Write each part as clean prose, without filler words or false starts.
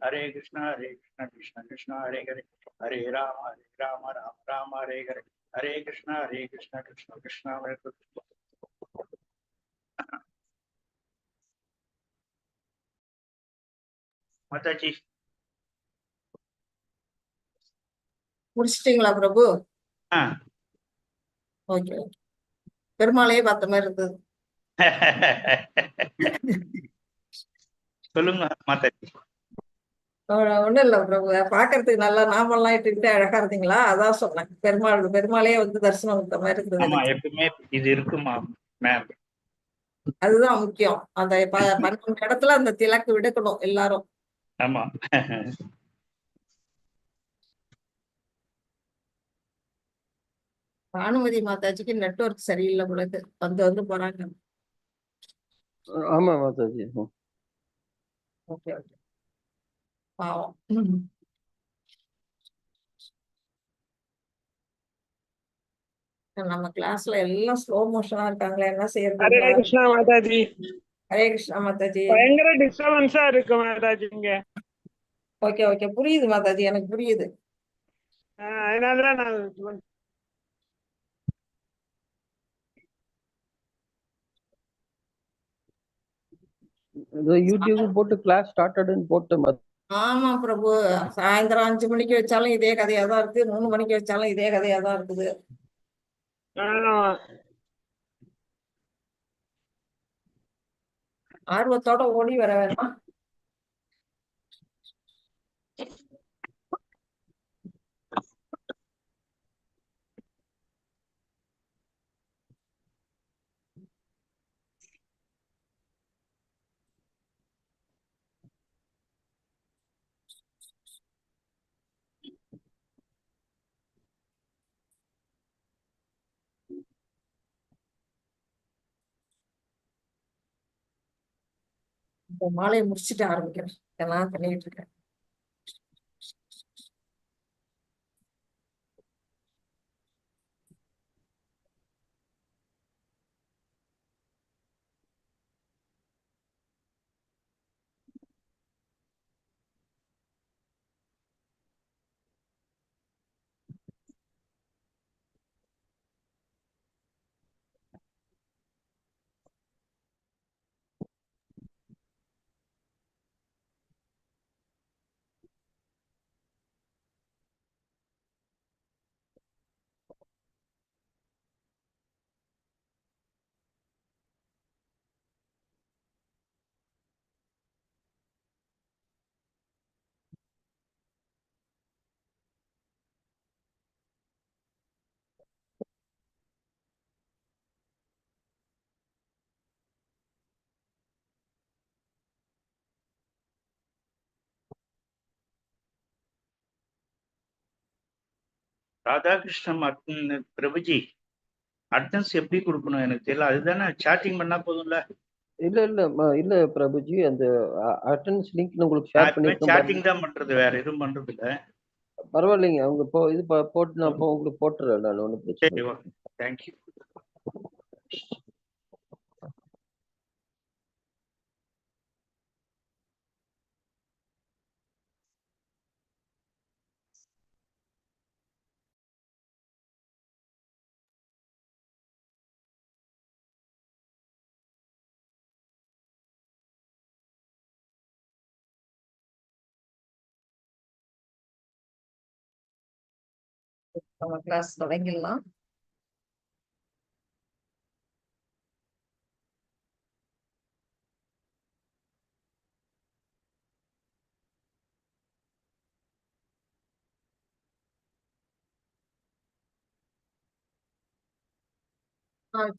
Hare Krishna, Krishna Krishna, Hare Hare, Hare Rama, Rama Rama, Hare Hare, Hare Krishna, Krishna Krishna, Hare Hare. Mataji. முடிச்சிட்டீங்களா பிரபு? Okay. பெருமாளையே பார்த்த மாதிரி இருந்தது. சொல்லுங்க மாதாஜி. ஒண்ணும் இல்ல பிரபு, பாக்குறதுக்கு நல்லா நாமெல்லாம் இட்டுக்கிட்டு அழகா இருந்தீங்களா, அதான் சொன்னேன். பெருமாளையே வந்து தரிசனம் கொடுத்த மாதிரி இருந்தது. ஆமா, எப்பவுமே இது இருக்குமா மேம்? அதுதான் முக்கியம். அந்த 12 இடத்துல அந்த திலக்கு விடுக்கணும் எல்லாரும். ஆமா. பானுமதி மாதாஜிக்கு நெட்வொர்க் சரியில்லை பொழுது வந்து போறாங்க. ஆமா மாதாஜி. Okay okay. பாவம். நம்ம கிளாஸ்ல எல்லாம் ஸ்லோ மோஷனா இருக்காங்களே, என்ன செய்யறது? ஹரே கிருஷ்ணா மாதாஜி. ஹரே கிருஷ்ணா மாதாஜி. பயங்கர டிஸ்டர்பன்ஸா இருக்கு மாதாஜி இங்க. ஓகே ஓகே, புரியுது மாதாஜி, எனக்கு புரியுது. அதனாலதான் நான் யூடியூப் போட்டு கிளாஸ் ஸ்டார்டட்னு போட்டு. ஆமா பிரபு, சாயந்தரம் 5 மணிக்கு வச்சாலும் இதே கதையா தான் இருக்கு, 3 மணிக்கு வச்சாலும் இதே கதையா தான் இருக்குது. ஆர்வத்தோட ஓடி வர வேண்டாம். இந்த மாலையை முடிச்சுட்டு ஆரம்பிக்கிறேன். எல்லாம் பண்ணிட்டு இருக்கேன். ராதாகிருஷ்ணன் பிரபுஜி, அட்டன்ஸ் எப்படி கொடுக்கணும் எனக்கு தெரியல. அதுதானே சாட்டிங் பண்ணா போதும்ல? இல்ல பிரபுஜி, அந்த அட்டெண்டன்ஸ் லிங்க் உங்களுக்கு ஷேர் பண்ணிருக்கேன். சாட்டிங் தான் பண்றது, வேற எதுவும் பண்றது இல்ல. பரவாயில்லைங்க, அவங்க இது போட்டு நான் உங்களுக்கு போட்டுறேன். நான் ஒன்றும் பிரச்சனை இல்லை. தேங்க்யூ. நம்ம கிளாஸ் தொடங்கிடலாம்.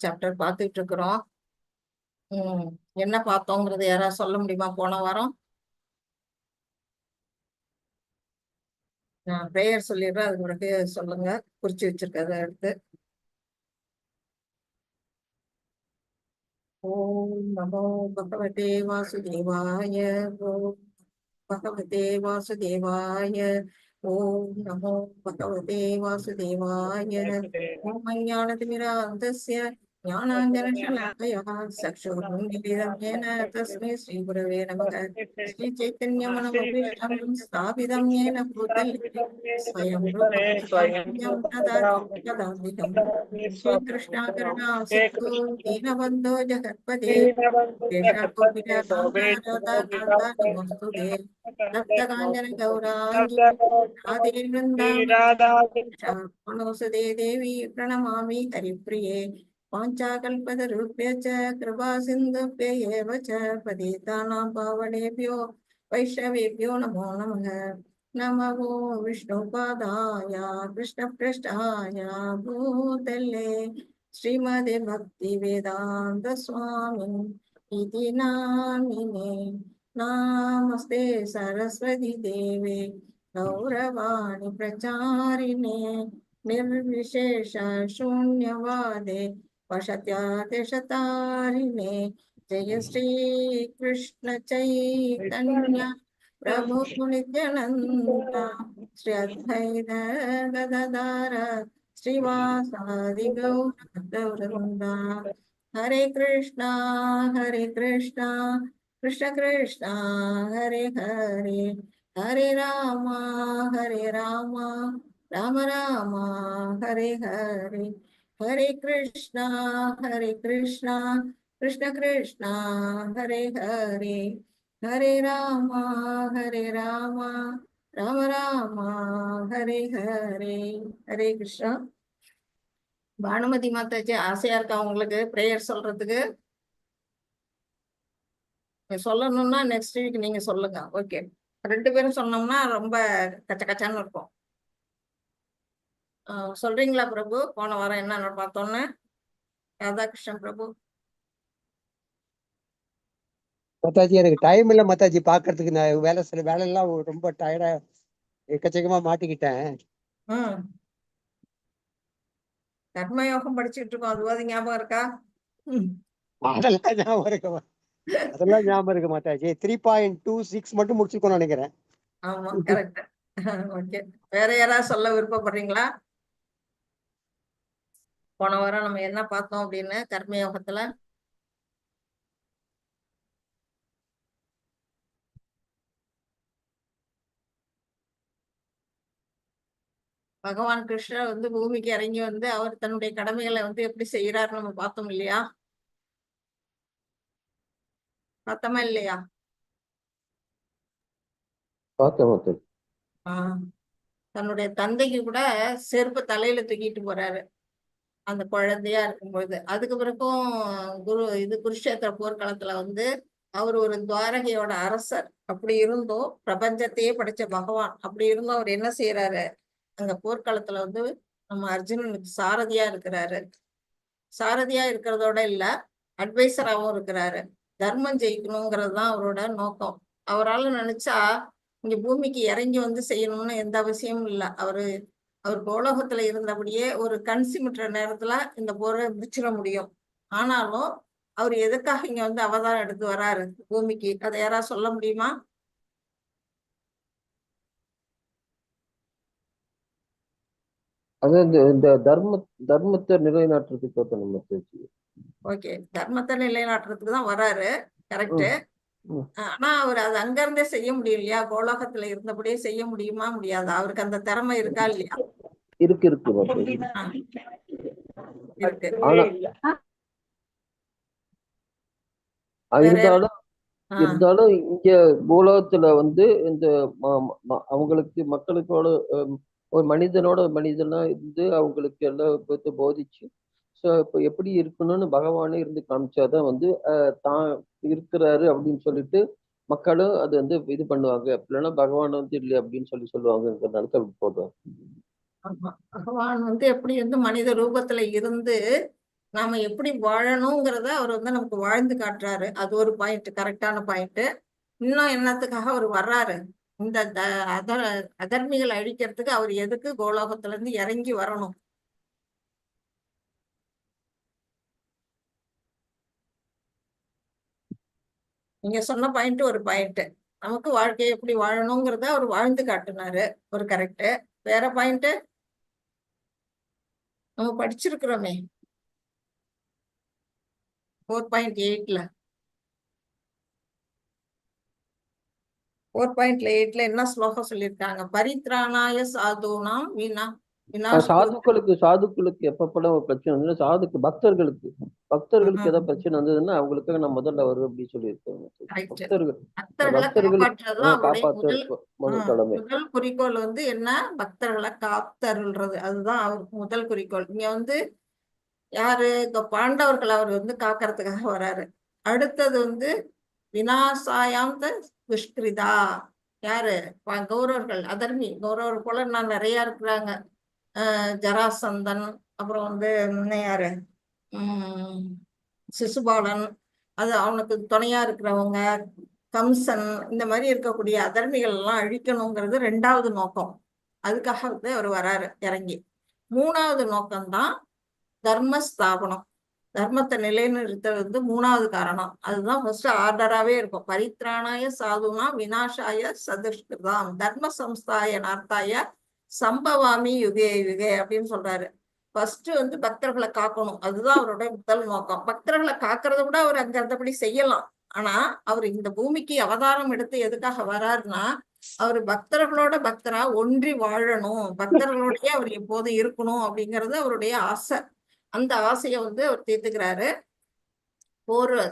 சாப்டர் பார்த்துட்டு இருக்கிறோம். என்ன பார்த்தோங்கிறது யாராவது சொல்ல முடியுமா? போன வாரம் நான் பிரேயர் சொல்லிடுறேன், அதுக்கு பிறகு சொல்லுங்க, குறிச்சு வச்சிருக்கத எடுத்து. ஓம் நமோ பகவதே வாசுதேவாய. ஓம் பகவதே வாசுதேவாய. ஓம் நமோ பகவதே வாசுதேவாய. ஓம் அஞ்ஞானதிமிராந்தஸ்ய ज्ञानाञ्जनशलाकया चक्षुरुन्मीलितं येन तस्मै श्रीगुरवे नमः। श्रीचैतन्यमनोभीष्टं स्थापितं येन भूतले स्वयं रूपं ददाति तदान्वितं श्रीकृष्णा करुणा सिन्धु दीनबन्धो जगत्पते केशवकोटिकान्ताराधा नमोऽस्तुते तप्तकाञ्चन गौराङ्गी राधे वृन्दावनोऽसुदे देवी प्रणमामि हरिप्रिये वाञ्छाकल्पतरुभ्य च कृपा सिन्धुभ्य एव च पतितानां पावनेभ्यो वैष्णवेभ्यो नमो नमः। नमो विष्णुपादाय कृष्णपृष्ठाय भूतले श्रीमदे भक्तिवेदान्त स्वामी इति नामिने। नमस्ते सरस्वती देवे गौरवाणी प्रचारिणे निर्विशेष शून्यवादे वशत्यादेशतारिणे। जय श्री कृष्ण चैतन्य प्रभु नित्यानंद श्री अद्वैत गदाधर श्रीवासादि गौरवृंद। हरे कृष्णा कृष्ण कृष्ण हरे हरे हरे राम राम राम हरे हरे। हरे कृष्णा कृष्ण कृष्ण हरे हरे हरे राम राम राम हरे हरे। हरे कृष्णा। பானுமதி மாதாஜி ஆசையா இருக்கா உங்களுக்கு பிரேயர் சொல்றதுக்கு? சொல்லணும்னா நெக்ஸ்ட் வீக் நீங்க சொல்லுங்க. ஓகே, 2 பேரும் சொன்னோம்னா ரொம்ப கச்ச கச்சான்னு இருக்கும். சொல்றீங்களா பிரபு? போன வாரம் என்ன பார்த்தோன்னு? ராதாகிருஷ்ணன் பிரபு. மாதாஜி எனக்கு டைம் இல்லை மாதாஜி பாக்குறதுக்கு. நான் சில வேலை எல்லாம் ரொம்ப டயர்டா எக்கச்சக்கமா மாட்டிக்கிட்டேன். கர்மயோகம் படிச்சுட்டு இருக்கோம், அதுவாது ஞாபகம் இருக்கா? அதெல்லாம் ஞாபகம் இருக்கு மாதாஜி. 3.26 மட்டும் முடிச்சுக்கோன்னு நினைக்கிறேன். ஆமா, கரெக்ட். ஓகே, வேற யாராவது சொல்ல விருப்பப்படுறீங்களா? போன வாரம் நம்ம என்ன பார்த்தோம் அப்படின்னு கர்மயோகத்துல? பகவான் கிருஷ்ணர் பூமிக்கு இறங்கி அவர் தன்னுடைய கடமைகளை எப்படி செய்யறாரு நம்ம பார்த்தோம் இல்லையா? பார்த்தோமா இல்லையா? தன்னுடைய தந்தைக்கு கூட செருப்பு தலையில தூக்கிட்டு போறாரு அந்த குழந்தையா இருக்கும்போது. அதுக்கு பிறகும் குருஷேத்திர போர்க்களத்துல அவர் ஒரு துவாரகையோட அரசர். அப்படி இருந்தும் பிரபஞ்சத்தையே படைச்ச பகவான் அப்படி இருந்தும் அவர் என்ன செய்யறாரு? அங்க போர்க்களத்துல நம்ம அர்ஜுனனுக்கு சாரதியா இருக்கிறாரு. சாரதியா இருக்கிறதோட இல்ல, அட்வைசராகவும் இருக்கிறாரு. தர்மம் ஜெயிக்கணுங்கிறது தான் அவரோட நோக்கம். அவரால் நினைச்சா இங்க பூமிக்கு இறங்கி செய்யணும்னு எந்த அவசியமும் இல்லை. அவர் கோலோகத்துல இருந்தபடியே ஒரு கண் சிமிட்டுற நேரத்துல இந்த போரை முடிச்சிட முடியும். ஆனாலும் அவர் எதுக்காக இங்க அவதாரம் எடுத்து வராரு பூமிக்கு, அதை யாராவது சொல்ல முடியுமா? அது இந்த தர்மத்தை நிலைநாட்டுறதுக்கு. ஓகே, தர்மத்தை நிலைநாட்டுறதுக்கு தான் வராரு, கரெக்ட். ஆனா அவர் அது அங்க இருந்தே செய்ய முடியும் இல்லையா? கோலோகத்துல இருந்தபடியே செய்ய முடியுமா முடியாதா? அவருக்கு அந்த திறமை இருக்கா இல்லையா? இருக்கு. இருந்தாலும் இங்க பூலோகத்துல இந்த அவங்களுக்கு மக்களுக்கோட ஒரு மனிதனா இருந்து அவங்களுக்கு எல்லாம் போதிச்சு இப்ப எப்படி இருக்கணும்னு பகவானே இருந்து காமிச்சாதான் தான் இருக்கிறாரு அப்படின்னு சொல்லிட்டு மக்களும் அது இது பண்ணுவாங்க. இல்லைன்னா பகவான் இல்லை அப்படின்னு சொல்லுவாங்கிறதுனால அப்படி போடுவாங்க. பகவான் எப்படி மனித ரூபத்துல இருந்து நாம எப்படி வாழணுங்கிறத அவர் நமக்கு வாழ்ந்து காட்டுறாரு. அது ஒரு பாயிண்ட், கரெக்டான பாயிண்ட். இன்னும் என்னத்துக்காக அவர் வர்றாரு? இந்த அதர்மிகளை அழிக்கிறதுக்கு அவர் எதுக்கு கோலோகத்துல இருந்து இறங்கி வரணும்? நீங்க சொன்ன பாயிண்ட் ஒரு பாயிண்ட். நமக்கு வாழ்க்கையை எப்படி வாழணுங்கிறத அவர் வாழ்ந்து காட்டினாரு, ஒரு கரெக்ட். வேற பாயிண்ட் நம்ம படிச்சிருக்கிறோமே. 4.8ல 4.8ல என்ன ஸ்லோகம் சொல்லியிருக்காங்க? பரித்ராணாய சாதுனாம் சாதுக்களுக்கு எப்பப்பெல்லாம் ஒரு பிரச்சனை வந்து பக்தர்களுக்கு ஏதாவது பிரச்சனை வந்ததுன்னா அவங்களுக்காக நான் முதல்ல வரும் அப்படின்னு சொல்லியிருக்காங்க. பக்தர்கள் பக்தர்களை காப்பாற்றுறதுதான் அவருடைய முதல் கடமை. முதல் குறிக்கோள் வந்து என்ன? பக்தர்களை காத்தருள்றது. அதுதான் அவருக்கு முதல் குறிக்கோள். இங்க வந்து யாரு? இந்த பாண்டவர்கள் அவர் வந்து காக்கிறதுக்காக வராரு. அடுத்தது வந்து வினாசாயாம் துஷ்கிருதா. யாரு? கௌரவர்கள், அதர்மி கௌரவர் போல நான் நிறைய இருக்கிறாங்க. ஜராசந்தன், அப்புறம் வந்து யாரு, சிசுபாலன், அது அவனுக்கு துணையா இருக்கிறவங்க, கம்சன், இந்த மாதிரி இருக்கக்கூடிய அதர்மிகள் எல்லாம் அழிக்கணுங்கிறது 2வது நோக்கம். அதுக்காக வந்து அவர் வராரு இறங்கி. 3வது நோக்கம்தான் தர்மஸ்தாபனம். தர்மத்தை நிலைநிறுத்தல் வந்து 3வது காரணம். அதுதான் ஃபர்ஸ்ட் ஆர்டராகவே இருக்கும். பரித்ராணாய சாதுனா விநாசாய சதுஷ்கிருதாம் தர்ம சம்ஸ்தாய நார்த்தாய சம்பவாமி யுகே யுகே அப்படின்னு சொல்றாரு. ஃபர்ஸ்ட் வந்து பக்தர்களை காக்கணும். அதுதான் அவருடைய முதல் நோக்கம். பக்தர்களை காக்கிறத விட அவர் அங்க அந்தபடி செய்யலாம். ஆனா அவர் இந்த பூமிக்கு அவதாரம் எடுத்து எதுக்காக வராருன்னா, அவர் பக்தர்களோட பக்தரா ஒன்றி வாழணும், பக்தர்களோடய அவர் எப்போதும் இருக்கணும் அப்படிங்கிறது அவருடைய ஆசை. அந்த ஆசையை வந்து அவர் தீர்த்துக்கிறாரு.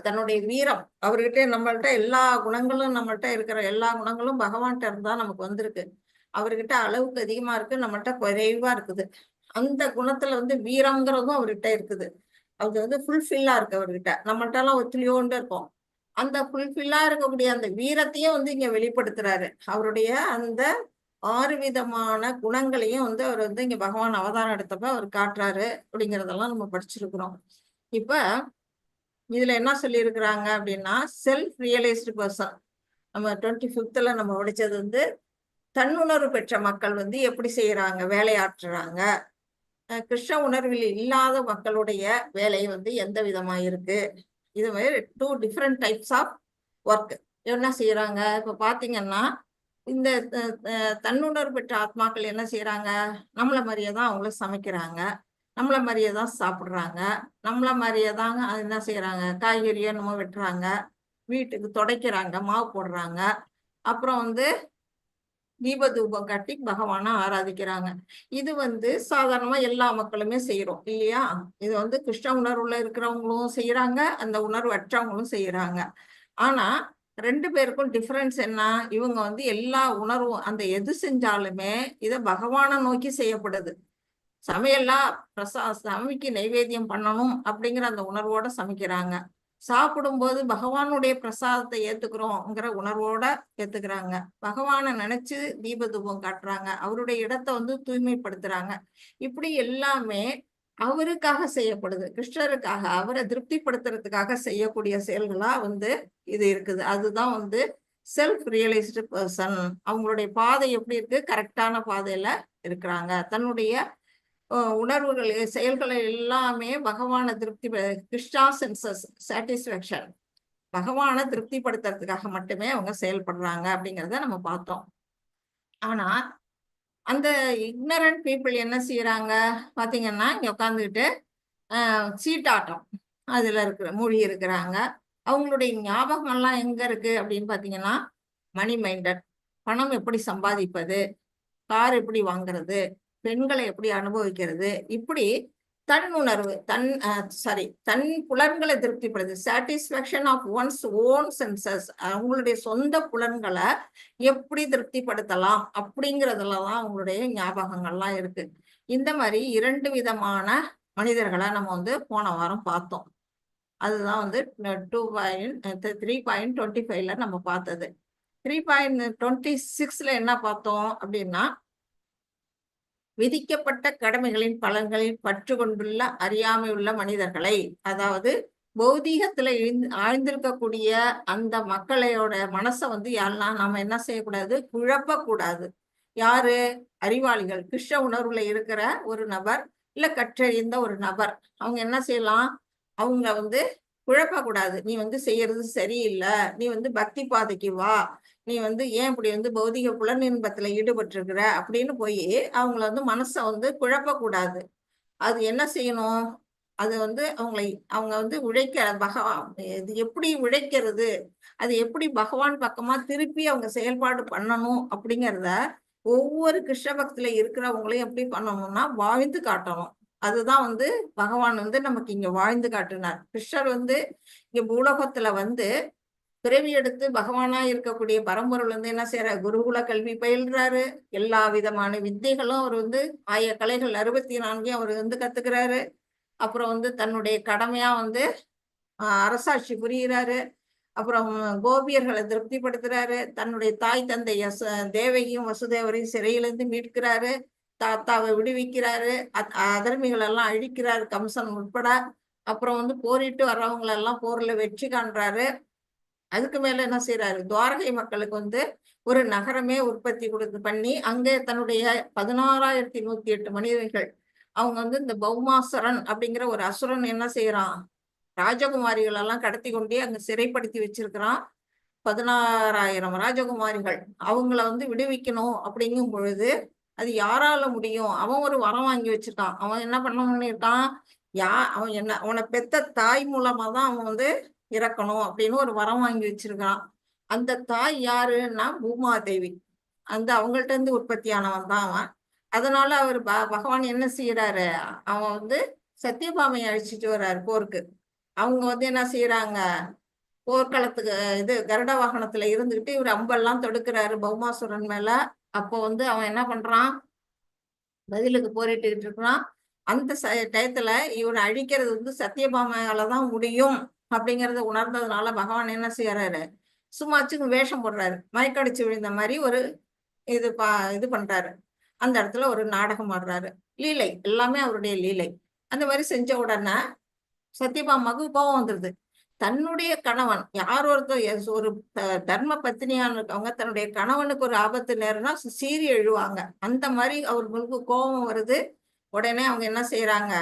தன்னுடைய வீரம் அவர்கிட்ட, நம்மள்ட்ட எல்லா குணங்களும், நம்மள்ட்ட இருக்கிற எல்லா குணங்களும் பகவான்கிட்ட இருந்தா நமக்கு வந்திருக்கு. அவர்கிட்ட அளவுக்கு அதிகமா இருக்கு, நம்மள்ட்ட குறைவா இருக்குது. அந்த குணத்துல வந்து வீரம்ங்கிறதும் அவர்கிட்ட இருக்குது. அது வந்து ஃபுல்ஃபில்லா இருக்கு அவர்கிட்ட. நம்மள்ட்ட எல்லாம் ஒத்துழையோண்டு இருக்கும். அந்த ஃபுல்ஃபில்லா இருக்கக்கூடிய அந்த வீரத்தையும் வந்து இங்க வெளிப்படுத்துறாரு. அவருடைய அந்த 6 விதமான குணங்களையும் வந்து அவர் வந்து இங்க பகவான் அவதாரம் எடுத்தப்ப அவர் காட்டுறாரு அப்படிங்கிறதெல்லாம் நம்ம படிச்சிருக்கிறோம். இப்ப இதுல என்ன சொல்லியிருக்கிறாங்க அப்படின்னா, செல்ஃப் ரியலைஸ்டு பர்சன். நம்ம 25th நம்ம படிச்சது வந்து தன்னுணர்வு பெற்ற மக்கள் வந்து எப்படி செய்யறாங்க, வேலையாற்றுறாங்க. கிருஷ்ண உணர்வில் இல்லாத மக்களுடைய வேலை வந்து எந்த விதமா இருக்கு. இது மாதிரி 2 டிஃப்ரெண்ட் டைப்ஸ் ஆஃப் ஒர்க் என்ன செய்யறாங்க. இப்ப பாத்தீங்கன்னா, இந்த தன்னுணர்வு பெற்ற ஆத்மாக்கள் என்ன செய்யறாங்க? நம்மள மாதிரியே தான் அவங்களும் சமைக்கிறாங்க, நம்மள மாதிரியே தான் சாப்பிடுறாங்க, நம்மள மாதிரியே தாங்க என்ன செய்யறாங்க, காய்கறியை நம்ம வெட்டுறாங்க, வீட்டுக்கு துடைக்கிறாங்க, மாவு போடுறாங்க, அப்புறம் வந்து தீப தூபம் காட்டி பகவானை ஆராதிக்கிறாங்க. இது வந்து சாதாரணமா எல்லா மக்களுமே செய்யறோம் இல்லையா? இது வந்து கிருஷ்ண உணர்வுல இருக்கிறவங்களும் செய்யறாங்க, அந்த உணர்வு அற்றவங்களும் செய்யறாங்க. ஆனா 2 பேருக்கும் டிஃபரன்ஸ் என்ன? இவங்க வந்து எல்லா உணர்வும், அந்த எது செஞ்சாலுமே இதை பகவானை நோக்கி செய்யப்படுது. சமையல்லாம் சாமிக்கு நைவேத்தியம் பண்ணணும் அப்படிங்கிற அந்த உணர்வோட சமைக்கிறாங்க. சாப்பிடும்போது பகவானுடைய பிரசாதத்தை ஏத்துக்கிறோங்கிற உணர்வோட ஏத்துக்கிறாங்க. பகவானை நினைச்சு தீப தூபம் காட்டுறாங்க, அவருடைய இடத்தை வந்து தூய்மைப்படுத்துறாங்க. இப்படி எல்லாமே அவருக்காக செய்யப்படுது, கிருஷ்ணருக்காக, அவரை திருப்திப்படுத்துறதுக்காக செய்யக்கூடிய செயல்களா வந்து இது இருக்குது. அதுதான் வந்து செல்ஃப் ரியலைஸ்டு பர்சன். அவங்களுடைய பாதை எப்படி இருக்கு? கரெக்டான பாதையில இருக்கிறாங்க. தன்னுடைய உணர்வுகள், செயல்களை எல்லாமே பகவானை கிருஷ்ணா சென்சஸ் சாட்டிஸ்ஃபேக்ஷன், பகவானை திருப்திப்படுத்துறதுக்காக மட்டுமே அவங்க செயல்படுறாங்க அப்படிங்கிறத நம்ம பார்த்தோம். ஆனா அந்த இக்னரண்ட் பீப்புள் என்ன செய்யறாங்க பாத்தீங்கன்னா, இங்க உட்காந்துக்கிட்டு சீட்டாட்டம் அதுல மூழ்கி இருக்கிறாங்க. அவங்களுடைய ஞாபகம்லாம் எங்க இருக்கு அப்படின்னு பாத்தீங்கன்னா, மணி மைண்டட், பணம் எப்படி சம்பாதிப்பது, கார் எப்படி வாங்குறது, பெண்களை எப்படி அனுபவிக்கிறது, இப்படி தன் உணர்வு, தன் புலன்களை திருப்திப்படுது. Satisfaction of one's own senses, அவங்களுடைய சொந்த புலன்களை எப்படி திருப்திப்படுத்தலாம் அப்படிங்கிறதுலதான் அவங்களுடைய ஞாபகங்கள்லாம் இருக்கு. இந்த மாதிரி 2 விதமான மனிதர்களை நம்ம வந்து போன வாரம் பார்த்தோம். அதுதான் வந்து 3.25ல நம்ம பார்த்தது. 3.26ல என்ன பார்த்தோம் அப்படின்னா, விதிக்கப்பட்ட கடமைகளின் பலன்களில் பற்று கொண்டுள்ள அறியாமை உள்ள மனிதர்களை, அதாவது பௌதீகத்துல ஆழ்ந்திருக்கக்கூடிய அந்த மக்களையோட மனசை வந்து யாரெல்லாம் நாம என்ன செய்யக்கூடாது? குழப்பக்கூடாது. யாரு? அறிவாளிகள், கிருஷ்ண உணர்வுல இருக்கிற ஒரு நபர், இல்ல கற்றறிந்த ஒரு நபர், அவங்க என்ன செய்யலாம்? அவங்க வந்து குழப்பக்கூடாது. நீ வந்து செய்யறது சரியில்லை, நீ வந்து பக்தி பாதைக்கு வா, நீ வந்து ஏன் இப்படி வந்து பௌதிக புலனின்பத்துல ஈடுபட்டிருக்கிற அப்படின்னு போய் அவங்கள வந்து மனசை வந்து குழப்பக்கூடாது. அது என்ன செய்யணும்? அது வந்து அவங்க வந்து இது எப்படி உழைக்கிறது, அது எப்படி பகவான் பக்கமா திருப்பி அவங்க செயல்பாடு பண்ணணும் அப்படிங்கிறத ஒவ்வொரு கிருஷ்ண பக்தியில இருக்கிறவங்களையும் எப்படி பண்ணணும்னா வாழ்ந்து காட்டணும். அதுதான் வந்து பகவான் வந்து நமக்கு இங்க வாழ்ந்து காட்டினார். கிருஷ்ணர் வந்து இங்க பூலோகத்துல வந்து பிறவி எடுத்து பகவானா இருக்கக்கூடிய பரம்பொருள் வந்து என்ன செய்யறாரு, குருகுல கல்வி பயில்றாரு. எல்லா விதமான வித்தைகளும் அவர் வந்து கலைகள் 64 அவர் வந்து கத்துக்கிறாரு. அப்புறம் வந்து தன்னுடைய கடமையா வந்து அரசாட்சி புரிகிறாரு. அப்புறம் கோபியர்களை திருப்திப்படுத்துறாரு. தன்னுடைய தாய் தந்தை தேவகியும் வசுதேவரையும் சிறையிலிருந்து மீட்கிறாரு. தாத்தாவை விடுவிக்கிறாரு. அதர்மிகள் எல்லாம் அழிக்கிறாரு, கம்சன் உட்பட. அப்புறம் வந்து போரிட்டு வர்றவங்களெல்லாம் போர்ல வெற்றி காண்றாரு. அதுக்கு மேல என்ன செய்யறாரு, துவாரகை மக்களுக்கு வந்து ஒரு நகரமே உற்பத்தி பண்ணி அங்கே தன்னுடைய 16,108 மனிதர்கள் அவங்க வந்து இந்த பௌமாசுரன் அப்படிங்கிற ஒரு அசுரன் என்ன செய்யறான், ராஜகுமாரிகள் எல்லாம் கடத்தி கொண்டே அங்க சிறைப்படுத்தி வச்சிருக்கிறான். 16,000 ராஜகுமாரிகள் அவங்கள வந்து விடுவிக்கணும் அப்படிங்கும் பொழுது அது யாரால முடியும்? அவன் ஒரு வரம் வாங்கி வச்சிருக்கான். அவன் என்ன பண்ணிருக்கான், அவனை பெத்த தாய் மூலமா தான் அவன் வந்து இறக்கணும் அப்படின்னு ஒரு வரம் வாங்கி வச்சிருக்கான். அந்த தாய் யாருன்னா பூமாதேவி. அவங்கள்ட்ட இருந்து உற்பத்தியானவன் தான் அவன். அதனால அவர் பகவான் என்ன செய்யறாரு, அவன் வந்து சத்தியபாமையை அழிச்சிட்டு வர்றாரு போருக்கு. அவங்க வந்து என்ன செய்யறாங்க, போர்க்களத்துக்கு கருட வாகனத்துல இருந்துகிட்டு இவர் அம்பெல்லாம் தொடுக்கிறாரு பௌமாசுரன் மேல. அப்போ வந்து அவன் என்ன பண்றான், பதிலுக்கு போரிட்டுக்கிட்டு இருக்கிறான். அந்த டயத்துல இவனை அழிக்கிறது வந்து சத்தியபாமையால தான் முடியும் அப்படிங்கறத உணர்ந்ததுனால பகவான் என்ன செய்யறாரு, சும்மாச்சுக்கு வேஷம் போடுறாரு. மயக்கடிச்சு விழுந்த மாதிரி ஒரு இது பண்றாரு. அந்த இடத்துல ஒரு நாடகம் ஆடுறாரு. லீலை எல்லாமே அவருடைய லீலை. அந்த மாதிரி செஞ்ச உடனே சத்தியபாமாவுக்கு கோபம் வந்துருது. தன்னுடைய கணவன் யார் ஒருத்தர் ஒரு தர்ம பத்தினியான இருக்கவங்க தன்னுடைய கணவனுக்கு ஒரு ஆபத்து நேரம்னா சீறி எழுவாங்க. அந்த மாதிரி அவர்களுக்கு கோபம் வருது. உடனே அவங்க என்ன செய்யறாங்க,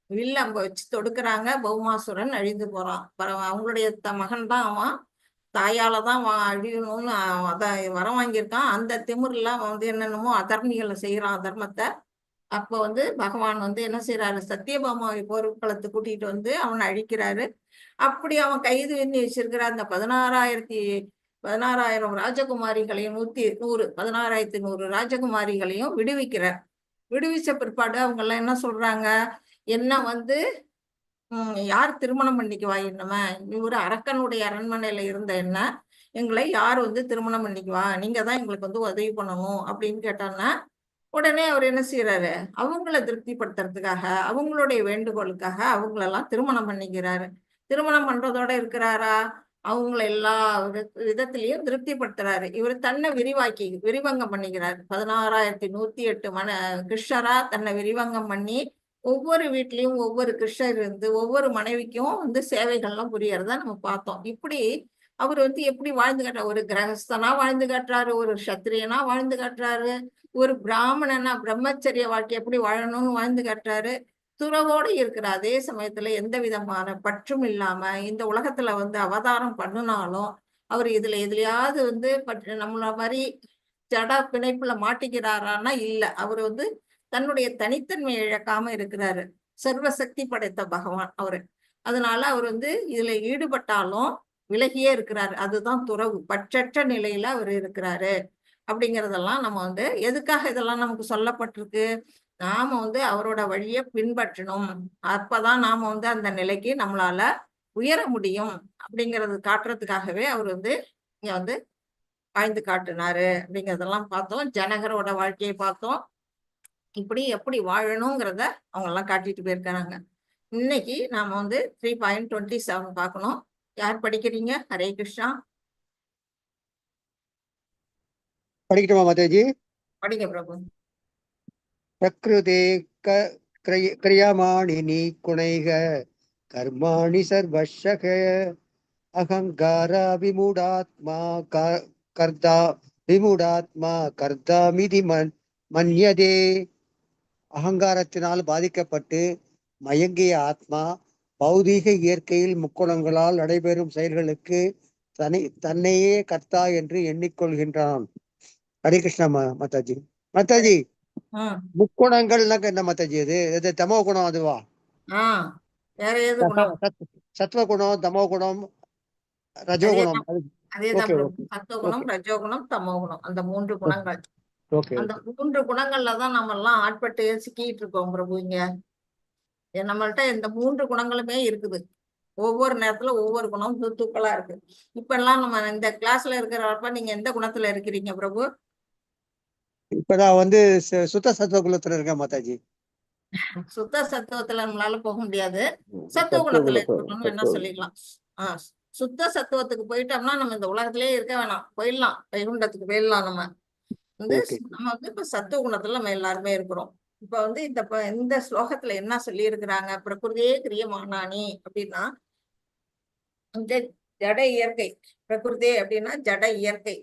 வில்ல அம்ப வச்சு தொடுக்கிறாங்க. பௌமாசுரன் அழிந்து போறான். அவங்களுடைய மகன் தான் அவன், தாயால தான் அழியணும்னு வரம் வாங்கியிருக்கான். அந்த திமிர்ல அவன் வந்து என்னென்னமோ அதர்மிகளை செய்யறான், அதர்மத்தை. அப்போ வந்து பகவான் வந்து என்ன செய்யறாரு, சத்தியபாமாவை போர்க்களத்தை கூட்டிட்டு வந்து அவனை அழிக்கிறாரு. அப்படி அவன் கைது பண்ணி வச்சிருக்கிற அந்த 16,000 ராஜகுமாரிகளையும் 16,100 ராஜகுமாரிகளையும் விடுவிக்கிறார். விடுவிச்ச பிற்பாடு அவங்க எல்லாம் என்ன சொல்றாங்க, என்ன வந்து யார் திருமணம் பண்ணிக்குவா, என்னமே இவரு அரக்கனுடைய அரண்மனையில இருந்த என்ன எங்களை யார் வந்து திருமணம் பண்ணிக்குவா, நீங்க தான் எங்களுக்கு வந்து உதவி பண்ணணும் அப்படின்னு கேட்டான்னா உடனே அவர் என்ன செய்யறாரு, அவங்கள திருப்திப்படுத்துறதுக்காக அவங்களுடைய வேண்டுகோளுக்காக அவங்களெல்லாம் திருமணம் பண்ணிக்கிறாரு. திருமணம் பண்றதோட இருக்கிறாரா, அவங்கள எல்லா விதத்திலையும் திருப்திப்படுத்துறாரு. இவர் தன்னை விரிவங்கம் பண்ணிக்கிறார். 16,108 கிருஷ்ணரா தன்னை விரிவங்கம் பண்ணி ஒவ்வொரு வீட்லயும் ஒவ்வொரு கிருஷ்ணர் இருந்து ஒவ்வொரு மனைவிக்கும் வந்து சேவைகள்லாம் புரியறத நம்ம பார்த்தோம். இப்படி அவர் வந்து எப்படி வாழ்ந்து காட்டுறாரு, ஒரு கிரகஸ்தனா வாழ்ந்து காட்டுறாரு, ஒரு சத்திரியனா வாழ்ந்து காட்டுறாரு, ஒரு பிராமணனா பிரம்மச்சரிய வாழ்க்கை எப்படி வாழணும்னு வாழ்ந்து காட்டுறாரு. துறவோடு இருக்கிற அதே சமயத்துல எந்த விதமான பற்றும் இல்லாம இந்த உலகத்துல வந்து அவதாரம் பண்ணினாலும் அவர் எதுலயாவது வந்து நம்மள மாதிரி ஜட பிணைப்புல மாட்டிக்கிறாரான்னா இல்ல. அவர் வந்து தன்னுடைய தனித்தன்மையை இழக்காம இருக்கிறாரு. சர்வசக்தி படைத்த பகவான் அவரு. அதனால அவர் வந்து இதுல ஈடுபட்டாலும் விலகியே இருக்கிறாரு. அதுதான் துறவு. பற்றற்ற நிலையில அவர் இருக்கிறாரு. அப்படிங்கிறதெல்லாம் நம்ம வந்து எதுக்காக இதெல்லாம் நமக்கு சொல்லப்பட்டிருக்கு, நாம வந்து அவரோட வழியை பின்பற்றணும். அப்பதான் நாம வந்து அந்த நிலைக்கு நம்மளால உயர முடியும் அப்படிங்கிறது காட்டுறதுக்காகவே அவர் வந்து இங்க வந்து வாழ்ந்து காட்டினாரு அப்படிங்கிறதெல்லாம் பார்த்தோம். ஜனகரோட வாழ்க்கையை பார்த்தோம். இப்படி எப்படி வாழணுங்கிறத அவங்க எல்லாம் காட்டிட்டு போயிருக்கிறாங்க. இன்னைக்கு நாம வந்து 3.27 பார்க்கணும். யார் படிக்கிறீங்க? ஹரே கிருஷ்ணா. படிக்கட்டுமா மாதாஜி? படிங்க பிரபு. பிரகிருதே கிரியமாணினி குணைக கர்மாணி சர்வஷக அகங்கார விமூடாத்மா கர்த்தா விமூடாத்மா கர்த்தாமிதி மன்யதே. அகங்காரத்தினால் பாதிக்கப்பட்டு மயங்கிய ஆத்மா பௌதீக இயற்கையில் முக்குணங்களால் நடைபெறும் செயல்களுக்கு தன்னையே கர்த்தா என்று எண்ணிக்கொள்கின்றான். ஹரே கிருஷ்ணா மாதாஜி. மாதாஜி, முக்குணங்கள்னாக்க என்ன மாதாஜி? அது தமோ குணம் அதுவா? வேற ஏது சத்வ குணம்? சத்- சத்வ குணம், தமோ குணம், ரஜோ குணம். அதேதான் அதேதான் ஓகே பிரபு. ஓகே சத்துவகுணம், ஓகே ரஜோகுணம், தமோகுணம், அந்த 3 குணங்கள். ஓகே அந்த ஓகே 3 குணங்கள்ல தான் நம்ம எல்லாம் ஆட்பட்டு சிக்கிட்டு இருக்கோம் பிரபு. இங்க நம்மள்ட்ட இந்த 3 குணங்களுமே இருக்குது. ஒவ்வொரு நேரத்துல ஒவ்வொரு குணம் தூக்கலா இருக்கு. இப்ப எல்லாம் நம்ம இந்த கிளாஸ்ல இருக்கிறப்ப நீங்க எந்த குணத்துல இருக்கிறீங்க பிரபு? இப்பதான் வந்து சுத்த சத்துவ குலத்துல இருக்கேன் மாதாஜி. சுத்த சத்துவத்துல நம்மளால போக முடியாது. சத்துவ சத்துவ குணத்துல குலத்தை இருக்கணும்னு என்ன சத்துவ சொல்லிடலாம். ஆஹ் சுத்த சத்துவத்துக்கு போயிட்டோம்னா நம்ம இந்த உலகத்திலேயே இருக்க வேணாம், போயிடலாம், வைகுண்டத்துக்கு போயிடலாம். நம்ம வந்து ஓகே நம்ம வந்து இப்ப சத்துவ குணத்துல நம்ம எல்லாருமே இருக்கிறோம். இப்ப வந்து இந்த ஸ்லோகத்துல என்ன சொல்லி இருக்கிறாங்க, பிரகிருதியே கிரியமானானி அப்படின்னா இந்த ஜட இயற்கை. பிரகிருதி அப்படின்னா ஜட இயற்கை,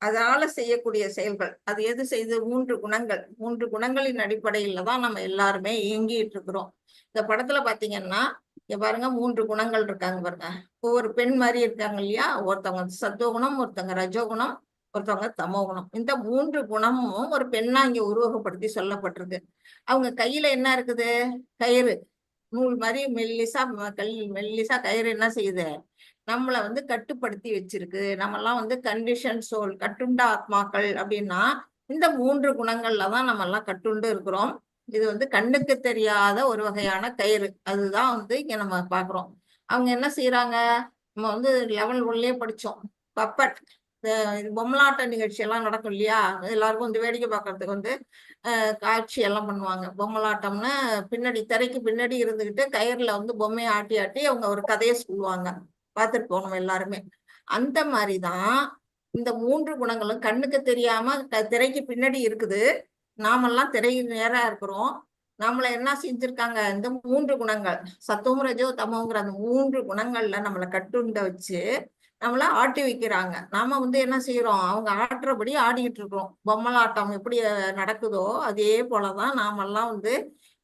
அதனால செய்யக்கூடிய செயல்கள். அது எது செய்து? 3 குணங்கள். 3 குணங்களின் அடிப்படையில தான் நம்ம எல்லாருமே இயங்கிட்டு இருக்கிறோம். இந்த படத்துல பாத்தீங்கன்னா இங்க பாருங்க 3 குணங்கள் இருக்காங்க பாருங்க. ஒவ்வொரு பெண் மாதிரி இருக்காங்க இல்லையா? ஒருத்தவங்க சத்துவகுணம், ஒருத்தவங்க ரஜோகுணம், ஒருத்தவங்க தமோகுணம். இந்த 3 குணமும் ஒரு பெண்ணா இங்க உருவகப்படுத்தி சொல்லப்பட்டிருக்கு. அவங்க கையில என்ன இருக்குது? கயிறு, நூல் மாதிரி மெல்லிசா மெல்லிசா கயிறு என்ன செய்யுது? நம்மளை வந்து கட்டுப்படுத்தி வச்சிருக்கு. நம்ம எல்லாம் வந்து கண்டிஷன் சோல், கட்டுண்ட ஆத்மாக்கள் அப்படின்னா இந்த 3 குணங்கள்ல தான் நம்ம எல்லாம் கட்டுண்டு இருக்கிறோம். இது வந்து கண்ணுக்கு தெரியாத ஒரு வகையான கயிறு. அதுதான் வந்து இங்க நம்ம பாக்குறோம். அவங்க என்ன செய்யறாங்க? நம்ம வந்து லெவல் 1லயே படிச்சோம். பப்பட், பொம்மலாட்ட நிகழ்ச்சி எல்லாம் நடக்கும் இல்லையா? எல்லாருக்கும் வந்து வேடிக்கை பார்க்கறதுக்கு வந்து காட்சி எல்லாம் பண்ணுவாங்க. பொம்மலாட்டம்னு பின்னாடி திரைக்கு பின்னாடி இருந்துகிட்டு கயிறுல வந்து பொம்மையை ஆட்டி ஆட்டி அவங்க ஒரு கதையை சொல்லுவாங்க. பார்த்துருப்போம் நம்ம எல்லாருமே. அந்த மாதிரிதான் இந்த 3 குணங்களும் கண்ணுக்கு தெரியாம திரைக்கு பின்னாடி இருக்குது. நாமெல்லாம் திரைக்கு நேரா இருக்கிறோம். நம்மள என்ன செஞ்சிருக்காங்க? இந்த 3 குணங்கள், சத்துவம் ரஜோ தமோங்கிற அந்த 3 குணங்கள்ல நம்மளை கட்டுண்ட வச்சு நம்மள ஆட்டி வைக்கிறாங்க. நாம வந்து என்ன செய்யறோம்? அவங்க ஆட்டுறபடி ஆடிக்கிட்டு இருக்கிறோம். பொம்மலாட்டம் எப்படி நடக்குதோ அதே போலதான் நாமெல்லாம் வந்து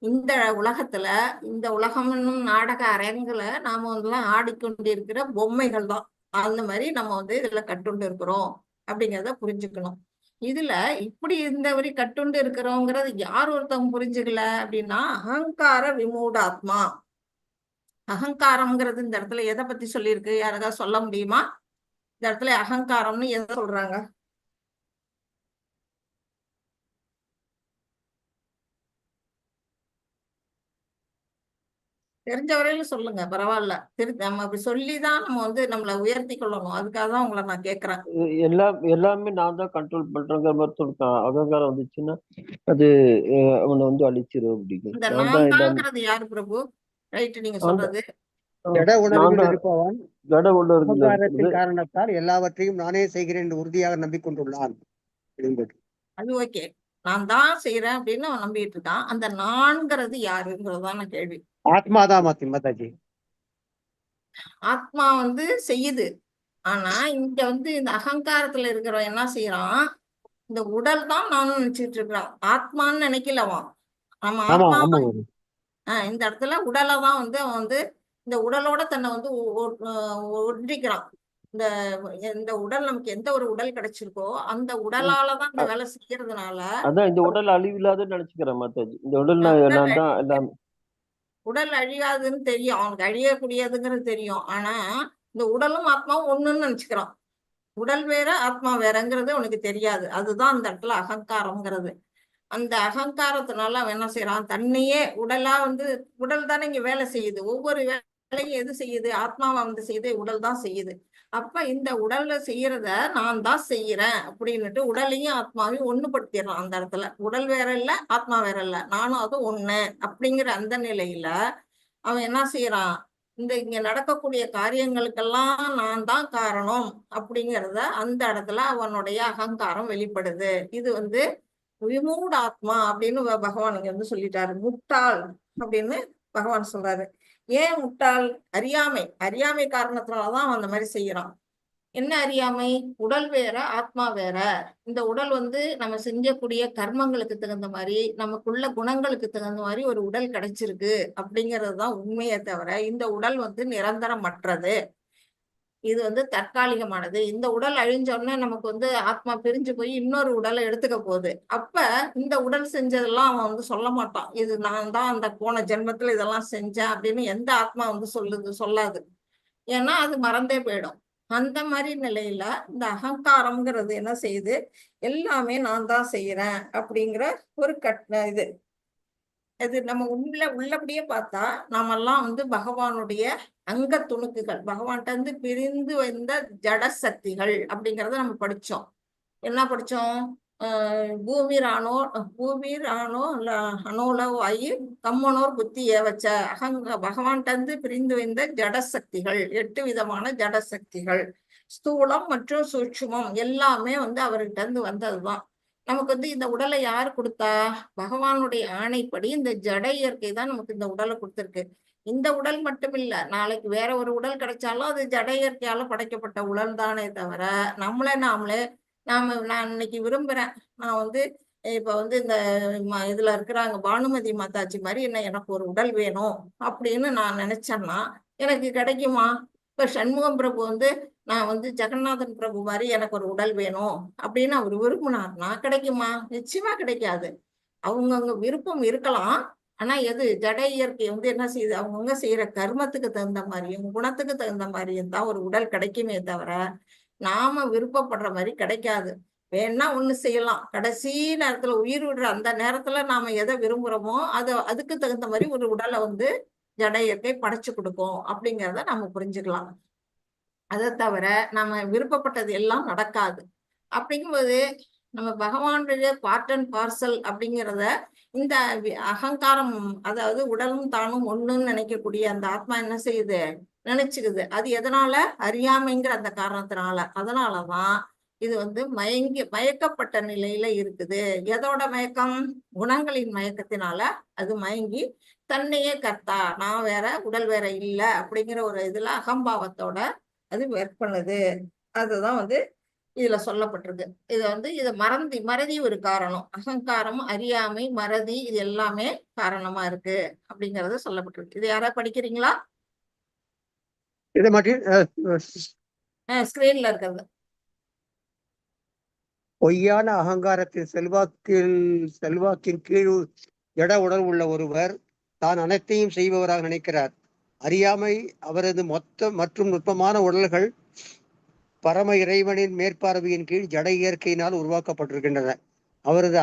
இந்த உலகத்துல, இந்த உலகம் என்னும் நாடக அரங்குல நாம வந்து ஆடிக்கொண்டிருக்கிற பொம்மைகள் தான். அந்த மாதிரி நம்ம வந்து இதுல கட்டுண்டு இருக்கிறோம் அப்படிங்கிறத புரிஞ்சுக்கணும். இதுல இப்படி இந்த வரி கட்டுண்டு இருக்கிறோங்கிறது யார் ஒருத்தவங்க புரிஞ்சுக்கல அப்படின்னா அகங்கார விமூடாத்மா. அகங்காரம்ங்கிறது இந்த இடத்துல எதை பத்தி சொல்லியிருக்கு? யாராவது சொல்ல முடியுமா? இந்த இடத்துல அகங்காரம்னு எதை சொல்றாங்க? தெரிஞ்ச வரையில சொல்லுங்க, பரவாயில்ல. நம்ம அப்படி சொல்லிதான் நம்ம வந்து நம்மளை உயர்த்தி கொள்ளணும். அதுக்காக தான் உங்களை நான் கேட்கிறேன். எல்லாமே நான் தான் கண்ட்ரோல் பண்றேங்கிற மாதிரி சொல்லிட்டான். அகங்காரம் வந்துச்சுன்னா அது அவனை வந்து அழிச்சிரும் அப்படின்னு. இந்த நான் தான் நான் எல்லாமே தாங்கிறது யாரு பிரபு? ரைட்டு நீங்க நான் தான் சொல்றது. ஜட நான் உணர்வில் தான் இருப்பவன் ஜட உணர்வில் இருக்கிறது. அகங்காரத்தின் காரணத்தால் எல்லாவற்றையும் நானே செய்கிறேன் என்று உறுதியாக நம்பிக்கொண்டுள்ளான் அப்படிங்கிறது. அது ஓகே, நான் தான் செய்யறேன் அப்படின்னு அவன் நம்பிட்டு இருக்கான். அந்த நான்கிறது யாருங்கிறதான கேள்வி. ஆத்மாதான் மாதாஜி. ஆத்மா வந்து செய்யுது. ஆனா இங்க வந்து இந்த அகங்காரத்துல இருக்கிறவன் என்ன செய்யறான்? இந்த உடல் தான் நானும் நினைச்சிட்டு இருக்கிறான். ஆத்மான்னு நினைக்கலவான். நம்ம ஆமா ஆத்மா ஆமா இந்த இடத்துல உடலை தான் வந்து அவன் வந்து இந்த உடலோட தன்னை வந்து ஒன்றிக்கிறான். இந்த இந்த உடல் நமக்கு எந்த ஒரு உடல் கிடைச்சிருக்கோ அந்த உடலாலதான் இந்த வேலை செய்யறதுனால அதான் இந்த உடல் அழிவில்லாதன்னு நினைச்சுக்கிறேன் மாதாஜி. இந்த உடல் உடல் நான் தான் எல்லாமே. உடல் அழியாதுன்னு தெரியும், அவனுக்கு அழியக்கூடியதுங்கிறது தெரியும். ஆனா இந்த உடலும் ஆத்மாவும் ஒண்ணுன்னு நினைச்சுக்கிறான். உடல் வேற ஆத்மா வேறங்கிறது அவனுக்கு தெரியாது. அதுதான் அந்த இடத்துல அகங்காரம்ங்கிறது. அந்த அகங்காரத்தினால அவன் என்ன செய்யறான்? தன்னையே உடலா வந்து, உடல் தானே இங்க வேலை செய்யுது. ஒவ்வொரு வேலையும் எது செய்யுது? ஆத்மாவை வந்து செய்யுது, உடல் தான் செய்யுது. அப்ப இந்த உடல்ல செய்யறத நான் தான் செய்யறேன் அப்படின்னுட்டு உடலையும் ஆத்மாவையும் ஒண்ணுபடுத்திடுறான். அந்த இடத்துல உடல் வேற இல்ல, ஆத்மா வேற இல்ல, நானும் அது ஒண்ணு அப்படிங்கிற அந்த நிலையில அவன் என்ன செய்யறான்? இந்த இங்க நடக்கக்கூடிய காரியங்களுக்கெல்லாம் நான் தான் காரணம் அப்படிங்கிறத அந்த இடத்துல அவனுடைய அகங்காரம் வெளிப்படுது. இது வந்து விமூட ஆத்மா அப்படின்னு பகவான் இங்க வந்து சொல்லிட்டாரு. முட்டாள் அப்படின்னு பகவான் சொல்றாரு. ஏன் முட்டாள்? அறியாமை. அறியாமை காரணத்தினாலதான் அவன் அந்த மாதிரி செய்யறான். என்ன அறியாமை? உடல் வேற ஆத்மா வேற. இந்த உடல் வந்து நம்ம செஞ்சக்கூடிய கர்மங்களுக்கு தகுந்த மாதிரி, நமக்குள்ள குணங்களுக்கு தகுந்த மாதிரி ஒரு உடல் கிடைச்சிருக்கு அப்படிங்கிறது தான் உண்மையே தவிர இந்த உடல் வந்து நிரந்தரமற்றது. இது வந்து தற்காலிகமானது. இந்த உடல் அழிஞ்சோடனே நமக்கு வந்து ஆத்மா பிரிஞ்சு போய் இன்னொரு உடலை எடுத்துக்க போகுது. அப்ப இந்த உடல் செஞ்சதெல்லாம் அவன் வந்து சொல்ல மாட்டான். இது நான் தான் அந்த போன ஜென்மத்துல இதெல்லாம் செஞ்சேன் அப்படின்னு எந்த ஆத்மா வந்து சொல்லாது. ஏன்னா அது மறந்தே போயிடும். அந்த மாதிரி நிலையில இந்த அகங்காரம்ங்கிறது என்ன செய்யுது, எல்லாமே நான் தான் செய்யறேன் அப்படிங்கிற ஒரு இது நம்ம உள்ளபடியே பார்த்தா நாமெல்லாம் வந்து பகவானுடைய அங்க துணுக்குகள், பகவான்கிட்ட இருந்து பிரிந்து வந்த ஜட சக்திகள் அப்படிங்கிறத நம்ம படிச்சோம். என்ன படிச்சோம்? பூமிரானோ அனோல வாயு கம்மனோர் புத்திய வச்ச பகவான்கிட்ட இருந்து பிரிந்து வந்த ஜட சக்திகள், 8 விதமான ஜட சக்திகள், ஸ்தூலம் மற்றும் சூட்சுமம் எல்லாமே வந்து அவர்கிட்ட இருந்து வந்ததுதான். நமக்கு வந்து இந்த உடலை யார் கொடுத்தா? பகவானுடைய ஆணைப்படி இந்த ஜட இயற்கை தான் நமக்கு இந்த உடலை கொடுத்திருக்கு. இந்த உடல் மட்டும் இல்ல, நாளைக்கு வேற ஒரு உடல் கிடைச்சாலும் அது ஜட இயற்கையால படைக்கப்பட்ட உடல் தானே தவிர நாமளே நான் இன்னைக்கு விரும்புறேன், நான் வந்து இப்ப வந்து இந்த இதுல இருக்கிறாங்க பானுமதி மாதாஜி மாதிரி எனக்கு ஒரு உடல் வேணும் அப்படின்னு நான் நினைச்சேன்னா எனக்கு கிடைக்குமா? இப்ப சண்முகம் பிரபு வந்து நான் வந்து ஜெகநாதன் பிரபு மாதிரி எனக்கு ஒரு உடல் வேணும் அப்படின்னு அவர் விரும்பினார்னா கிடைக்குமா? நிச்சயமா கிடைக்காது. அவங்கவுங்க விருப்பம் இருக்கலாம். ஆனா எது ஜட இயற்கை வந்து என்ன செய்யுது, அவங்கவுங்க செய்யற கர்மத்துக்கு தகுந்த மாதிரியும் குணத்துக்கு தகுந்த மாதிரியும் தான் ஒரு உடல் கிடைக்குமே தவிர நாம விருப்பப்படுற மாதிரி கிடைக்காது. வேணா ஒண்ணு செய்யலாம், கடைசி நேரத்துல உயிர் விடுற அந்த நேரத்துல நாம எதை விரும்புறோமோ அதுக்கு தகுந்த மாதிரி ஒரு உடலை வந்து ஜட இயற்கை படைச்சு கொடுக்கும் அப்படிங்கிறத நம்ம புரிஞ்சுக்கலாம். அதை தவிர நம்ம விருப்பப்பட்டது எல்லாம் நடக்காது. அப்படிங்கும்போது நம்ம பகவானுடைய பார்ட் அண்ட் பார்சல் அப்படிங்கிறத இந்த அகங்காரம், அதாவது உடலும் தானும் ஒண்ணுன்னு நினைக்கக்கூடிய அந்த ஆத்மா என்ன செய்யுது, நினைச்சுக்குது. அது எதனால? அறியாமைங்கிற அந்த காரணத்தினால. அதனாலதான் இது வந்து மயக்கப்பட்ட நிலையில இருக்குது. எதோட மயக்கம்? குணங்களின் மயக்கத்தினால அது மயங்கி தன்னையே கர்த்தா, நான் வேற உடல் வேற இல்ல அப்படிங்கிற ஒரு இதுல அகம்பாவத்தோட அது ஒர்க் பண்ணுது. அதுதான் வந்து இதுல சொல்லப்பட்டிருக்கு. இது வந்து மறதி ஒரு காரணம். அகங்காரம், அறியாமை, மறதி இது எல்லாமே காரணமா இருக்கு அப்படிங்கறது சொல்லப்பட்டிருக்கு. இது யாராவது படிக்கிறீங்களா? இதை மட்டும் ஸ்கிரீன்ல இருக்கிறது. பொய்யான அகங்காரத்தின் செல்வாக்கின் கீழ் ஜட உடல் உள்ள ஒருவர் தான் அனைத்தையும் செய்பவராக நினைக்கிறார். அறியாமை அவரது மொத்த மற்றும் நுட்பமான உடல்கள் பரம இறைவனின் மேற்பார்வையின் கீழ் ஜட இயற்கையினால் உருவாக்கப்பட்டிருக்கின்றன. அவரது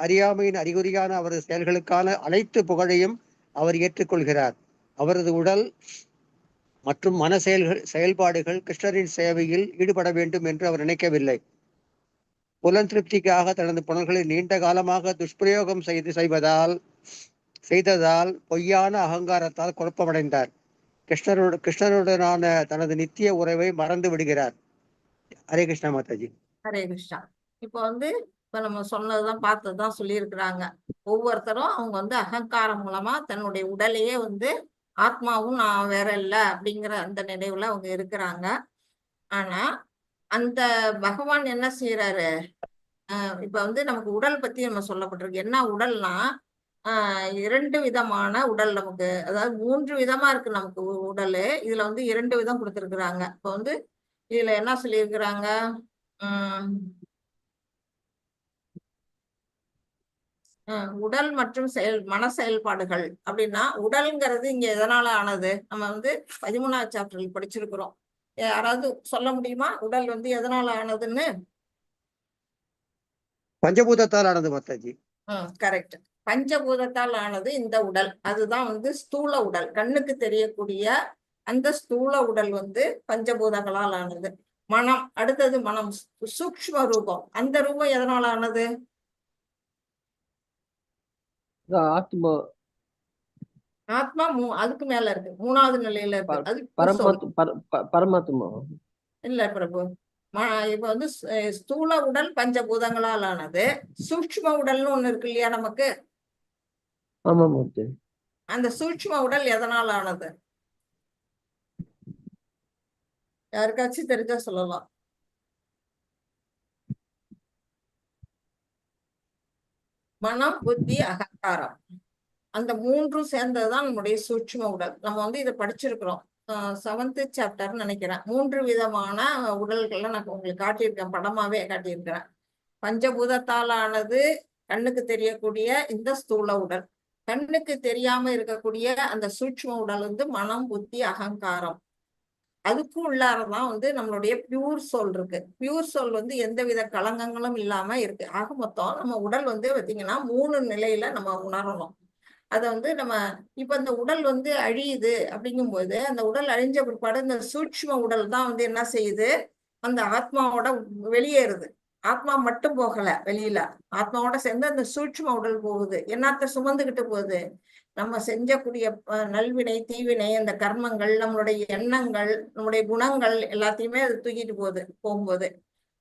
அறியாமையின் அறிகுறியான அவரது செயல்களுக்கான அனைத்து புகழையும் அவர் ஏற்றுக்கொள்கிறார். அவரது உடல் மற்றும் மன செயல்பாடுகள் கிருஷ்ணரின் சேவையில் ஈடுபட வேண்டும் என்று அவர் நினைக்கவில்லை. புலன் திருப்திக்காக தனது புலன்களை நீண்ட காலமாக துஷ்பிரயோகம் செய்ததால் பொய்யான அகங்காரத்தால் குழப்பமடைந்தார். கிருஷ்ணருடனான தனது நித்திய உறவை மறந்து விடுகிறார். ஹரே கிருஷ்ணா மாதாஜி. ஹரே கிருஷ்ணா. இப்ப வந்து நம்ம சொன்னதுதான் பார்த்ததுதான் சொல்லியிருக்கிறாங்க. ஒவ்வொருத்தரும் அவங்க வந்து அகங்காரம் மூலமா தன்னுடைய உடலையே வந்து ஆத்மாவும் நான் வேற இல்லை அப்படிங்கிற அந்த நினைவுல அவங்க இருக்கிறாங்க. ஆனா அந்த பகவான் என்ன செய்யறாரு, இப்ப வந்து நமக்கு உடல் பத்தி நம்ம சொல்லப்பட்டிருக்கு. என்ன உடல்னா 2 விதமான உடல் நமக்கு, அதாவது 3 விதமா இருக்கு நமக்கு உடல். இதுல வந்து 2 விதம் கொடுத்திருக்கிறாங்க. இப்ப வந்து இதுல என்ன சொல்லியிருக்கிறாங்க, உடல் மற்றும் மன செயல்பாடுகள் அப்படின்னா, உடல்ங்கிறது இங்க எதனால ஆனது? நம்ம வந்து 13வது சாப்டர்ல படிச்சிருக்கிறோம். யாராவது சொல்ல முடியுமா உடல் வந்து எதனால ஆனதுன்னு? பஞ்சபூதத்தால் ஆனது மாதாஜி. கரெக்ட். பஞ்சபூதத்தால் ஆனது இந்த உடல். அதுதான் வந்து ஸ்தூல உடல், கண்ணுக்கு தெரியக்கூடிய அந்த ஸ்தூல உடல் வந்து பஞ்சபூதங்களால் ஆனது. மனம், அடுத்தது மனம், சூக்ஷ்ம ரூபம். அந்த ரூபம் எதனால ஆனது? ஆத்மா. ஆத்மா அதுக்கு மேல இருக்கு, 3வது நிலையில இருக்கு. அது பரமாத்மா இல்ல பிரபு. இப்ப வந்து ஸ்தூல உடல் பஞ்சபூதங்களால் ஆனது. சூக்ஷ்ம உடல்னு ஒண்ணு இருக்கு இல்லையா நமக்கு? ஆமா. அந்த சூக்ஷ்ம உடல் எதனால ஆனது? யாருக்காச்சும் தெரிஞ்சா சொல்லலாம். மனம், புத்தி, அகங்காரம், அந்த 3ம் சேர்ந்ததுதான் நம்முடைய சூட்சும உடல். நம்ம வந்து இதை படிச்சிருக்கிறோம். செவன்த் சாப்டர் நினைக்கிறேன். 3 விதமான உடல்களை நான் உங்களுக்கு காட்டியிருக்கேன், படமாவே காட்டியிருக்கிறேன். பஞ்சபூதத்தால் ஆனது கண்ணுக்கு தெரியக்கூடிய இந்த ஸ்தூல உடல், கண்ணுக்கு தெரியாம இருக்கக்கூடிய அந்த சூட்சும உடல் வந்து மனம், புத்தி, அகங்காரம். அதுக்கு உள்ளாரதான் வந்து நம்மளுடைய பியூர் சோல் இருக்கு. பியூர் சோல் வந்து எந்தவித களங்கங்களும் இல்லாம இருக்கு. ஆக மொத்தம் நம்ம உடல் வந்து பாத்தீங்கன்னா 3 நிலையில நம்ம உணரணும். அதை வந்து நம்ம இப்ப இந்த உடல் வந்து அழியுது அப்படிங்கும்போது, அந்த உடல் அழிஞ்ச பிற்பாடு இந்த சூட்சும உடல் தான் வந்து என்ன செய்யுது, அந்த ஆத்மாவோட வெளியேறுது. ஆத்மா மட்டும் போகல வெளியில, ஆத்மாவோட சேர்ந்து அந்த சூட்சும உடல் போகுது. என்னத்த சுமந்துகிட்டு போகுது, நம்ம செஞ்சக்கூடிய நல்வினை, தீவினை, அந்த கர்மங்கள், நம்மளுடைய எண்ணங்கள், நம்முடைய குணங்கள் எல்லாத்தையுமே அது தூக்கிட்டு போகும்போது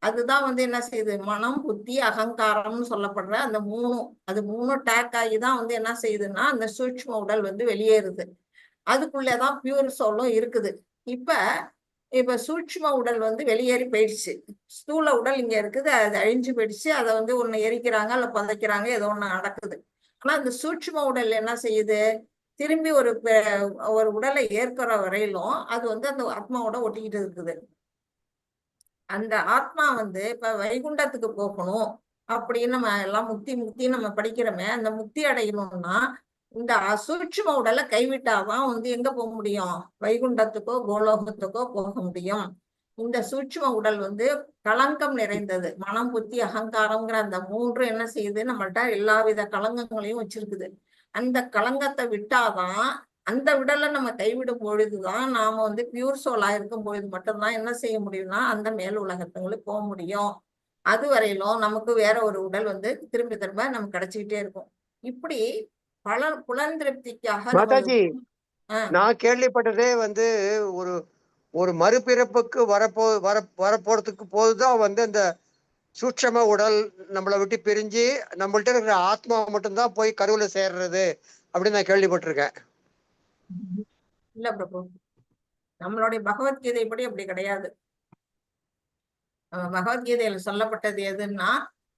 அதுதான் வந்து என்ன செய்யுது, மனம், புத்தி, அகங்காரம்னு சொல்லப்படுற அந்த 3, அது 3 டேக் ஆகி தான் வந்து என்ன செய்யுதுன்னா அந்த சூட்சும உடல் வந்து வெளியேறுது. அதுக்குள்ளேதான் பியூர் சோலும் இருக்குது. இப்ப சூட்சும உடல் வந்து வெளியேறி போயிடுச்சு, ஸ்தூல உடல் இங்க இருக்குது, அது அழிஞ்சு போயிடுச்சு. அதை வந்து ஒண்ணு எரிக்கிறாங்க, இல்ல புதைக்கிறாங்க, ஏதோ ஒண்ணு நடக்குது. ஆனா அந்த சூட்சும உடல் என்ன செய்யுது, திரும்பி ஒரு உடலை ஏற்கிற வரையிலும் அது வந்து அந்த ஆத்மாவோட ஒட்டிக்கிட்டு இருக்குது. அந்த ஆத்மா வந்து இப்ப வைகுண்டத்துக்கு போகணும் அப்படின்னு நம்ம எல்லாம் முக்தி நம்ம படிக்கிறோமே, அந்த முக்தி அடையணும்னா இந்த அசூட்சும உடலை கைவிட்டாதான் வந்து எங்க போக முடியும், வைகுண்டத்துக்கோ கோலோகத்துக்கோ போக முடியும். இந்த சூட்சும உடல் வந்து களங்கம் நிறைந்தது. மனம், புத்தி, அகங்காரம்ங்கிற அந்த 3 என்ன செய்யுது, நம்மள்ட்ட எல்லா வித களங்கங்களையும் வச்சிருக்குது. அந்த களங்கத்தை விட்டாதான், அந்த உடலை நம்ம கைவிடும் பொழுதுதான் நாம வந்து பியூர் சோலா இருக்கும் பொழுது மட்டும்தான் என்ன செய்ய முடியும்னா அந்த மேல் உலகத்துங்களுக்கு போக முடியும். அது வரையிலும் நமக்கு வேற ஒரு உடல் வந்து திரும்ப திரும்ப நமக்கு கிடைச்சிக்கிட்டே இருக்கும். இப்படி பல புலன் திருப்திக்காக மாதாஜி, நான் கேள்விப்பட்டதே வந்து ஒரு ஒரு மறுபிறப்புக்கு வரப்போறதுக்கு போதுதான் வந்து அந்த சூட்சம உடல் நம்மளை விட்டு பிரிஞ்சு நம்மள்ட்ட இருக்கிற ஆத்மா மட்டும்தான் போய் கருவுல சேர்றது அப்படின்னு நான் கேள்விப்பட்டிருக்கேன். இல்ல பிரபு, நம்மளுடைய பகவத்கீதை படி அப்படி கிடையாது. பகவத்கீதையில சொல்லப்பட்டது எதுன்னா,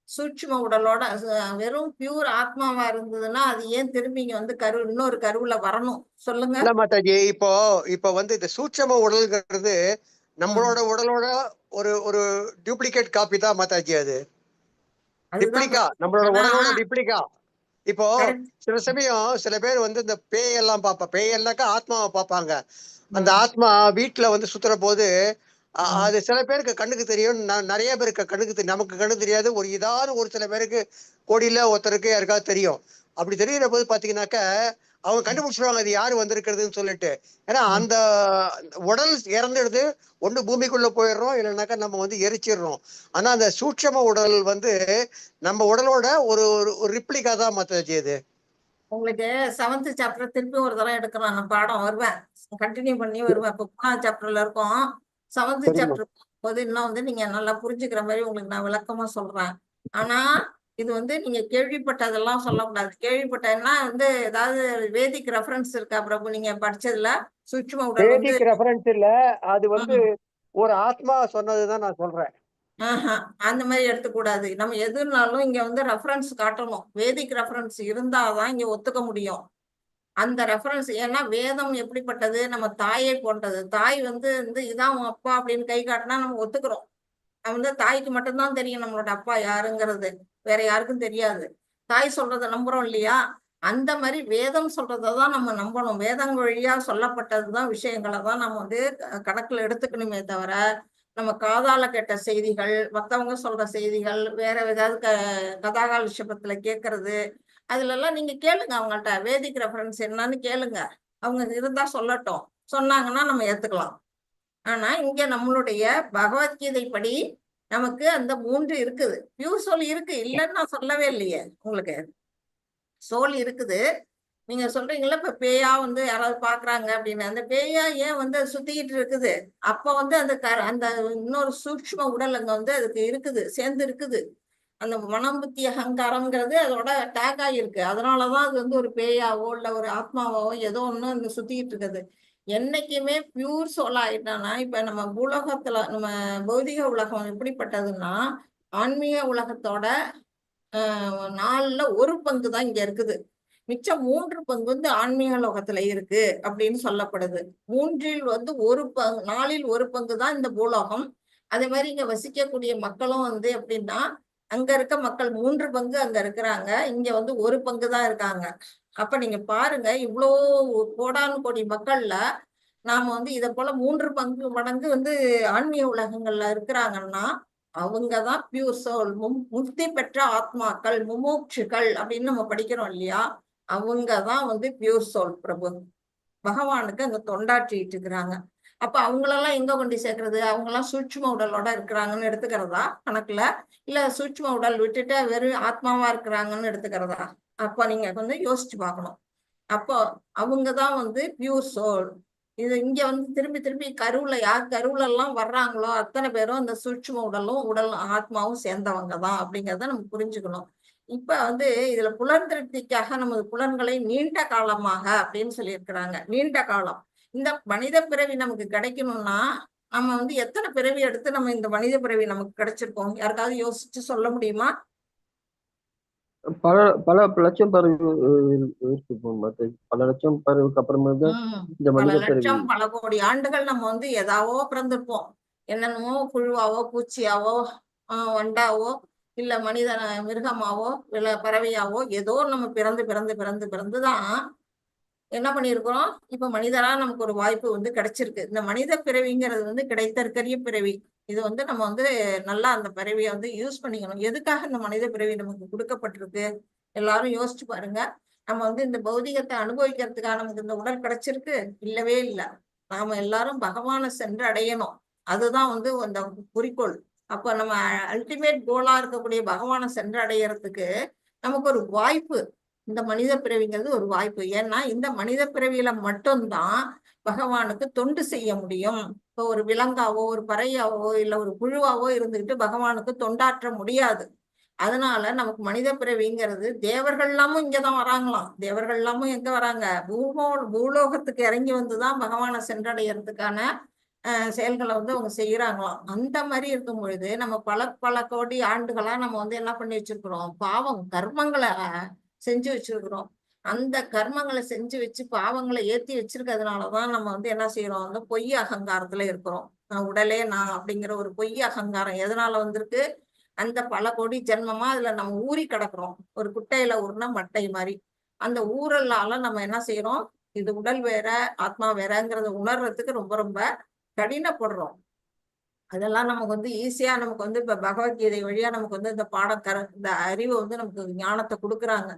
சூட்சும உடலோட வெறும் பியூர் ஆத்மாவா இருந்ததுன்னா அது ஏன் திரும்பி இங்க வந்து இன்னொரு கருவுல வரணும் சொல்லுங்க. இல்ல மாதாஜி, இப்போ வந்து இந்த சூட்சம உடல்ங்கிறது நம்மளோட உடலோட ஒரு டூப்ளிகேட் காப்பி தான் மாதாஜி. அது டிப்ளிகா, நம்மளோட உடலோட டிப்ளிகா. இப்போ சில சமயம் சில பேர் வந்து இந்த பேயெல்லாம் பேயெல்லாக்கா ஆத்மாவை பார்ப்பாங்க. அந்த ஆத்மா வீட்டுல வந்து சுத்துற போது அது சில பேருக்கு கண்ணுக்கு தெரியும், நிறைய பேருக்கு கண்ணுக்கு தெரியும், நமக்கு கண்ணு தெரியாது. ஏதாவது ஒரு சில பேருக்கு கோடியில ஒருத்தருக்கு யாருக்காவது தெரியும். அப்படி தெரிகிற போது பாத்தீங்கன்னாக்க அவங்க கண்டுபிடிச்சிருவாங்க அது யாரு வந்திருக்கிறதுன்னு சொல்லிட்டு. ஏன்னா அந்த உடல் இறந்துடுது, ஒண்ணு பூமிக்குள்ள போயிடுறோம், இல்லைன்னாக்கா நம்ம வந்து எரிச்சிடுறோம். ஆனா அந்த சூட்சம உடல் வந்து நம்ம உடலோட ஒரு ரிப்ளிகா தான் மாதாஜி. அது உங்களுக்கு 7th சாப்டர் திருப்பி ஒரு தடவை எடுக்கலாம், நான் பாடம் வருவேன், கண்டினியூ பண்ணி வருவேன். இப்போ 3வது சாப்டர்ல இருக்கோம். 7th சாப்டர் போது இன்னும் வந்து நீங்க நல்லா புரிஞ்சுக்கிற மாதிரி உங்களுக்கு நான் விளக்கமா சொல்றேன். ஆனா இது வந்து நீங்க கேள்விப்பட்டதெல்லாம் சொல்லக்கூடாது. கேள்விப்பட்டதுன்னா வந்து ஏதாவது வேதிக் ரெஃபரன்ஸ் இருக்கா பிரபு நீங்க படிச்சதுல? சூட்சும உடல் வந்து வேதிக் ரெஃபரன்ஸ் இல்ல, அது வந்து ஒரு ஆத்மா சொன்னதுதான் நான் சொல்றேன். அந்த மாதிரி எடுத்துக்கூடாது. நம்ம எதுனாலும் இங்க வந்து ரெஃபரன்ஸ் காட்டணும். வேதிக் ரெஃபரன்ஸ் இருந்தாதான் இங்க ஒத்துக்க முடியும். அந்த ரெஃபரன்ஸ், ஏன்னா வேதம் எப்படிப்பட்டது, நம்ம தாயை போன்றது. தாய் வந்து இதான் உன் அப்பா அப்படின்னு கை காட்டினா நம்ம ஒத்துக்கிறோம். வந்து தாய்க்கு மட்டும்தான் தெரியும் நம்மளோட அப்பா யாருங்கிறது, வேற யாருக்கும் தெரியாது. தாய் சொல்றதை நம்புறோம் இல்லையா? அந்த மாதிரி வேதம் சொல்றதான் நம்ம நம்பணும். வேதங்கள் வழியா சொல்லப்பட்டதுதான் விஷயங்களை தான் நம்ம வந்து கணக்குல எடுத்துக்கணுமே தவிர, நம்ம காதால கேட்ட செய்திகள், மத்தவங்க சொல்ற செய்திகள், வேற ஏதாவது கதாகாலட்சேபத்துல கேட்கறது, அதுல எல்லாம் நீங்க கேளுங்க அவங்கள்ட்ட, வேதிக் ரெஃபரன்ஸ் என்னன்னு கேளுங்க. அவங்க இருந்தா சொல்லட்டும், சொன்னாங்கன்னா நம்ம ஏத்துக்கலாம். ஆனா இங்க நம்மளுடைய பகவத்கீதை படி நமக்கு அந்த 3 இருக்குது. பியூர் சோல் இருக்கு, இல்லைன்னு நான் சொல்லவே இல்லையே. உங்களுக்கு சோல் இருக்குது. நீங்க சொல்றீங்களா இப்ப பேயா வந்து யாராவது பாக்குறாங்க அப்படின்னு, அந்த பேயா ஏன் வந்து சுத்திக்கிட்டு இருக்குது? அப்ப வந்து அந்த இன்னொரு சூட்சும உடல் அங்க வந்து அதுக்கு இருக்குது, சேர்ந்து இருக்குது. அந்த மனம், புத்தி, அகங்காரம்ங்கிறது அதோட டேக் ஆகிருக்கு. அதனாலதான் அது வந்து ஒரு பேயாவோ இல்ல ஒரு ஆத்மாவோ ஏதோ ஒண்ணு அங்க சுத்திக்கிட்டு இருக்குது. என்னைக்குமே பியூர் சோல் ஆயிட்டானா, இப்ப நம்ம பூலோகத்துல நம்ம பௌதிக உலகம் எப்படிப்பட்டதுன்னா, ஆன்மீக உலகத்தோட 4ல் 1 பங்கு தான் இங்க இருக்குது. மிச்சம் 3 பங்கு வந்து ஆன்மீக லோகத்துல இருக்கு அப்படின்னு சொல்லப்படுது. 4 ஒரு பங்கு தான் இந்த பூலோகம். அதே மாதிரி இங்க வசிக்கக்கூடிய மக்களும் வந்து எப்படின்னா, அங்க இருக்க மக்கள் 3 பங்கு அங்க இருக்கிறாங்க, இங்க வந்து 1 பங்கு தான் இருக்காங்க. அப்ப நீங்க பாருங்க, இவ்வளோ கோடானு கோடி மக்கள்ல நாம வந்து இதை போல 3 பங்கு மடங்கு வந்து ஆன்மீக உலகங்கள்ல இருக்கிறாங்கன்னா, அவங்கதான் பியூர் சோல், முக்தி பெற்ற ஆத்மாக்கள், முமோட்சுகள் அப்படின்னு நம்ம படிக்கிறோம் இல்லையா? அவங்கதான் வந்து பியூர் சோல் பிரபு. பகவானுக்கு அங்க தொண்டாற்றிட்டு இருக்கிறாங்க. அப்ப அவங்களெல்லாம் எங்க கொண்டு சேர்க்கறது? அவங்க எல்லாம் சூட்சும உடலோட இருக்கிறாங்கன்னு எடுத்துக்கிறதா கணக்குல? இல்ல சூட்சும உடல் விட்டுட்டு வெறும் ஆத்மாவா இருக்கிறாங்கன்னு எடுத்துக்கிறதா? அப்ப நீங்க வந்து யோசிச்சு பார்க்கணும். அப்போ அவங்கதான் வந்து பியூர் சோல். இது இங்க வந்து திரும்பி திரும்பி யார் கருவுல எல்லாம் வர்றாங்களோ அத்தனை பேரும் அந்த சூட்சும உடல் ஆத்மாவும் சேர்ந்தவங்க தான் அப்படிங்கிறத நம்ம புரிஞ்சுக்கணும். இப்ப வந்து இதுல புலன் திருப்திக்காக நமது புலன்களை நீண்ட காலமாக அப்படின்னு சொல்லியிருக்கிறாங்க. நீண்ட காலம் இந்த மனித பிறவி நமக்கு கிடைக்கணும்னா நம்ம வந்து எத்தனை பிறவி எடுத்து நம்ம இந்த மனித பிறவி நமக்கு கிடைச்சிருக்கோம்? யாருக்காவது யோசிச்சு சொல்ல முடியுமா? பல பல லட்சம் பிறகு இருக்கு மாதாஜி. பல லட்சம் பிறகுக்கு அப்புறமா தான் இந்த பல மனித பிறவி. லட்சம் பல கோடி ஆண்டுகள் நம்ம வந்து எதாவோ பிறந்திருப்போம். என்னென்னமோ புழுவாவோ பூச்சியாவோ வண்டாவோ இல்ல மிருகமாவோ இல்ல பறவையாவோ ஏதோ நம்ம பிறந்து பிறந்து பிறந்து பிறந்துதான் என்ன பண்ணிருக்கிறோம். இப்ப மனிதரா நமக்கு ஒரு வாய்ப்பு வந்து கிடைச்சிருக்கு. இந்த மனித பிறவிங்கிறது வந்து கிடைத்தற்கரிய பிறவி. இது வந்து நம்ம வந்து நல்லா அந்த பிறவியை வந்து யூஸ் பண்ணிக்கணும். எதுக்காக இந்த மனித பிறவி நமக்கு கொடுக்கப்பட்டிருக்கு? எல்லாரும் யோசிச்சு பாருங்க. நம்ம வந்து இந்த பௌதிகத்தை அனுபவிக்கிறதுக்காக நமக்கு இந்த உடல் கிடைச்சிருக்கு? இல்லவே இல்லை. நாம எல்லாரும் பகவானை சென்று அடையணும். அதுதான் வந்து அந்த குறிக்கோள். அப்ப நம்ம அல்டிமேட் கோலா இருக்கக்கூடிய பகவானை சென்று அடையறதுக்கு நமக்கு ஒரு வாய்ப்பு. இந்த மனித பிறவிங்கிறது ஒரு வாய்ப்பு. ஏன்னா இந்த மனித பிறவியில மட்டும்தான் பகவானுக்கு தொண்டு செய்ய முடியும். இப்போ ஒரு விலங்காவோ ஒரு பறையாவோ இல்ல ஒரு புழுவாவோ இருந்துகிட்டு பகவானுக்கு தொண்டாற்ற முடியாது. அதனால நமக்கு மனித பிறவிங்கிறது தேவர்கள் எல்லாமும் இங்கதான் வராங்களாம். தேவர்கள் எல்லாமும் எங்க வராங்க? பூலோகத்துக்கு இறங்கி வந்துதான் பகவானை சென்றடைகிறதுக்கான செயல்களை வந்து அவங்க செய்யறாங்களாம். அந்த மாதிரி இருக்கும் பொழுது நம்ம பல கோடி ஆண்டுகளா நம்ம வந்து என்ன பண்ணி வச்சிருக்கிறோம்? பாவம் கர்மங்களை செஞ்சு வச்சிருக்கிறோம். அந்த கர்மங்களை செஞ்சு வச்சு பாவங்களை ஏத்தி வச்சிருக்கிறதுனாலதான் நம்ம வந்து என்ன செய்யறோம்? அந்த பொய் அகங்காரத்துல இருக்கிறோம். நான் உடலே நான் அப்படிங்கிற ஒரு பொய் அகங்காரம் எதனால வந்திருக்கு? அந்த பல கோடி ஜென்மமா அதுல நம்ம ஊறி கிடக்குறோம். ஒரு குட்டையில ஊர்னா மட்டை மாதிரி. அந்த ஊரலால நம்ம என்ன செய்யறோம்? இது உடல் வேற ஆத்மா வேறங்கிறத உணர்றதுக்கு ரொம்ப ரொம்ப கடினப்படுறோம். அதெல்லாம் நமக்கு வந்து ஈஸியா நமக்கு வந்து இப்ப பகவத்கீதை வழியா நமக்கு வந்து இந்த இந்த அறிவை வந்து நமக்கு ஞானத்தை கொடுக்குறாங்க.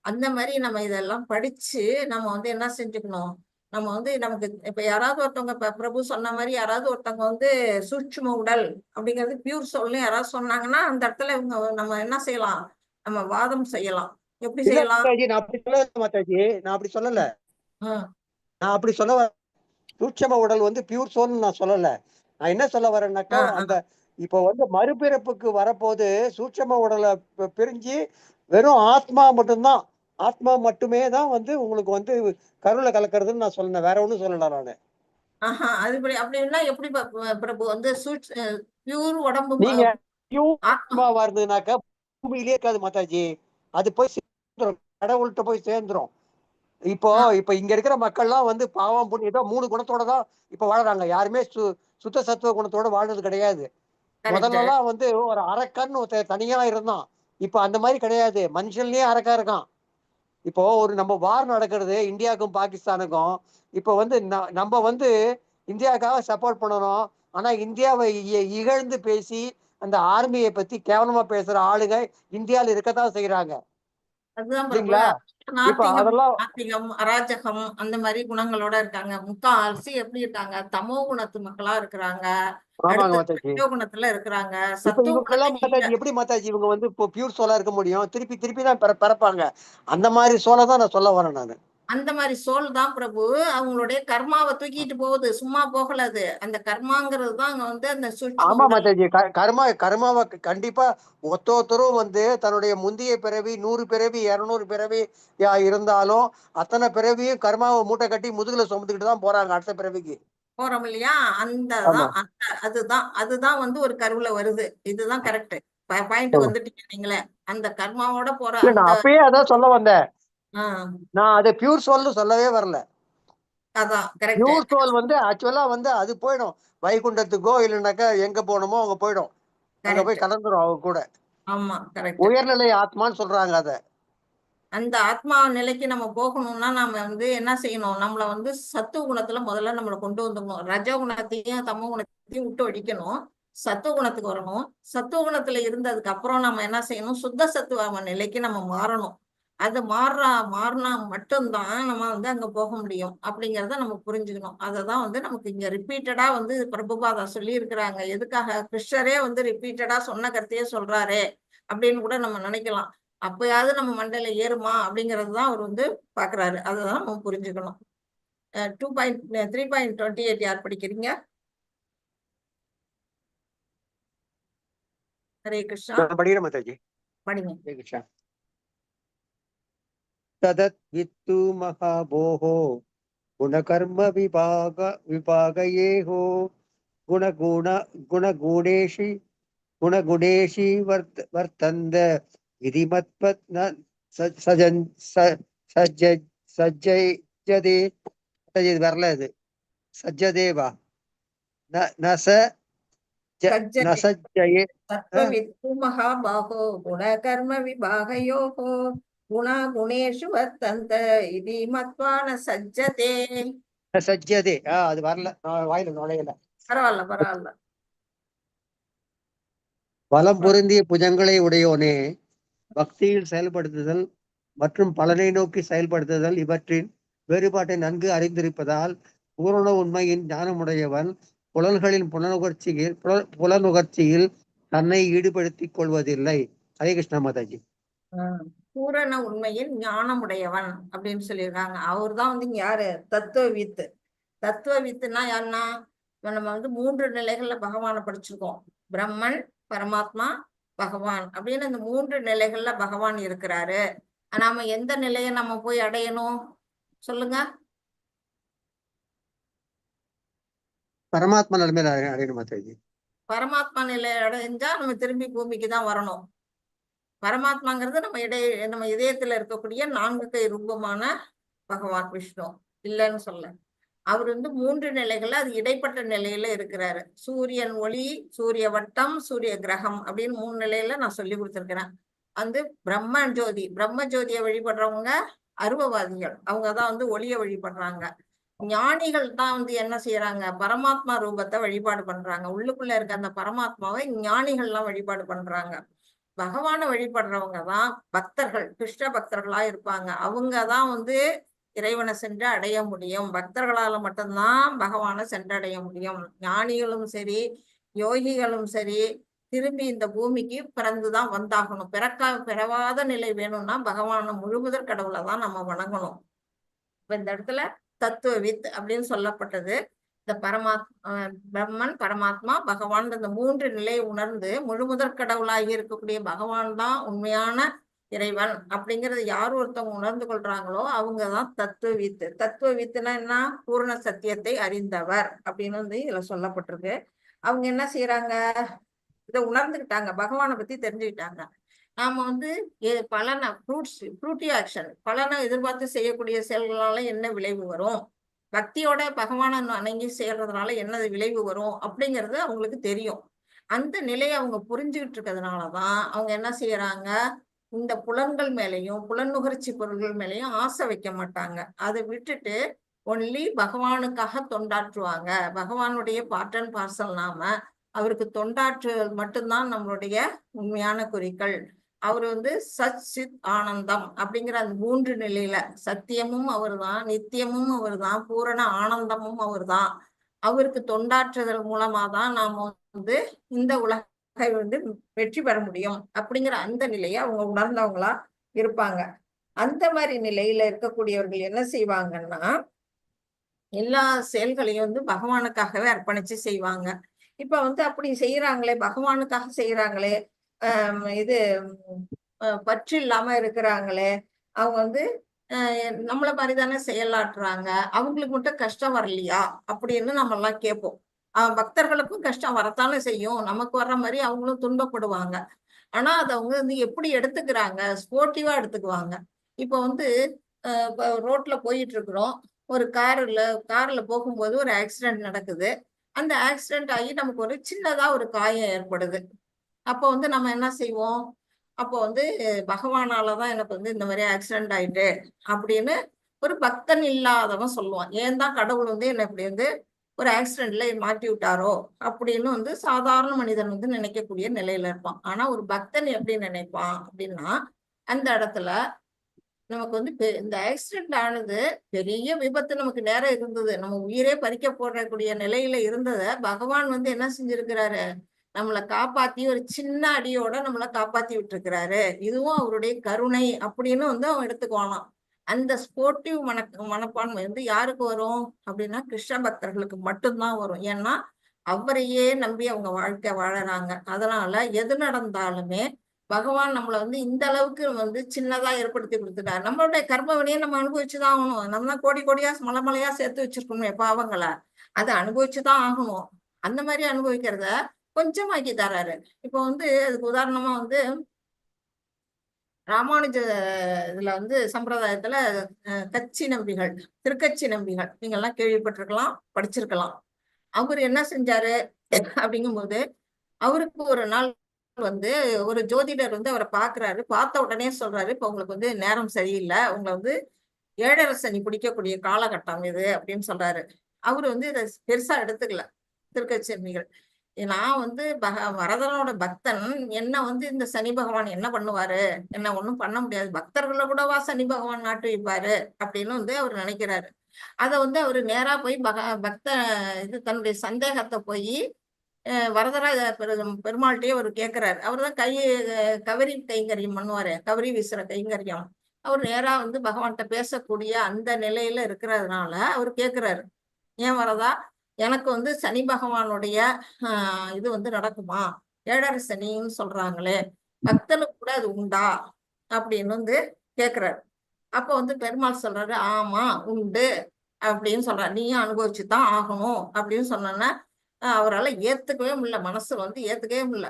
அந்த மாதிரி நம்ம இதெல்லாம் படிச்சு நம்ம வந்து என்ன செஞ்சுக்கணும்? நம்ம வந்து நமக்கு இப்ப யாராவது ஒருத்தவங்க இப்ப பிரபு சொன்ன மாதிரி யாராவது ஒருத்தவங்க வந்து சூட்சும உடல் அப்படிங்கிறது பியூர் சோல்னு யாராவது சொன்னாங்கன்னா அந்த இடத்துல இவங்க நம்ம என்ன செய்யலாம்? நம்ம வாதம் செய்யலாம். எப்படி செய்யலாம்? நான் அப்படி சொல்லல மாதாஜி, நான் அப்படி சொல்லல. நான் அப்படி சொல்ல சூட்சம உடல் வந்து பியூர் சோல்னு நான் சொல்லல. நான் என்ன சொல்ல வரேன்னாக்கா, அந்த இப்போ வந்து மறுபிறப்புக்கு வரப்போது சூட்சம உடலை பிரிஞ்சு வெறும் ஆத்மா மட்டும்தான், ஆத்மா மட்டுமே தான் வந்து உங்களுக்கு வந்து கருளை கலக்கிறதுன்னு நான் சொன்னேன். வேற ஒண்ணும் சொல்லல நானு. அப்படின்னா எப்படி பிரபு வந்து பியூர் உடம்பு நீங்க ஆத்மாவா இருந்ததுனாக்கா பூமியிலே இருக்காது மாதாஜி. அது போய் சேர்ந்துரும், கடவுள்கிட்ட போய் சேர்ந்துரும். இப்ப இங்க இருக்கிற மக்கள்லாம் வந்து பாவம் புண்ணியம் ஏதோ 3 குணத்தோட தான் இப்ப வாழறாங்க. யாருமே சுத்த சத்துவ குணத்தோட வாழ்றது கிடையாது. முதல்ல எல்லாம் வந்து ஒரு அரக்கன்னு ஒருத்தர் தனியா இருந்தான். இப்ப அந்த மாதிரி கிடையாது. மனுஷன்லயே அரக்கா இருக்கான். இப்போ ஒரு நம்ம வார் நடக்கிறது இந்தியாவுக்கும் பாகிஸ்தானுக்கும். இப்ப வந்து நம்ம வந்து இந்தியாவுக்காக சப்போர்ட் பண்ணணும். ஆனா இந்தியாவை இகழ்ந்து பேசி அந்த ஆர்மியை பத்தி கேவலமா பேசுற ஆளுங்க இந்தியால இருக்கத்தான் செய்யறாங்க. நாத்திகம் அராஜகம் அந்த மாதிரி குணங்களோட இருக்காங்க. முக்கால்வாசி எப்படி இருக்காங்க? தமோ குணத்து மக்களா இருக்கிறாங்க. குணத்துல இருக்கிறாங்க. எப்படி மாதாஜி இவங்க வந்து இப்போ பியூர் சோலா இருக்க முடியும்? திருப்பி திருப்பி தான் பிறப்பாங்க. அந்த மாதிரி சோலை தான் நான் சொல்ல வரேன் நானு. அந்த மாதிரி சோல் தான் பிரபு அவங்களுடைய கர்மாவை தூக்கிட்டு போகுது. சும்மா போகலாது. அந்த கர்மாங்கிறது தான் அங்க வந்து அந்த ஆமா மாதாஜி, கர்மாவை கண்டிப்பா ஒருத்தரும் வந்து தன்னுடைய முந்தைய பிறவி 100 பிறவி 200 பிறவி இருந்தாலும் அத்தனை பிறவியும் கர்மாவை மூட்டை கட்டி முதுகுல சுமந்துக்கிட்டு தான் போறாங்க அடுத்த பிறவிக்கு. போறோம் இல்லையா? அதுதான் வந்து ஒரு கருவுல வருது. இதுதான் கரெக்ட் பாயிண்ட் வந்துட்டீங்க நீங்களே. அந்த கர்மாவோட போற அப்பயே அதான் சொல்ல வந்தேன். நான் அதை பியூர் சோல்னு சொல்லவே வரல. அதான் கரெக்ட். பியூர் சோல் வந்து ஆக்சுவலா வந்து அது போயிடும் வைகுண்டத்துக்கோ இல்லைன்னாக்கா எங்க போகணுமோ அவங்க போயிடும், அங்க போய் கலந்துரும் அவங்க கூட. ஆமா கரெக்ட். உயர்நிலை ஆத்மான்னு சொல்றாங்க அத. அந்த ஆத்மா நிலைக்கு நம்ம போகணும்னா நாம வந்து என்ன செய்யணும், நம்மள வந்து சத்துவ குணத்துல முதல்ல நம்மளை கொண்டு வந்துடணும். ரஜ குணத்தையும் தமோ குணத்தையும் விட்டு அடிக்கணும், சத்துவ குணத்துக்கு வரணும். சத்துவ குணத்துல இருந்ததுக்கு அப்புறம் நம்ம என்ன செய்யணும், சுத்த சத்துவ நிலைக்கு நம்ம மாறணும். அது மாறினா மட்டும்தான் நம்ம வந்து அங்க போக முடியும் அப்படிங்கிறத நம்ம புரிஞ்சுக்கணும். அததான் வந்து நமக்கு இங்க ரிப்பீட்டடா வந்து பிரபுபாதா சொல்லி இருக்கிறாங்க. எதுக்காக கிருஷ்ணரே வந்து ரிப்பீட்டடா சொன்ன கருத்தையே சொல்றாரே அப்படின்னு கூட நம்ம நினைக்கலாம். அப்பயாவது நம்ம மண்டையில ஏறுமா அப்படிங்கிறது தான் அவர் வந்து பாக்குறாரு. அதுதான் நம்ம புரிஞ்சுக்கணும். 3.28 யார் படிக்கிறீங்க? ஹரே கிருஷ்ணா. நான் படிக்கிறேன் மாதாஜி. படிங்க. ஹரே கிருஷ்ணா. ததத் வித்து மகாபோஹோ குணகர்ம விபாகயேஹோ குணகுணேஷி வர்த்தந்த விதிமத்வத் ந சஜ்ஜதே. இது வரல, இது சஜ்ஜதேவா நசஜ்ஜயே. தத்வவித்து மகாபாஹோ குணகர்ம விபாகயோஹோ குணகுணேஷு வர்த்தந்த இதி மத்வா ந சஜ்ஜதே. சஜ்ஜதே அது வரல, வாயில நுழையல. பரவாயில்ல. பலம் பொருந்திய புஜங்களை உடையோனே, பக்தியில் செயல்படுத்துதல் மற்றும் பலனை நோக்கி செயல்படுத்துதல் இவற்றின் வேறுபாட்டை நன்கு அறிந்திருப்பதால் பூரண உண்மையின் ஞானமுடையவன் புலன்களின் புலனுகர்ச்சியில் தன்னை ஈடுபடுத்திக் கொள்வதில்லை. ஹரே கிருஷ்ணா மாதாஜி. பூரண உண்மையின் ஞானமுடையவன் அப்படின்னு சொல்லியிருக்காங்க. அவர் தான் வந்து இங்க யாரு, தத்துவவித்து. தத்துவவித்துனா யாருன்னா, நம்ம வந்து 3 நிலைகள்ல பகவானை படிச்சிருக்கோம். பிரம்மன், பரமாத்மா, பகவான் அப்படின்னு இந்த 3 நிலைகள்ல பகவான் இருக்கிறாரு. நாம எந்த நிலையை நம்ம போய் அடையணும் சொல்லுங்க? பரமாத்மா நிலைமையில அடையணும் மாதாஜி. பரமாத்மா நிலை அடைஞ்சா நம்ம திரும்பி பூமிக்கு தான் வரணும். பரமாத்மாங்கிறது நம்ம இதயத்துல இருக்கக்கூடிய 4 கை ரூபமான பகவான் விஷ்ணு இல்லைன்னு சொல்ல. அவர் வந்து 3 நிலைகள்ல அது இடைப்பட்ட நிலையில இருக்கிறாரு. சூரியன் ஒளி, சூரிய வட்டம், சூரிய கிரகம் அப்படின்னு 3 நிலையில நான் சொல்லி கொடுத்துருக்கிறேன். வந்து பிரம்ம ஜோதியை வழிபடுறவங்க அருவவாதிகள், அவங்கதான் வந்து ஒளிய வழிபடுறாங்க. ஞானிகள் தான் வந்து என்ன செய்யறாங்க, பரமாத்மா ரூபத்தை வழிபாடு பண்றாங்க. உள்ளுக்குள்ள இருக்க அந்த பரமாத்மாவை ஞானிகள்லாம் வழிபாடு பண்றாங்க. பகவானை வழிபடுறவங்க தான் பக்தர்கள், கிருஷ்ண பக்தர்களா இருப்பாங்க. அவங்கதான் வந்து இறைவனை சென்று அடைய முடியும். பக்தர்களால மட்டும்தான் பகவானை சென்றடைய முடியும். ஞானிகளும் சரி, யோகிகளும் சரி, திரும்பி இந்த பூமிக்கு பிறந்துதான் வந்தாகணும். பிறவாத நிலை வேணும்னா பகவானை முழுமுதற் கடவுளை தான் நம்ம வணங்கணும். இப்ப இந்த இடத்துல தத்துவவித் அப்படின்னு சொல்லப்பட்டது. இந்த பிரம்மன், பரமாத்மா, பகவான் இந்த 3 நிலையை உணர்ந்து முழுமுதற் கடவுளாகி இருக்கக்கூடிய பகவான் தான் உண்மையான இறைவன் அப்படிங்கறது யார் ஒருத்தவங்க உணர்ந்து கொள்றாங்களோ அவங்கதான் தத்துவவித்து. தத்துவவித்துனா என்ன, பூர்ண சத்தியத்தை அறிந்தவர் அப்படின்னு வந்து இதுல சொல்லப்பட்டிருக்கு. அவங்க என்ன செய்யறாங்க, இதை உணர்ந்துக்கிட்டாங்க, பகவானை பத்தி தெரிஞ்சுக்கிட்டாங்க. நாம வந்து ஃப்ரூட்டி ஆக்ஷன், பலனை எதிர்பார்த்து செய்யக்கூடிய செயல்களால என்ன விளைவு வரும், பக்தியோட பகவானை வணங்கி செய்யறதுனால என்ன விளைவு வரும் அப்படிங்கிறது அவங்களுக்கு தெரியும். அந்த நிலையை அவங்க புரிஞ்சுக்கிட்டு இருக்கிறதுனாலதான் அவங்க என்ன செய்யறாங்க, இந்த புலன்கள் மேலையும் புலனுகர்ச்சி பொருள்கள் மேலையும் ஆசை வைக்க மாட்டாங்க. அதை விட்டுட்டு ஒன்லி பகவானுக்காக தொண்டாற்றுவாங்க. பகவானுடைய பார்ட் அண்ட் பார்சல் நாம, அவருக்கு தொண்டாற்றுதல் மட்டும்தான் நம்மளுடைய உண்மையான குறிக்கோள். அவர் வந்து சத் சித் ஆனந்தம் அப்படிங்கிற அந்த 3 நிலையில சத்தியமும் அவர் தான், நித்தியமும் அவர் தான், பூரண ஆனந்தமும் அவர் தான். அவருக்கு தொண்டாற்றுதல் மூலமா தான் நாம வந்து இந்த உலகை வந்து வெற்றி பெற முடியும் அப்படிங்கிற அந்த நிலையை அவங்க உணர்ந்தவங்களா இருப்பாங்க. அந்த மாதிரி நிலையில இருக்கக்கூடியவர்கள் என்ன செய்வாங்கன்னா, எல்லா செயல்களையும் வந்து பகவானுக்காகவே அர்ப்பணிச்சு செய்வாங்க. இப்ப வந்து அப்படி செய்யறாங்களே, பகவானுக்காக செய்யறாங்களே, இது பற்று இல்லாம இருக்கிறாங்களே, அவங்க வந்து நம்மள மாதிரி தானே செயலாற்றுறாங்க, அவங்களுக்கு மட்டும் கஷ்டம் வரலையா அப்படின்னு நம்ம எல்லாம் கேட்போம். பக்தர்களுக்கும் கஷ்டம் வரத்தானே செய்யும், நமக்கு வர்ற மாதிரி அவங்களும் துன்பப்படுவாங்க. ஆனா அதை அவங்க வந்து எப்படி எடுத்துக்கிறாங்க, ஸ்போர்ட்டிவா எடுத்துக்குவாங்க. இப்போ வந்து ரோட்ல போயிட்டு இருக்கிறோம். ஒரு கார்ல போகும்போது ஒரு ஆக்சிடென்ட் நடக்குது. அந்த ஆக்சிடென்ட் ஆகி நமக்கு ஒரு சின்னதா ஒரு காயம் ஏற்படுது. அப்போ வந்து நம்ம என்ன செய்வோம்? அப்போ வந்து பகவானால தான் எனக்கு வந்து இந்த மாதிரி ஆக்சிடென்ட் ஆயிட்டு அப்படின்னு ஒரு பக்தன் இல்லாதவன் சொல்லுவான். ஏன் தான் கடவுள் வந்து என்ன இப்படி வந்து ஒரு ஆக்சிடென்ட்ல மாட்டி விட்டாரோ அப்படின்னு வந்து சாதாரண மனிதன் வந்து நினைக்கக்கூடிய நிலையில இருப்பான். ஆனா ஒரு பக்தன் எப்படி நினைப்பான் அப்படின்னா, அந்த இடத்துல நமக்கு வந்து இந்த ஆக்சிடென்ட் ஆனது பெரிய விபத்து நமக்கு நேரம் இருந்தது. நம்ம உயிரே பறிக்க போடக்கூடிய நிலையில இருந்தத பகவான் வந்து என்ன செஞ்சிருக்கிறாரு? நம்மள காப்பாத்தி ஒரு சின்ன அடியோட நம்மள காப்பாத்தி விட்டுருக்கிறாரு. இதுவும் அவருடைய கருணை அப்படின்னு வந்து அவன் எடுத்துக்குவானாம். அந்த ஸ்போர்ட்டிவ் மனப்பான்மை வந்து யாருக்கு வரும் அப்படின்னா கிருஷ்ண பக்தர்களுக்கு மட்டும்தான் வரும். ஏன்னா அவரையே நம்பி அவங்க வாழ்க்கை வாழறாங்க. அதனால எது நடந்தாலுமே பகவான் நம்மள வந்து இந்த அளவுக்கு வந்து சின்னதா ஏற்படுத்தி கொடுத்துட்டார். நம்மளுடைய கர்ம வினையை நம்ம அனுபவிச்சுதான் ஆகணும். நம்ம தான் கோடி கோடியா மலை மலையா சேர்த்து வச்சிருக்கோமே பாவங்களை, அதை அனுபவிச்சுதான் ஆகணும். அந்த மாதிரி அனுபவிக்கிறத கொஞ்சமாக்கி தராரு. இப்போ வந்து அதுக்கு உதாரணமா வந்து ராமானுஜ இதுல வந்து சம்பிரதாயத்துல கச்சி நம்பிகள், திருக்கச்சி நம்பிகள் நீங்க எல்லாம் கேள்விப்பட்டிருக்கலாம், படிச்சிருக்கலாம். அவர் என்ன செஞ்சாரு அப்படிங்கும்போது, அவருக்கு ஒரு நாள் வந்து ஒரு ஜோதிடர் வந்து அவரை பாக்குறாரு. பார்த்த உடனே சொல்றாரு, இப்ப உங்களுக்கு வந்து நேரம் சரியில்லை, உங்களை வந்து ஏழரை சனி பிடிக்கக்கூடிய காலகட்டம் இது அப்படின்னு சொல்றாரு. அவரு வந்து இதை பெருசா எடுத்துக்கல திருக்கச்சிறுமிகள். நான் வந்து வரதனோட பக்தன், என்ன வந்து இந்த சனி பகவான் என்ன பண்ணுவாரு? என்ன ஒண்ணும் பண்ண முடியாது, பக்தர்களை கூடவா சனி பகவான் நாட்டு வைப்பாரு அப்படின்னு வந்து அவர் நினைக்கிறாரு. அத வந்து அவரு நேரா போய் பக்த இது தன்னுடைய சந்தேகத்தை போய் வரதராஜ பெருமாள்கிட்டயே அவர் கேட்கிறாரு. அவர் தான் கவரி கைங்கரியம் பண்ணுவாரு, கவரி வீசுற கைங்கரியம். அவர் நேரா வந்து பகவான்கிட்ட பேசக்கூடிய அந்த நிலையில இருக்கிறதுனால அவர் கேட்கிறாரு, ஏன் வரதா, எனக்கு வந்து சனி பகவானுடைய இது வந்து நடக்குமா? ஏழரை சனின்னு சொல்றாங்களே, பக்தனுக்கு கூட அது உண்டா அப்படின்னு வந்து கேட்கிறாரு. அப்ப வந்து பெருமாள் சொல்றாரு, ஆமா உண்டு அப்படின்னு சொல்றாரு. நீயும் அனுபவிச்சுதான் ஆகணும் அப்படின்னு சொன்னோன்னா அவரால் ஏத்துக்கவே முடியல, மனசு வந்து ஏத்துக்கவே முடியல.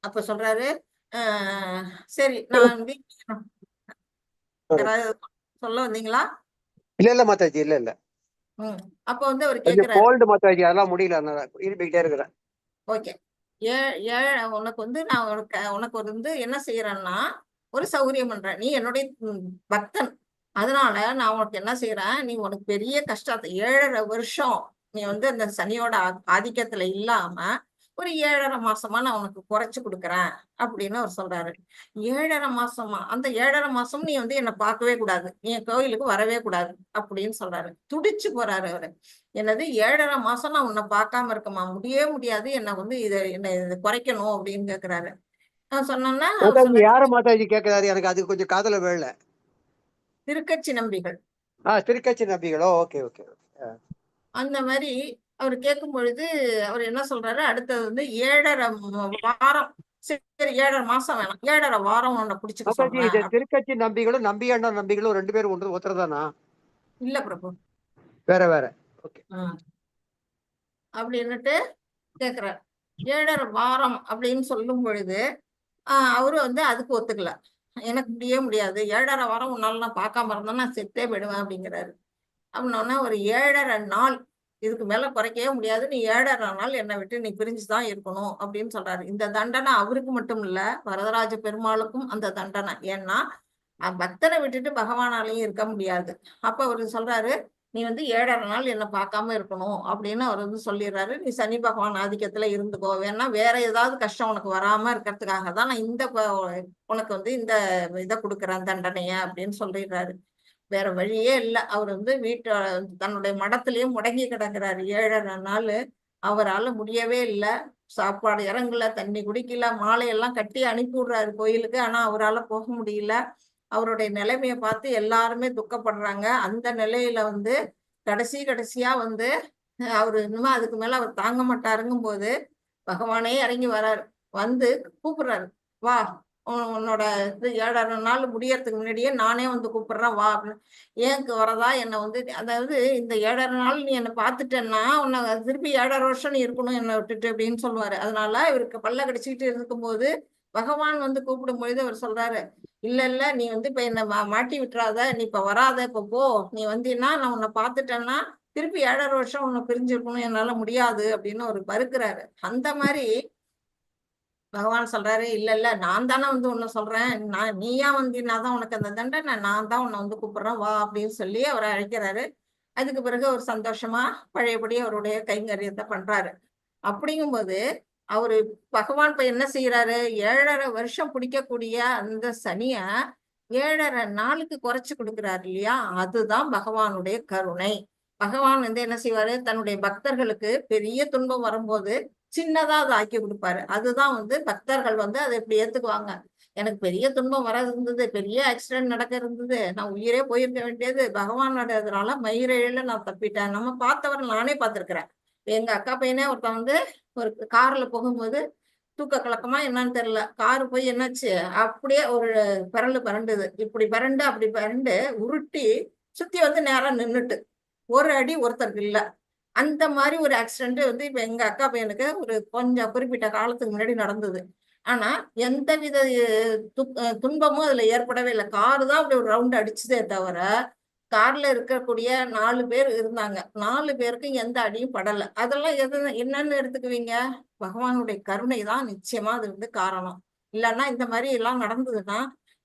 அப்ப சொல்றாரு, சரி நான் வந்து யாராவது சொல்ல வந்தீங்களா? இல்ல மாதாஜி, இல்ல. அப்ப வந்து அவர் கொஞ்சம் கேட்கிறாரு, கோல்டு மாதாஜி, அதெல்லாம் முடியல, இருப்பிக்கிட்டே இருக்கிறேன். ஓகே, உனக்கு வந்து நான் உனக்கு வந்து என்ன செய்யறேன்னா ஒரு சௌகரியம் பண்றேன். நீ என்னுடைய பக்தன், அதனால நான் உனக்கு என்ன செய்யறேன், நீ உனக்கு பெரிய கஷ்டத்தை 7.5 வருஷம் நீ வந்து அந்த சனியோட ஆதிக்கத்துல இல்லாம ஒரு 7.5 மாசமா நான் உனக்கு குறைச்சு கொடுக்குறேன் அப்படின்னு அவர் சொல்றாரு. 7.5 மாசமா? அந்த 7.5 மாசம் நீ வந்து என்னை பார்க்கவே கூடாது, நீ என் கோயிலுக்கு வரவே கூடாது அப்படின்னு சொல்றாரு. துடிச்சு போறாரு அவரு. என்னது 7.5 மாசம் நான் உன்னை பார்க்காம இருக்கமா? முடியவே முடியாது, என்னை வந்து இதை குறைக்கணும் அப்படின்னு கேக்குறாரு. நான் சொன்னேன்னா யார மாதாஜி கேட்கிறாரு? எனக்கு அது கொஞ்சம் காதல வேலை. திருக்கச்சி நம்பிகள். திருக்கச்சி நம்பிகளோ? Okay okay. அந்த மாதிரி அவர் கேட்கும் பொழுது அவர் என்ன சொல்றாரு, அடுத்தது வந்து 7.5 வாரம், சரி 7.5 மாசம் வேணாம், 7.5 வாரம் உன்னை பிடிச்சுக்க சொல்றேன். திருக்கச்சி நம்பிகளும் நம்பியாண்டா நம்பிகளும் 2 பேரும் ஒருத்தர் தானா? இல்ல பிரபு, வேற வேற. அப்படின்னுட்டு கேக்குறாரு. 7.5 வாரம் அப்படின்னு சொல்லும் பொழுது அவரு வந்து அதுக்கு ஒத்துக்கல. எனக்கு முடியவே முடியாது, 7.5 வாரம் உன்னால நான் பார்க்காம இருந்தா நான் செத்தே போயிடுவேன் அப்படிங்கிறாரு. அப்படின்னா ஒரு 7.5 நாள், இதுக்கு மேல குறைக்கவே முடியாது, நீ 7.5 நாள் என்னை விட்டு நீ பிரிஞ்சுதான் இருக்கணும் அப்படின்னு சொல்றாரு. இந்த தண்டனை அவருக்கு மட்டும் இல்ல, வரதராஜ பெருமாளுக்கும் அந்த தண்டனை. ஏன்னா பக்தனை விட்டுட்டு பகவானாலையும் இருக்க முடியாது. அப்ப அவரு சொல்றாரு, நீ வந்து 7.5 நாள் என்னை பார்க்காம இருக்கணும் அப்படின்னு அவர் வந்து சொல்லிடுறாரு. நீ சனி பகவான் ஆதிக்கத்துல இருந்துக்கோ, வேணா வேற ஏதாவது கஷ்டம் உனக்கு வராம இருக்கிறதுக்காக தான் நான் இந்த உனக்கு வந்து இந்த இதை கொடுக்குறேன் தண்டனைய அப்படின்னு சொல்லிடுறாரு. வேற வழியே இல்லை. அவர் வந்து தன்னுடைய மடத்திலேயே முடங்கி கிடக்குறாரு 7.5 நாள். அவரால் முடியவே இல்லை. சாப்பாடு இறங்கல, தண்ணி குடிக்கல, மாலையெல்லாம் கட்டி அனுப்பி விடுறாரு கோயிலுக்கு, ஆனா அவரால் போக முடியல. அவருடைய நிலைமையை பார்த்து எல்லாருமே துக்கப்படுறாங்க. அந்த நிலையில வந்து கடைசியா வந்து அவரு இனிமே அதுக்கு மேல அவர் தாங்க மாட்டாருங்கும் போது பகவானே இறங்கி வர்றாரு. வந்து கூப்பிடுறாரு, வா, உன்னோட இது 7.5 நாள் முடியறதுக்கு முன்னாடியே நானே வந்து கூப்பிடுறேன், வா அப்படின்னு. ஏன்க்கு வரதா, என்னை வந்து அதாவது இந்த 7.5 நாள் நீ என்னை பார்த்துட்டேன்னா உன்னை திருப்பி 7.5 வருஷம் நீ இருக்கணும் என்னை விட்டுட்டு அப்படின்னு சொல்லுவாரு. அதனால இவருக்கு பல்ல கடிச்சிக்கிட்டு இருக்கும்போது பகவான் வந்து கூப்பிடும் பொழுது அவர் சொல்றாரு, இல்ல இல்ல நீ வந்து இப்ப என்ன மாட்டி விட்டுறாத, நீ இப்ப வராத, இப்ப போ, நீ வந்தீன்னா நான் உன்னை பார்த்துட்டேன்னா திருப்பி 7.5 வருஷம் உன்னை பிரிஞ்சிருக்கணும், என்னால முடியாது அப்படின்னு அவர் மறுக்கிறாரு. அந்த மாதிரி பகவான் சொல்றாரு, இல்ல இல்ல நான் தானே வந்து உன்னை சொல்றேன், நீயா வந்தீன்னாதான் உனக்கு அந்த தண்டனை, நான் தான் உன்னை வந்து கூப்பிடுறேன் வா அப்படின்னு சொல்லி அவரை அழைக்கிறாரு. அதுக்கு பிறகு அவர் சந்தோஷமா பழையபடி அவருடைய கைங்கரியத்தை பண்றாரு. அப்படிங்கும்போது அவரு பகவான் இப்ப என்ன செய்யறாரு, 7.5 வருஷம் பிடிக்கக்கூடிய அந்த சனிய 7.5 நாளுக்கு குறைச்சு கொடுக்கிறாரு இல்லையா, அதுதான் பகவானுடைய கருணை. பகவான் வந்து என்ன செய்வாரு, தன்னுடைய பக்தர்களுக்கு பெரிய துன்பம் வரும்போது சின்னதா அதை ஆக்கி கொடுப்பாரு. அதுதான் வந்து பக்தர்கள் வந்து அதை எப்படி ஏத்துக்குவாங்க. எனக்கு பெரிய துன்பம் வர இருந்தது, பெரிய ஆக்சிடென்ட் நடக்க இருந்தது, நான் உயிரே போயிருக்க வேண்டியது, பகவானோடதுனால மயிரிழையில நான் தப்பிட்டேன். நம்ம பார்த்தவர் நானே பார்த்திருக்கிறேன். எங்க அக்கா பையனே ஒருத்தன் வந்து ஒரு கார்ல போகும்போது தூக்க கலக்கமா என்னன்னு தெரியல, காரு போய் என்னாச்சு, அப்படியே ஒரு பரண்டுது, இப்படி பரண்டு அப்படி பரண்டு உருட்டி சுத்தி வந்து நேரா நின்னுட்டு, ஒரு அடி ஒருத்தருக்கு இல்ல. அந்த மாதிரி ஒரு ஆக்சிடென்ட் வந்து இப்ப எங்க அக்கா பையனுக்கு ஒரு கொஞ்சம் குறிப்பிட்ட காலத்துக்கு முன்னாடி நடந்தது. ஆனா எந்தவித துன்பமும் அதுல ஏற்படவே இல்லை. காரு தான் அப்படி ஒரு ரவுண்ட் அடிச்சதே தவிர, கார்ல இருக்கக்கூடிய 4 பேர் இருந்தாங்க, 4 பேருக்கும் எந்த அடியும் படல. அதெல்லாம் என்னன்னு எடுத்துக்குவீங்க, பகவானுடைய கருணை தான் நிச்சயமா அது வந்து காரணம். இல்லைன்னா இந்த மாதிரி எல்லாம் நடந்ததுன்னா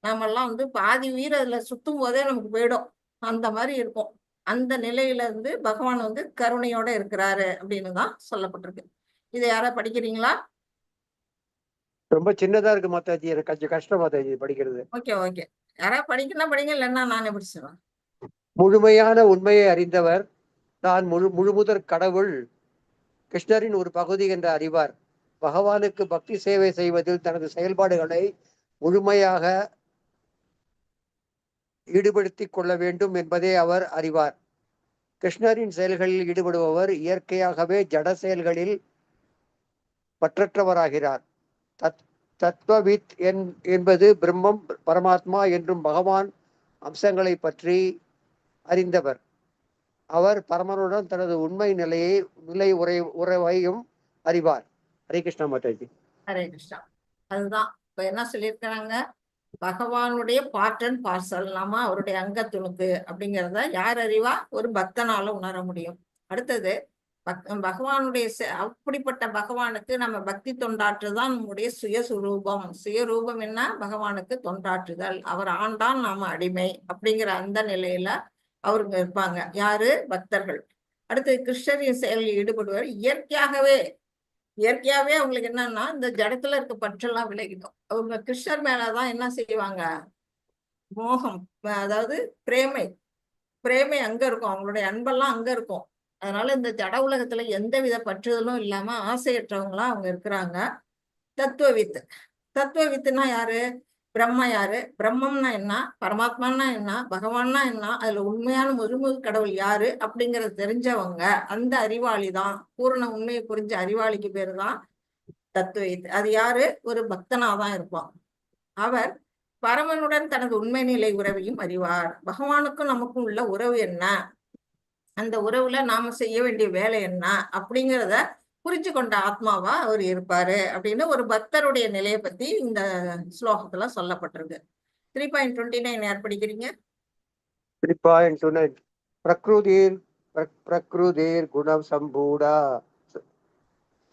நாம எல்லாம் வந்து பாதி உயிர் அதுல சுத்தும் போதே நமக்கு போயிடும், அந்த மாதிரி இருக்கும். அந்த நிலையில இருந்து பகவான் வந்து கருணையோட இருக்கிறாரு அப்படின்னு தான் சொல்லப்பட்டிருக்கு. இதை யாரா படிக்கிறீங்களா? ரொம்ப சின்னதா இருக்கு மாதாஜி, எனக்கு கொஞ்சம் கஷ்டம் மாதாஜி படிக்கிறது. ஓகே ஓகே, யாரா படிக்கணும் படிங்க, இல்லைன்னா நானே படிச்சிடுவேன். முழுமையான உண்மையை அறிந்தவர் தான் முழுமுதற் கடவுள் கிருஷ்ணரின் ஒரு பகுதி என்று அறிவார். பகவானுக்கு பக்தி சேவை செய்வதில் தனது செயல்பாடுகளை முழுமையாக ஈடுபடுத்திக் கொள்ள வேண்டும் என்பதை அவர் அறிவார். கிருஷ்ணரின் செயல்களில் ஈடுபடுபவர் இயற்கையாகவே ஜட செயல்களில் பற்றற்றவராகிறார். தத்துவவித் என்பது பிரம்மம், பரமாத்மா என்றும் பகவான் அம்சங்களை பற்றி அறிந்தவர். அவர் பரமனுடன் தனது உண்மை நிலை உறவையும் அறிவார். ஹரே கிருஷ்ணா மாதாஜி. ஹரே கிருஷ்ணா. அதுதான் இப்ப என்ன சொல்லியிருக்கிறாங்க, பகவானுடைய பார்ட் அண்ட் பார்சல், நாம அவருடைய அங்க துணுக்கு அப்படிங்கிறத யார் அறிவா, ஒரு பக்தனால உணர முடியும். அடுத்தது பகவானுடைய அப்படிப்பட்ட பகவானுக்கு நம்ம பக்தி தொண்டாற்றுதான் நம்முடைய சுயரூபம். சுயரூபம் என்ன, பகவானுக்கு தொண்டாற்றுதல். அவர் ஆண்டான், நாம அடிமை அப்படிங்கிற அந்த நிலையில அவருங்க இருப்பாங்க. யாரு, பக்தர்கள். அடுத்தது கிருஷ்ணரின் செயலில் ஈடுபடுவார். இயற்கையாவே அவங்களுக்கு என்னன்னா இந்த ஜடத்துல இருக்க பற்றெல்லாம் விலகிடும். அவங்க கிருஷ்ணர் மேலதான் என்ன செய்வாங்க, மோகம், அதாவது பிரேமை அங்க இருக்கும், அவங்களுடைய அன்பெல்லாம் அங்க இருக்கும். அதனால இந்த ஜட உலகத்துல எந்தவித பற்றுதலும் இல்லாம ஆசையற்றவங்களா அவங்க இருக்கிறாங்க. தத்துவவித்துனா யாரு, யாரு, பிரம்மம்னா என்ன, பரமாத்மான்னா என்ன, பகவான்னா என்ன, அதுல உண்மையான முழுமுழு கடவுள் யாரு அப்படிங்கறது தெரிஞ்சவங்க, அந்த அறிவாளி தான், பூரண உண்மையை புரிஞ்ச அறிவாளிக்கு பேரு தான் தத்துவவித். அது யாரு, ஒரு பக்தனாதான் இருப்பான். அவர் பரமனுடன் தனது உண்மை நிலை உறவையும் அறிவார். பகவானுக்கும் நமக்கும் உள்ள உறவு என்ன, அந்த உறவுல நாம செய்ய வேண்டிய வேலை என்ன அப்படிங்கிறத புரிஞ்சு கொண்ட ஆத்மாவா அவர் இருப்பாரு அப்படின்னு ஒரு பக்தருடைய நிலையை பத்தி இந்த ஸ்லோகத்துல சொல்லப்பட்டிருக்கு. 3.29 யார் படிக்கிறீங்க? 3.29 பிரக்ருதேர் குணம் சம்பூடா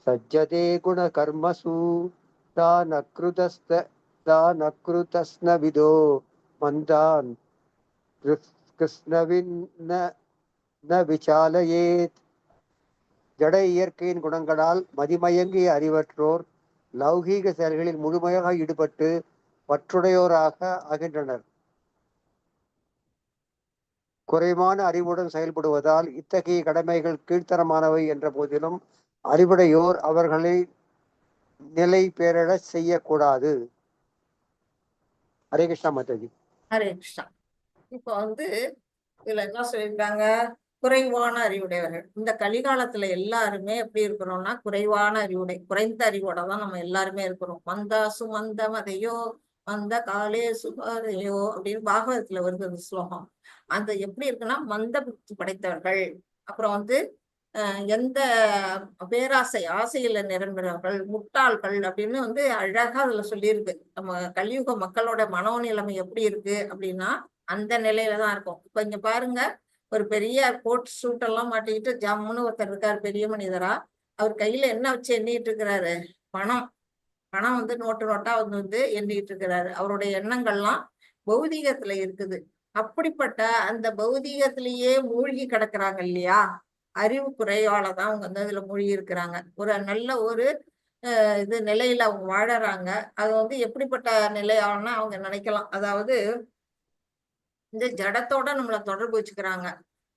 சஜ்ஜதே குண கர்மசு தானக்ருதஸ்ன விதோ மந்தான் கிருஷ்ணவின் விசாலயேத். ஜட இயற்கையின் குணங்களால் மதிமயங்கிய அறிவற்றோர் லௌகீக செயல்களில் முழுமையாக ஈடுபட்டு பற்றுடையோராக ஆகின்றனர். குறைவான அறிவுடன் செயல்படுவதால் இத்தகைய கடமைகள் கீழ்த்தரமானவை என்ற போதிலும் அறிவுடையோர் அவர்களை நிலை பெற செய்யக்கூடாது. ஹரே கிருஷ்ணா மாதாஜி. ஹரே கிருஷ்ணா. இப்போ வந்து இதுல என்ன சொல்லியிருக்காங்க, குறைவான அறிவுடையவர்கள். இந்த கலிகாலத்துல எல்லாருமே எப்படி இருக்கிறோம்னா குறைவான குறைந்த அறிவோட தான் நம்ம எல்லாருமே இருக்கிறோம். மந்தா சுமந்த மதையோ மந்த காலே சுபாதையோ அப்படின்னு பாகவதத்துல வருது அந்த ஸ்லோகம். அந்த எப்படி இருக்குன்னா மந்த புத்தி படைத்தவர்கள், அப்புறம் வந்து எந்த பேராசை ஆசையில நிரம்பினவர்கள் முட்டாள்கள் அப்படின்னு வந்து அழகா அதுல சொல்லியிருக்கு. நம்ம கலியுக மக்களோட மனோநிலைமை எப்படி இருக்கு அப்படின்னா அந்த நிலையில தான் இருக்கும். இப்ப இங்க பாருங்க, ஒரு பெரிய கோட் சூட் எல்லாம் மாட்டிக்கிட்டு ஜம்முன்னு ஒருத்தர் இருக்காரு, பெரிய மனிதரா. அவர் கையில என்ன வச்சு எண்ணிட்டு இருக்கிறாரு? பணம். பணம் வந்து நோட்டு நோட்டா வந்து எண்ணிட்டு இருக்கிறாரு. அவருடைய எண்ணங்கள்லாம் பௌதீகத்துல இருக்குது. அப்படிப்பட்ட அந்த பௌதீகத்திலேயே மூழ்கி கிடக்குறாங்க இல்லையா? அறிவு குறைவாலதான் அவங்க வந்து அதுல மூழ்கி இருக்கிறாங்க. ஒரு நல்ல ஒரு இது நிலையில அவங்க வாழறாங்க. அது வந்து எப்படிப்பட்ட நிலையானா அவங்க நினைக்கலாம், அதாவது இந்த ஜடத்தோட நம்மள தொடர்பு வச்சுக்கிறாங்க.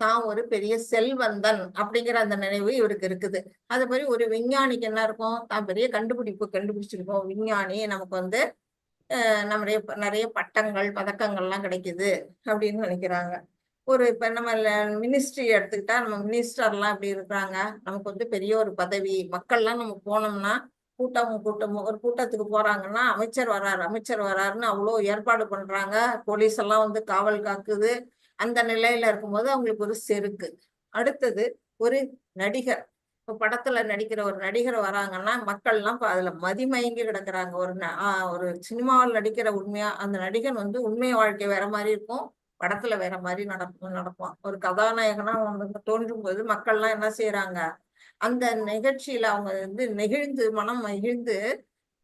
தான் ஒரு பெரிய செல்வந்தன் அப்படிங்கிற அந்த நினைவு இவருக்கு இருக்குது. அது மாதிரி ஒரு விஞ்ஞானிக்கு என்ன இருக்கும்? தான் பெரிய கண்டுபிடிப்பு கண்டுபிடிச்சிருக்கோம், விஞ்ஞானி, நமக்கு வந்து நம்முடைய நிறைய பட்டங்கள் பதக்கங்கள்லாம் கிடைக்குது அப்படின்னு நினைக்கிறாங்க. ஒரு இப்ப நம்ம மினிஸ்ட்ரி எடுத்துக்கிட்டா நம்ம மினிஸ்டர்லாம் எப்படி இருக்கிறாங்க? நமக்கு வந்து பெரிய ஒரு பதவி. மக்கள்லாம் நம்ம போனோம்னா கூட்டமும் ஒரு கூட்டத்துக்கு போறாங்கன்னா அமைச்சர் வராருன்னு அவ்வளோ ஏற்பாடு பண்றாங்க. போலீஸ் எல்லாம் வந்து காவல் காக்குது. அந்த நிலையில இருக்கும்போது அவங்களுக்கு ஒரு செருக்கு. அடுத்தது ஒரு நடிகர். இப்ப படத்துல நடிக்கிற ஒரு நடிகர் வராங்கன்னா மக்கள்லாம் அதுல மதிமயங்கி கிடக்குறாங்க. ஒரு சினிமாவில் நடிக்கிற உண்மையா அந்த நடிகன் வந்து உண்மை வாழ்க்கை வேற மாதிரி இருக்கும், படத்துல வேற மாதிரி நடப்பான். ஒரு கதாநாயகனா அவங்க தோன்றும் போது மக்கள்லாம் என்ன செய்யறாங்க? அந்த நிகழ்ச்சியில அவங்க வந்து நெகிழ்ந்து மனம் மகிழ்ந்து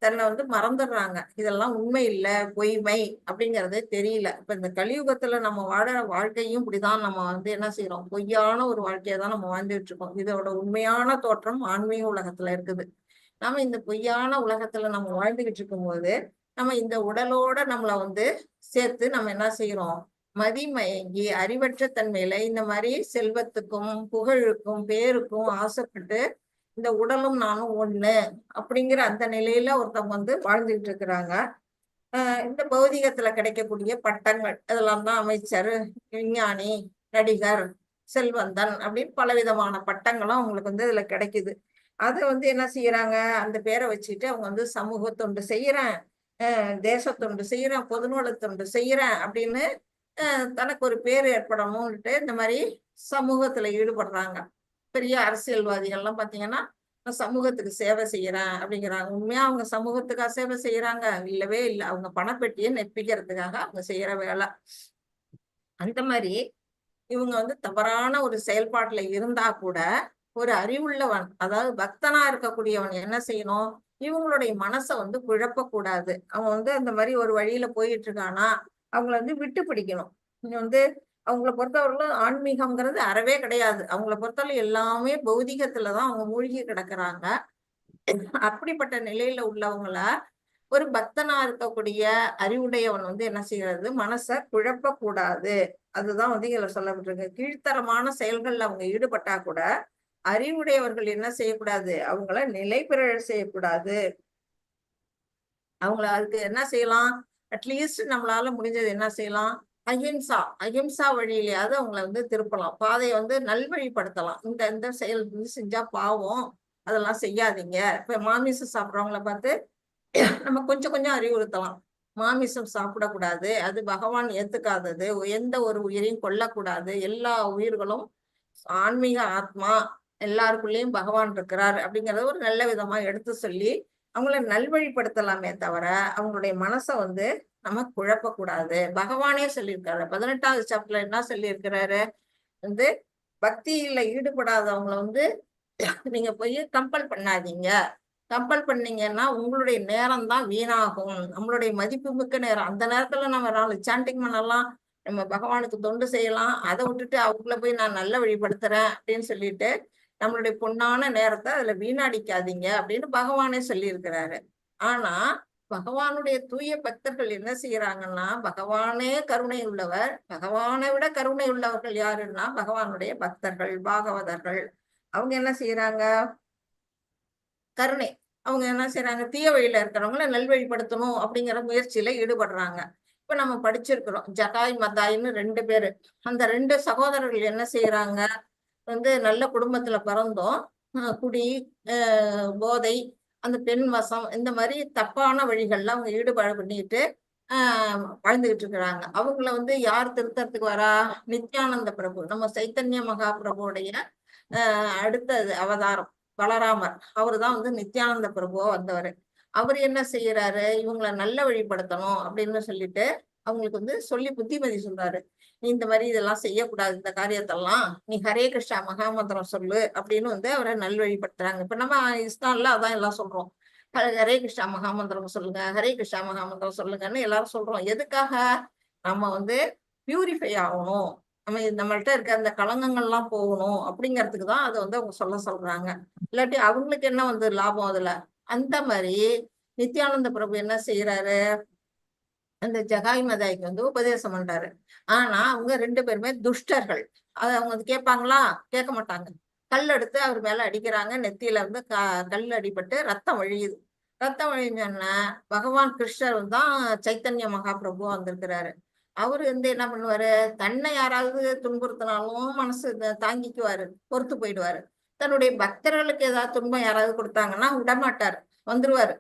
தன்னை வந்து மறந்துடுறாங்க. இதெல்லாம் உண்மை இல்லை, பொய்மை அப்படிங்கறதே தெரியல. இப்ப இந்த கலியுகத்துல நம்ம வாழற வாழ்க்கையும் இப்படிதான். நம்ம வந்து என்ன செய்யறோம்? பொய்யான ஒரு வாழ்க்கையை தான் நம்ம வாழ்ந்துட்டு இருக்கோம். இதோட உண்மையான தோற்றம் ஆன்மீக உலகத்துல இருக்குது. நாம இந்த பொய்யான உலகத்துல நம்ம வாழ்ந்துகிட்டு இருக்கும்போது நம்ம இந்த உடலோட நம்மளை வந்து சேர்த்து நம்ம என்ன செய்யறோம்? மதிமயங்கி அறிவற்ற தன்மையில இந்த மாதிரி செல்வத்துக்கும் புகழுக்கும் பேருக்கும் ஆசைப்பட்டு இந்த உடலும் நானும் ஒண்ணு அப்படிங்கிற அந்த நிலையில ஒருத்தவங்க வந்து வாழ்ந்துகிட்டு இருக்கிறாங்க. இந்த பௌதிகத்துல கிடைக்கக்கூடிய பட்டங்கள் அதெல்லாம் தான் அமைச்சர், விஞ்ஞானி, நடிகர், செல்வந்தன் அப்படின்னு பலவிதமான பட்டங்களும் அவங்களுக்கு வந்து இதுல கிடைக்குது. அதை வந்து என்ன செய்யறாங்க? அந்த பேரை வச்சுட்டு அவங்க வந்து சமூக தொண்டு செய்யறேன், தேசத்தொண்டு செய்யறேன், பொதுநல தொண்டு செய்யறேன் அப்படின்னு தனக்கு ஒரு பேர் ஏற்படணும்னுட்டு இந்த மாதிரி சமூகத்துல ஈடுபடுறாங்க. பெரிய அரசியல்வாதிகள்லாம் பாத்தீங்கன்னா சமூகத்துக்கு சேவை செய்யறேன் அப்படிங்கிறாங்க. உண்மையா அவங்க சமூகத்துக்காக சேவை செய்யறாங்க? இல்லவே இல்லை. அவங்க பணப்பெட்டியை நெப்பிக்கிறதுக்காக அவங்க செய்யற வேலை. அந்த மாதிரி இவங்க வந்து தவறான ஒரு செயல்பாட்டுல இருந்தா கூட ஒரு அறிவுள்ளவன், அதாவது பக்தனா இருக்கக்கூடியவன் என்ன செய்யணும்? இவங்களுடைய மனசை வந்து குழப்பக்கூடாது. அவன் வந்து அந்த மாதிரி ஒரு வழியில போயிட்டு இருக்கானா அவங்கள வந்து விட்டு பிடிக்கணும். இங்க வந்து அவங்கள பொறுத்தவரையிலும் ஆன்மீகம்ங்கிறது அறவே கிடையாது. அவங்கள பொறுத்தவரை எல்லாமே பௌதிகத்துலதான் அவங்க மூழ்கி கிடக்குறாங்க. அப்படிப்பட்ட நிலையில உள்ளவங்கள ஒரு பக்தனா இருக்கக்கூடிய அறிவுடையவன் வந்து என்ன செய்யறது? மனசை குழப்பக்கூடாது. அதுதான் வந்து இதுல சொல்லப்பட்டிருக்கு. கீழ்த்தரமான செயல்கள்ல அவங்க ஈடுபட்டா கூட அறிவுடையவர்கள் என்ன செய்யக்கூடாது? அவங்கள நிலை பெற செய்யக்கூடாது. அவங்கள அதுக்கு என்ன செய்யலாம்? அட்லீஸ்ட் நம்மளால முடிஞ்சது என்ன செய்யலாம்? அஹிம்சா வழியிலேயாவது அவங்கள வந்து திருப்பலாம், பாதையை வந்து நல்வழிப்படுத்தலாம். இந்த செயல் செஞ்சா பாவம், அதெல்லாம் செய்யாதீங்க. இப்ப மாமிசம் சாப்பிட்றவங்கள பார்த்து நம்ம கொஞ்சம் கொஞ்சம் அறிவுறுத்தலாம். மாமிசம் சாப்பிடக்கூடாது, அது பகவான் ஏத்துக்காதது, எந்த ஒரு உயிரையும் கொல்லக்கூடாது, எல்லா உயிர்களும் ஆன்மீக ஆத்மா, எல்லாருக்குள்ளேயும் பகவான் இருக்கிறார் அப்படிங்கறத ஒரு நல்ல விதமா எடுத்து சொல்லி அவங்கள நல்வழிப்படுத்தலாமே தவிர அவங்களுடைய மனசை வந்து நம்ம குழப்பக்கூடாது. பகவானே சொல்லியிருக்காரு 18வது சாப்டர்ல என்ன சொல்லியிருக்கிறாரு? வந்து பக்தியில ஈடுபடாதவங்களை வந்து நீங்க போய் கம்பல் பண்ணாதீங்க. கம்பல் பண்ணீங்கன்னா உங்களுடைய நேரம் தான் வீணாகும். நம்மளுடைய மதிப்பு மிக்க நேரம். அந்த நேரத்துல நம்ம 4 சாண்டிங் பண்ணலாம், நம்ம பகவானுக்கு தொண்டு செய்யலாம். அதை விட்டுட்டு அவங்கள போய் நான் நல்ல வழிபடுத்துறேன் அப்படின்னு சொல்லிட்டு நம்மளுடைய பொன்னான நேரத்தை அதுல வீணடிக்காதீங்க அப்படின்னு பகவானே சொல்லியிருக்கிறாரு. ஆனா பகவானுடைய தூய பக்தர்கள் என்ன செய்யறாங்கன்னா, பகவானே கருணை உள்ளவர். பகவானை விட கருணை உள்ளவர்கள் யாருன்னா பகவானுடைய பக்தர்கள், பாகவதர்கள். அவங்க என்ன செய்யறாங்க? கருணை. அவங்க என்ன செய்யறாங்க? தீய வழியில இருக்கிறவங்கள நல்வழிப்படுத்தணும் அப்படிங்கிற முயற்சியில ஈடுபடுறாங்க. இப்ப நம்ம படிச்சிருக்கிறோம், ஜகாய் மதாய்ன்னு 2 பேரு. அந்த 2 சகோதரர்கள் என்ன செய்யறாங்க? வந்து நல்ல குடும்பத்துல பிறந்தோம், குடி, போதை, அந்த பெண் வசம், இந்த மாதிரி தப்பான வழிகள்ல அவங்க ஈடுபாடு பண்ணிட்டு வாழ்ந்துகிட்டு இருக்கிறாங்க. அவங்கள வந்து யார் திருத்தறதுக்கு வரா? நித்யானந்த பிரபு, நம்ம சைத்தன்ய மகாபிரபுடைய அடுத்தது அவதாரம் பலராமர். அவரு தான் வந்து நித்யானந்த பிரபுவா வந்தவர். அவர் என்ன செய்யறாரு, இவங்களை நல்ல வழிபடுத்தணும் அப்படின்னு சொல்லிட்டு அவங்களுக்கு வந்து சொல்லி புத்திமதி சொல்றாரு. நீ இந்த மாதிரி இதெல்லாம் செய்யக்கூடாது, இந்த காரியத்தெல்லாம் நீ ஹரே கிருஷ்ணா மகாமந்திரம் சொல்லு அப்படின்னு வந்து அவரை நல்வழிப்படுத்துறாங்க. இப்ப நம்ம இஸ்லாம்ல அதான் எல்லாம் சொல்றோம், ஹரே கிருஷ்ணா மகாமந்திரம் சொல்லுங்க, ஹரே கிருஷ்ணா மகாமந்திரம் சொல்லுங்கன்னு எல்லாரும் சொல்றோம். எதுக்காக? நம்ம வந்து பியூரிஃபை ஆகணும், நம்மள்ட்ட இருக்க அந்த களங்கங்கள்லாம் போகணும் அப்படிங்கிறதுக்கு தான் அதை வந்து அவங்க சொல்றாங்க. இல்லாட்டி அவங்களுக்கு என்ன வந்து லாபம் அதுல? அந்த மாதிரி நித்யானந்த பிரபு என்ன செய்யறாரு, அந்த ஜகாய் மதாய்க்கு வந்து உபதேசம் பண்றாரு. ஆனா அவங்க 2 பேருமே துஷ்டர்கள். அதை அவங்க வந்து கேட்பாங்களா? கேட்க மாட்டாங்க. கல் எடுத்து அவர் மேல அடிக்கிறாங்க. நெத்தியில இருந்து கல் அடிபட்டு ரத்தம் வழியுது. ரத்தம் வழிஞ்சோன்னா பகவான் கிருஷ்ணர் தான் சைத்தன்ய மகாபிரபு வந்திருக்கிறாரு. அவரு வந்து என்ன பண்ணுவாரு, தன்னை யாராவது துன்புறுத்தினாலும் மனசு தாங்கிக்குவாரு, பொறுத்து போயிடுவாரு. தன்னுடைய பக்தர்களுக்கு ஏதாவது துன்பம் யாராவது கொடுத்தாங்கன்னா விடமாட்டாரு, வந்துருவாரு,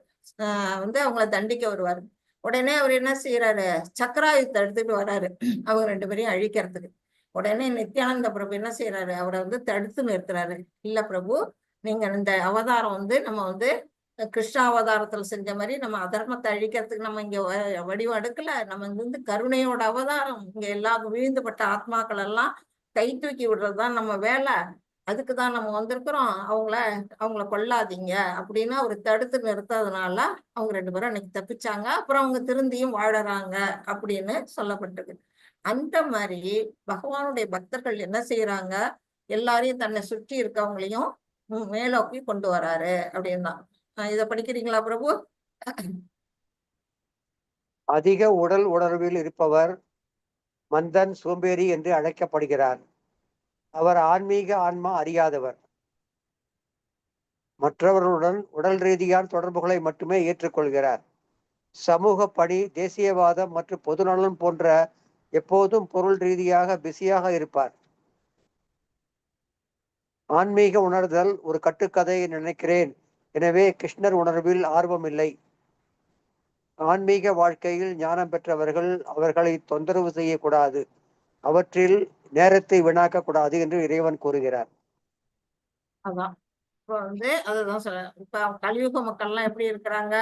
வந்து அவங்கள தண்டிக்க வருவாரு. உடனே அவர் என்ன செய்யறாரு, சக்கராயுத்தை எடுத்துட்டு வர்றாரு அவங்க 2 பேரையும் அழிக்கிறதுக்கு. உடனே நித்யானந்த பிரபு என்ன செய்யறாரு, அவரை வந்து தடுத்து நிறுத்துறாரு. இல்ல பிரபு, நீங்க இந்த அவதாரம் வந்து நம்ம வந்து கிருஷ்ண அவதாரத்துல செஞ்ச மாதிரி நம்ம அதர்மத்தை அழிக்கிறதுக்கு நம்ம இங்க வடிவம் எடுக்கல. நம்ம வந்து கருணையோட அவதாரம். இங்க எல்லா வீழ்ந்துபட்ட ஆத்மாக்கள் எல்லாம் கை தூக்கி விடுறதுதான் நம்ம வேலை. அதுக்குதான் நம்ம வந்திருக்கிறோம். அவங்கள கொல்லாதீங்க அப்படின்னு அவர் தடுத்து நிறுத்ததுனால அவங்க 2 பேரும் அன்னைக்கு தப்பிச்சாங்க. அப்புறம் அவங்க திருந்தியும் வாழறாங்க அப்படின்னு சொல்லப்பட்டிருக்கு. அந்த மாதிரி பகவானுடைய பக்தர்கள் என்ன செய்யறாங்க, எல்லாரையும் தன்னை சுற்றி இருக்கவங்களையும் மேலோக்கி கொண்டு வராரு அப்படின்னா. இத படிக்கிறீங்களா பிரபு? அதிக உடல் உணர்வில் இருப்பவர் மந்தன், சோம்பேறி என்று அழைக்கப்படுகிறார். அவர் ஆன்மீக ஆன்மா அறியாதவர். மற்றவர்களுடன் உடல் ரீதியான தொடர்புகளை மட்டுமே ஏற்றுக்கொள்கிறார். சமூக பணி, தேசியவாதம் மற்றும் பொதுநலன் போன்ற எப்போதும் பொருள் ரீதியாக பிஸியாக இருப்பார். ஆன்மீக உணர்தல் ஒரு கட்டுக்கதையை நினைக்கிறேன், எனவே கிருஷ்ணர் உணர்வில் ஆர்வம் இல்லை. ஆன்மீக வாழ்க்கையில் ஞானம் பெற்றவர்கள் அவர்களை தொந்தரவு செய்யக்கூடாது, அவற்றில் நேரத்தை வீணாக்க கூடாது என்று இறைவன் கூறுகிறார். அதான் இப்ப வந்து அதுதான் சொல்ல. இப்ப கலியுக மக்கள்லாம் எப்படி இருக்கிறாங்க,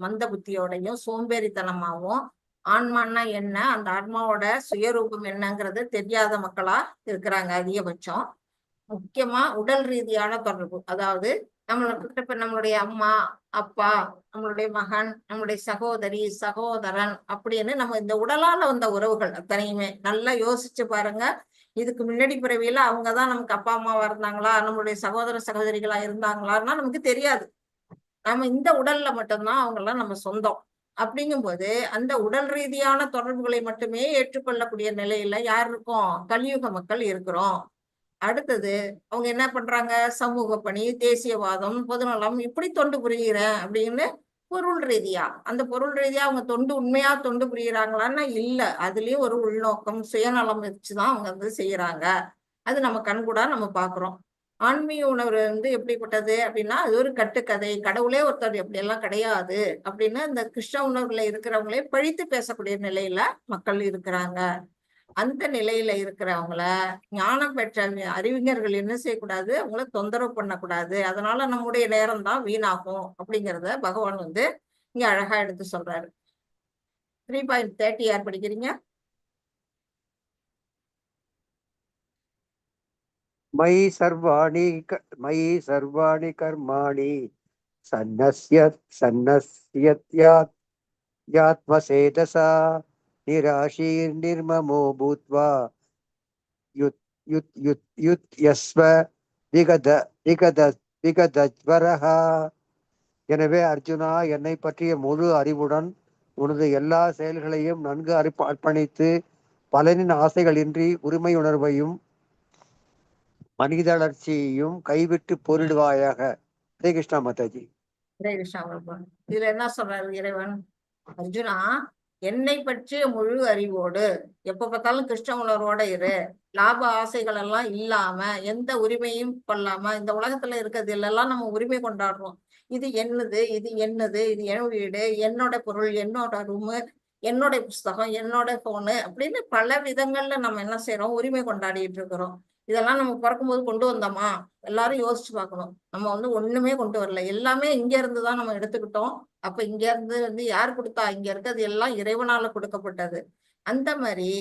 மந்த புத்தியோடையும் சோம்பேறித்தனமாவும், ஆன்மான்னா என்ன, அந்த ஆன்மாவோட சுயரூபம் என்னங்கிறது தெரியாத மக்களா இருக்கிறாங்க அதிகபட்சம். முக்கியமா உடல் ரீதியான தொடர்பு, அதாவது நம்மளுக்கு இப்ப நம்மளுடைய அம்மா அப்பா, நம்மளுடைய மகன், நம்மளுடைய சகோதரி சகோதரன் அப்படின்னு நம்ம இந்த உடலால வந்த உறவுகள் அத்தனையுமே நல்லா யோசிச்சு பாருங்க. இதுக்கு முன்னாடி பிறவியில அவங்கதான் நமக்கு அப்பா அம்மாவா இருந்தாங்களா, நம்மளுடைய சகோதர சகோதரிகளா இருந்தாங்களான்னா நமக்கு தெரியாது. நம்ம இந்த உடல்ல மட்டும்தான் அவங்கெல்லாம் நம்ம சொந்தம். அப்படிங்கும்போது அந்த உடல் ரீதியான தொடர்புகளை மட்டுமே ஏற்றுக்கொள்ளக்கூடிய நிலையில யார் இருக்கோம், கலியுக மக்கள் இருக்கிறோம். அடுத்தது அவங்க என்ன பண்றாங்க, சமூக பணி, தேசியவாதம், பொதுநலம், இப்படி தொண்டு புரிகிறேன் அப்படின்னு பொருள் ரீதியா, அந்த பொருள் ரீதியா அவங்க உண்மையா தொண்டு புரியுறாங்களான்னா இல்ல, அதுலயும் ஒரு உள்நோக்கம் சுயநலம் வச்சுதான் அவங்க வந்து செய்யறாங்க. அது நம்ம கண்கூடா நம்ம பாக்குறோம். ஆன்மீக உணர்வு வந்து எப்படிப்பட்டது அப்படின்னா, அது ஒரு கட்டுக்கதை, கடவுளே ஒருத்தர் எப்படி எல்லாம் கிடையாது அப்படின்னு இந்த கிருஷ்ண உணர்வுல இருக்கிறவங்களே பழித்து பேசக்கூடிய நிலையில மக்கள் இருக்கிறாங்க. அந்த நிலையில இருக்கிறவங்கள ஞானம் பெற்ற அறிவிஞர்கள் என்ன செய்யக்கூடாது, அவங்கள தொந்தரவு பண்ணக்கூடாது. அதனால நம்முடைய நேரம் தான் வீணாகும் அப்படிங்கிறத பகவான் வந்து இங்க அழகா எடுத்து சொல்றாரு. 3.30 யார் படிக்கிறீங்க? மயி சர்வாணி கர்மாணி சன்னஸ்யத்யாத்மசேதசா நிராஷீர் நிர்மமோ பூத்வா யுத்யஸ்வ விகதஜ்வரஹா. எனவே அர்ஜுனா, என்னை பற்றிய முழு அறிவுடன் உனது எல்லா செயல்களையும் நன்கு அர்ப்பணித்து பலனின் ஆசைகளின்றி உரிமை உணர்வையும் மனிதளர்ச்சியையும் கைவிட்டு போரிடுவாயாக. ஹரே கிருஷ்ணா மாதாஜி. ஹரே கிருஷ்ணா. இதுல என்ன சொல்றாரு இறைவன், அர்ஜுனா என்னை பற்றிய முழு அறிவோடு எப்ப பார்த்தாலும் கிருஷ்ண உணர்வோட இரு, லாப ஆசைகள் எல்லாம் இல்லாம, எந்த உரிமையும் கொள்ளாம. இந்த உலகத்துல இருக்கிறது எல்லாம் நம்ம உரிமை கொண்டாடுறோம். இது என்னது, இது என்னது, இது என் வீடு, என்னோட பொருள், என்னோட ரூமு, என்னோட புஸ்தகம், என்னோட போனு அப்படின்னு பல விதங்கள்ல நம்ம என்ன செய்யறோம், உரிமை கொண்டாடிட்டு இருக்கிறோம். இதெல்லாம் நம்ம பிறக்கும்போது கொண்டு வந்தோமா? எல்லாரும் யோசிச்சு பார்க்கணும். நம்ம வந்து ஒண்ணுமே கொண்டு வரல, எல்லாமே இங்க இருந்து தான் நம்ம எடுத்துக்கிட்டோம். அப்ப இங்க இருந்து வந்து யார் கொடுத்தா? இங்க இருக்கிறது எல்லாம் இறைவனால கொடுக்கப்பட்டது. அந்த மாதிரி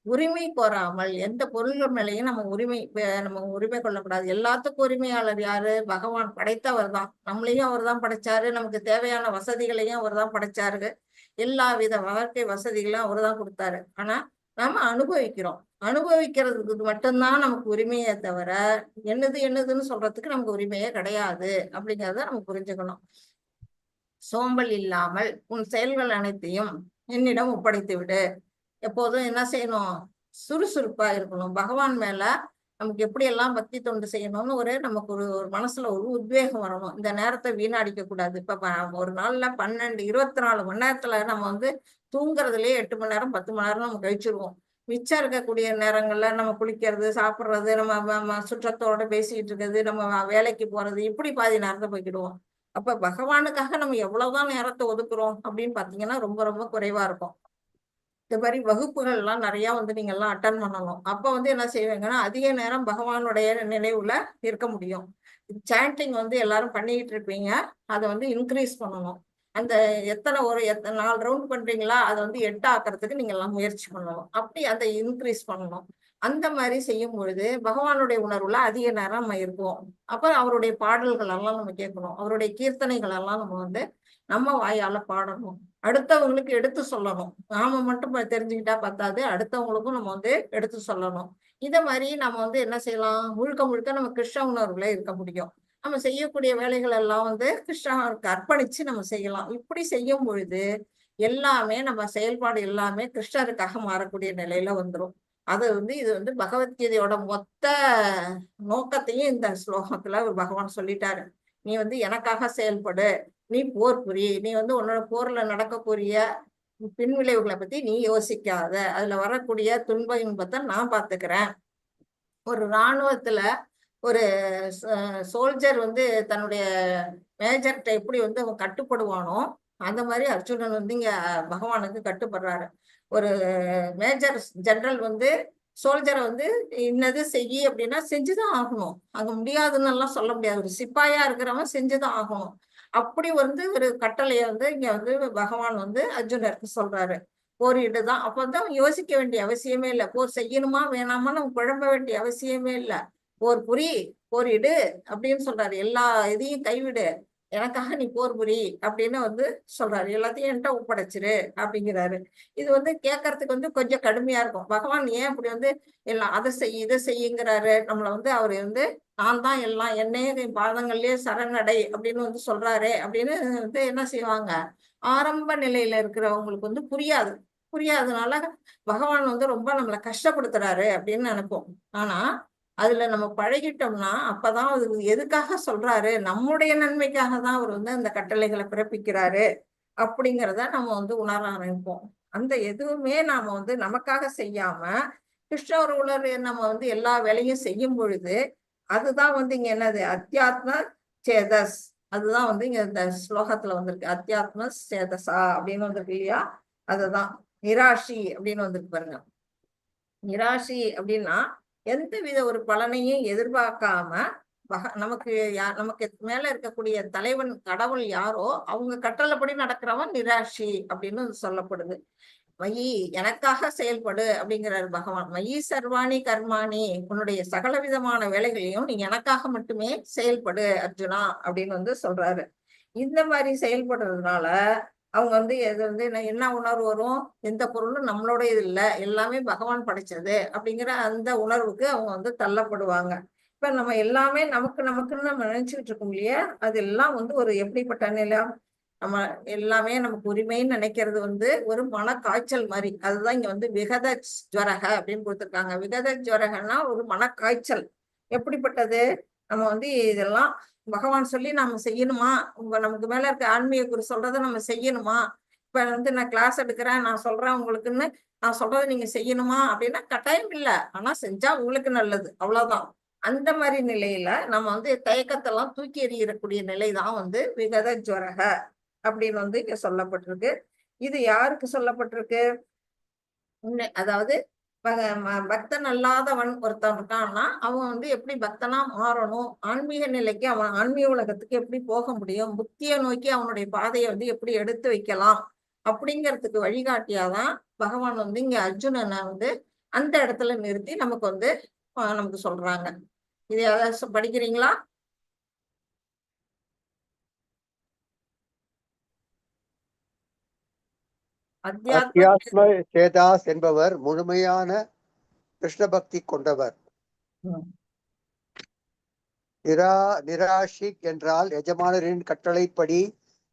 உரிமை கோராமல் எந்த பொருள்கள் மேலேயும் நம்ம உரிமை கொள்ளக்கூடாது. எல்லாத்துக்கும் உரிமையாளர் யாரு? பகவான் படைத்தவர் தான். நம்மளையும் அவர் தான் படைச்சாரு, நமக்கு தேவையான வசதிகளையும் அவர் தான் படைச்சாரு, எல்லா வித வாழ்க்கை வசதிகளும் அவர் தான் கொடுத்தாரு. ஆனா நாம அனுபவிக்கிறோம். அனுபவிக்கிறதுக்கு மட்டும்தான் நமக்கு உரிமையே தவிர என்னதுன்னு சொல்றதுக்கு நமக்கு உரிமையே கிடையாது அப்படிங்கிறத நம்ம புரிஞ்சுக்கணும். சோம்பல் இல்லாமல் உன் செயல்கள் அனைத்தையும் என்னிடம் ஒப்படைத்து விடு. எப்போதும் என்ன செய்யணும்? சுறுசுறுப்பா இருக்கணும். பகவான் மேல நமக்கு எப்படி எல்லாம் பக்தி தொண்டு செய்யணும்னு நமக்கு ஒரு மனசுல ஒரு உத்வேகம் வரணும். இந்த நேரத்தை வீணடிக்க கூடாது. இப்ப ஒரு நாள்ல 24 மணி நேரத்துல நம்ம வந்து தூங்குறதுலயே 8 மணி நேரம் 10 மணி நேரம் நம்ம கழிச்சிருவோம். மிச்சம் இருக்கக்கூடிய நேரங்கள்ல நம்ம குளிக்கிறது, சாப்பிடுறது, நம்ம சுற்றத்தோட பேசிட்டு இருக்கிறது, நம்ம வேலைக்கு போறது, இப்படி பாதி நேரத்தை போய்க்கிடுவோம். அப்ப பகவானுக்காக நம்ம எவ்வளவுதான் நேரத்தை ஒதுக்குறோம் அப்படின்னு பாத்தீங்கன்னா ரொம்ப ரொம்ப குறைவா இருக்கும். இந்த மாதிரி வகுப்புகள் எல்லாம் நிறைய வந்து நீங்க எல்லாம் அட்டன் பண்ணணும். அப்ப வந்து என்ன செய்வீங்கன்னா அதிக நேரம் பகவானுடைய நினைவுல இருக்க முடியும். சாண்டிங் வந்து எல்லாரும் பண்ணிக்கிட்டு இருப்பீங்க, அதை வந்து இன்க்ரீஸ் பண்ணணும். அந்த எத்தனை 4 ரவுண்ட் பண்றீங்களா, அதை வந்து 8 ஆக்குறதுக்கு நீங்க எல்லாம் முயற்சி பண்ணணும். அப்படி அதை இன்க்ரீஸ் பண்ணணும். அந்த மாதிரி செய்யும் பொழுது பகவானுடைய உணர்வுல அதிக நேரம் நம்ம இருப்போம். அப்புறம் அவருடைய பாடல்கள் எல்லாம் நம்ம கேட்கணும், அவருடைய கீர்த்தனைகள் எல்லாம் நம்ம வந்து நம்ம வாயால பாடணும், அடுத்தவங்களுக்கு எடுத்து சொல்லணும். நாம மட்டும் தெரிஞ்சுக்கிட்டா பத்தாது, அடுத்தவங்களுக்கும் நம்ம வந்து எடுத்து சொல்லணும். இத மாதிரி நம்ம வந்து என்ன செய்யலாம்? முழுக்க முழுக்க நம்ம கிருஷ்ண உணர்வுல இருக்க முடியும். நம்ம செய்யக்கூடிய வேலைகள் எல்லாம் வந்து கிருஷ்ணருக்கு அர்ப்பணிச்சு நம்ம செய்யலாம். இப்படி செய்யும் பொழுது எல்லாமே நம்ம செயல்பாடு எல்லாமே கிருஷ்ணருக்காக மாறக்கூடிய நிலையில வந்துடும். இது வந்து பகவத்கீதையோட மொத்த நோக்கத்தையும் இந்த ஸ்லோகத்துல ஒரு பகவான் சொல்லிட்டாரு. நீ வந்து எனக்காக செயல்படு, நீ போர் புரி, நீ வந்து உன்னோட போர்ல நடக்கக்கூடிய பின்விளைவுகளை பத்தி நீ யோசிக்காத, அதுல வரக்கூடிய துன்ப இன்பத்தை நான் பாத்துக்கிறேன். ஒரு இராணுவத்துல ஒரு சோல்ஜர் வந்து தன்னுடைய மேஜர்கிட்ட எப்படி வந்து அவன் கட்டுப்படுவானோ அந்த மாதிரி அர்ஜுனன் வந்து இங்க பகவானுக்கு கட்டுப்படுறாரு. ஒரு மேஜர் ஜெனரல் வந்து சோல்ஜரை வந்து இன்னது செய்யி அப்படின்னா செஞ்சுதான் ஆகணும். அங்க முடியாதுன்னு எல்லாம் சொல்ல முடியாது. ஒரு சிப்பாயா இருக்கிறவன் செஞ்சுதான் ஆகணும். அப்படி வந்து ஒரு கட்டளையை வந்து இங்க வந்து பகவான் வந்து அர்ஜுனருக்கு சொல்றாரு. போரிடுதான். அப்ப வந்து அவன் யோசிக்க வேண்டிய அவசியமே இல்லை. போர் செய்யணுமா வேணாமா நம்ம குழம்ப வேண்டிய அவசியமே இல்லை. போர் புரி, போரிடு அப்படின்னு சொல்றாரு. எல்லா இதையும் கைவிடு, எனக்காக நீ போர் புரி அப்படின்னு வந்து சொல்றாரு. எல்லாத்தையும் என்கிட்ட ஒப்படைச்சிரு அப்படிங்கிறாரு. இது வந்து கேட்கறதுக்கு வந்து கொஞ்சம் கடுமையா இருக்கும். பகவான் ஏன் அப்படி வந்து எல்லாம் அதை செய் இதை செய்யுங்கிறாரு? நம்மளை வந்து அவரு வந்து நான் தான் எல்லாம், என்னையே பாதங்கள்லயே சரணடை அப்படின்னு வந்து சொல்றாரு அப்படின்னு வந்து என்ன செய்வாங்க? ஆரம்ப நிலையில இருக்கிறவங்களுக்கு வந்து புரியாதனால பகவான் வந்து ரொம்ப நம்மளை கஷ்டப்படுத்துறாரு அப்படின்னு நினைப்போம். ஆனா அதுல நம்ம பழகிட்டோம்னா அப்பதான் அது எதுக்காக சொல்றாரு, நம்முடைய நன்மைக்காக தான் அவர் வந்து அந்த கட்டளைகளை பிறப்பிக்கிறாரு அப்படிங்கிறத நம்ம வந்து உணர ஆரம்பிப்போம். அந்த எதுவுமே நாம வந்து நமக்காக செய்யாம கிருஷ்ணர் உணர்வு நம்ம வந்து எல்லா வேலையும் செய்யும் பொழுது அதுதான் வந்து இங்க என்னது? அத்தியாத்ம சேதஸ். அதுதான் வந்து இங்க இந்த ஸ்லோகத்துல வந்திருக்கு. அத்தியாத்ம சேதசா அப்படின்னு வந்திருக்கு இல்லையா? அதுதான் நிராஷி அப்படின்னு வந்திருக்கு பாருங்க. நிராஷி அப்படின்னா எந்த வித ஒரு பலனையும் எதிர்பார்க்காம நமக்கு மேல இருக்கக்கூடிய தலைவன் கடவுள் யாரோ அவங்க கட்டளைப்படி நடக்கிறவன் நிராஷி அப்படின்னு சொல்லப்படுது. மயி எனக்காக செயல்படு அப்படிங்கிறாரு பகவான். மயி சர்வாணி கர்மாணி, உன்னுடைய சகல விதமான வேலைகளையும் நீ எனக்காக மட்டுமே செயல்படு அர்ஜுனா அப்படின்னு வந்து சொல்றாரு. இந்த மாதிரி செயல்படுறதுனால அவங்க வந்து எது வந்து என்ன உணர்வு வரும்? எந்த பொருளும் நம்மளோட இது இல்லை, எல்லாமே பகவான் படைச்சது அப்படிங்கிற அந்த உணர்வுக்கு அவங்க வந்து தள்ளப்படுவாங்க. இப்ப நம்ம எல்லாமே நமக்குன்னு நம்ம நினைச்சுக்கிட்டு இருக்கோம் இல்லையா? அதெல்லாம் வந்து ஒரு எப்படிப்பட்ட நிலை? நம்ம எல்லாமே நமக்கு உரிமைன்னு நினைக்கிறது வந்து ஒரு மன காய்ச்சல் மாதிரி. அதுதான் இங்க வந்து விகத ஜுவரக அப்படின்னு கொடுத்துருக்காங்க. விகத ஜுவரகன்னா ஒரு மனக்காய்ச்சல். எப்படிப்பட்டது? நம்ம வந்து இதெல்லாம் பகவான் சொல்லி நாம செய்யணுமா? நமக்கு மேல இருக்க ஆன்மீக குரு சொல்றதை நம்ம செய்யணுமா? இப்ப வந்து நான் கிளாஸ் எடுக்கிறேன், நான் சொல்றேன் உங்களுக்குன்னு, நான் சொல்றதை நீங்க செய்யணுமா அப்படின்னா கட்டாயம் இல்லை. ஆனா செஞ்சா உங்களுக்கு நல்லது, அவ்வளவுதான். அந்த மாதிரி நிலையில நம்ம வந்து தயக்கத்தெல்லாம் தூக்கி எறியக்கூடிய நிலைதான் வந்து விகத ஜுவரக அப்படின்னு வந்து இங்க சொல்லப்பட்டிருக்கு. இது யாருக்கு சொல்லப்பட்டிருக்கு? அதாவது பக்தன் அல்லாதவன் ஒருத்தன் இருக்கான்னா அவன் வந்து எப்படி பக்தனா மாறணும், ஆன்மீக நிலைக்கு அவன் ஆன்மீக உலகத்துக்கு எப்படி போக முடியும், புத்தியை நோக்கி அவனுடைய பாதையை வந்து எப்படி எடுத்து வைக்கலாம் அப்படிங்கிறதுக்கு வழிகாட்டியாதான் பகவான் வந்து இங்க அர்ஜுனனை வந்து அந்த இடத்துல நிறுத்தி நமக்கு வந்து நமக்கு சொல்றாங்க. இது யாராவது படிக்கிறீங்களா? அத்தியாத்ம சேதாஸ் என்பவர் முழுமையான கிருஷ்ண பக்தி கொண்டவர். நிராஷிக் என்றால் எஜமானரின் கட்டளைப்படி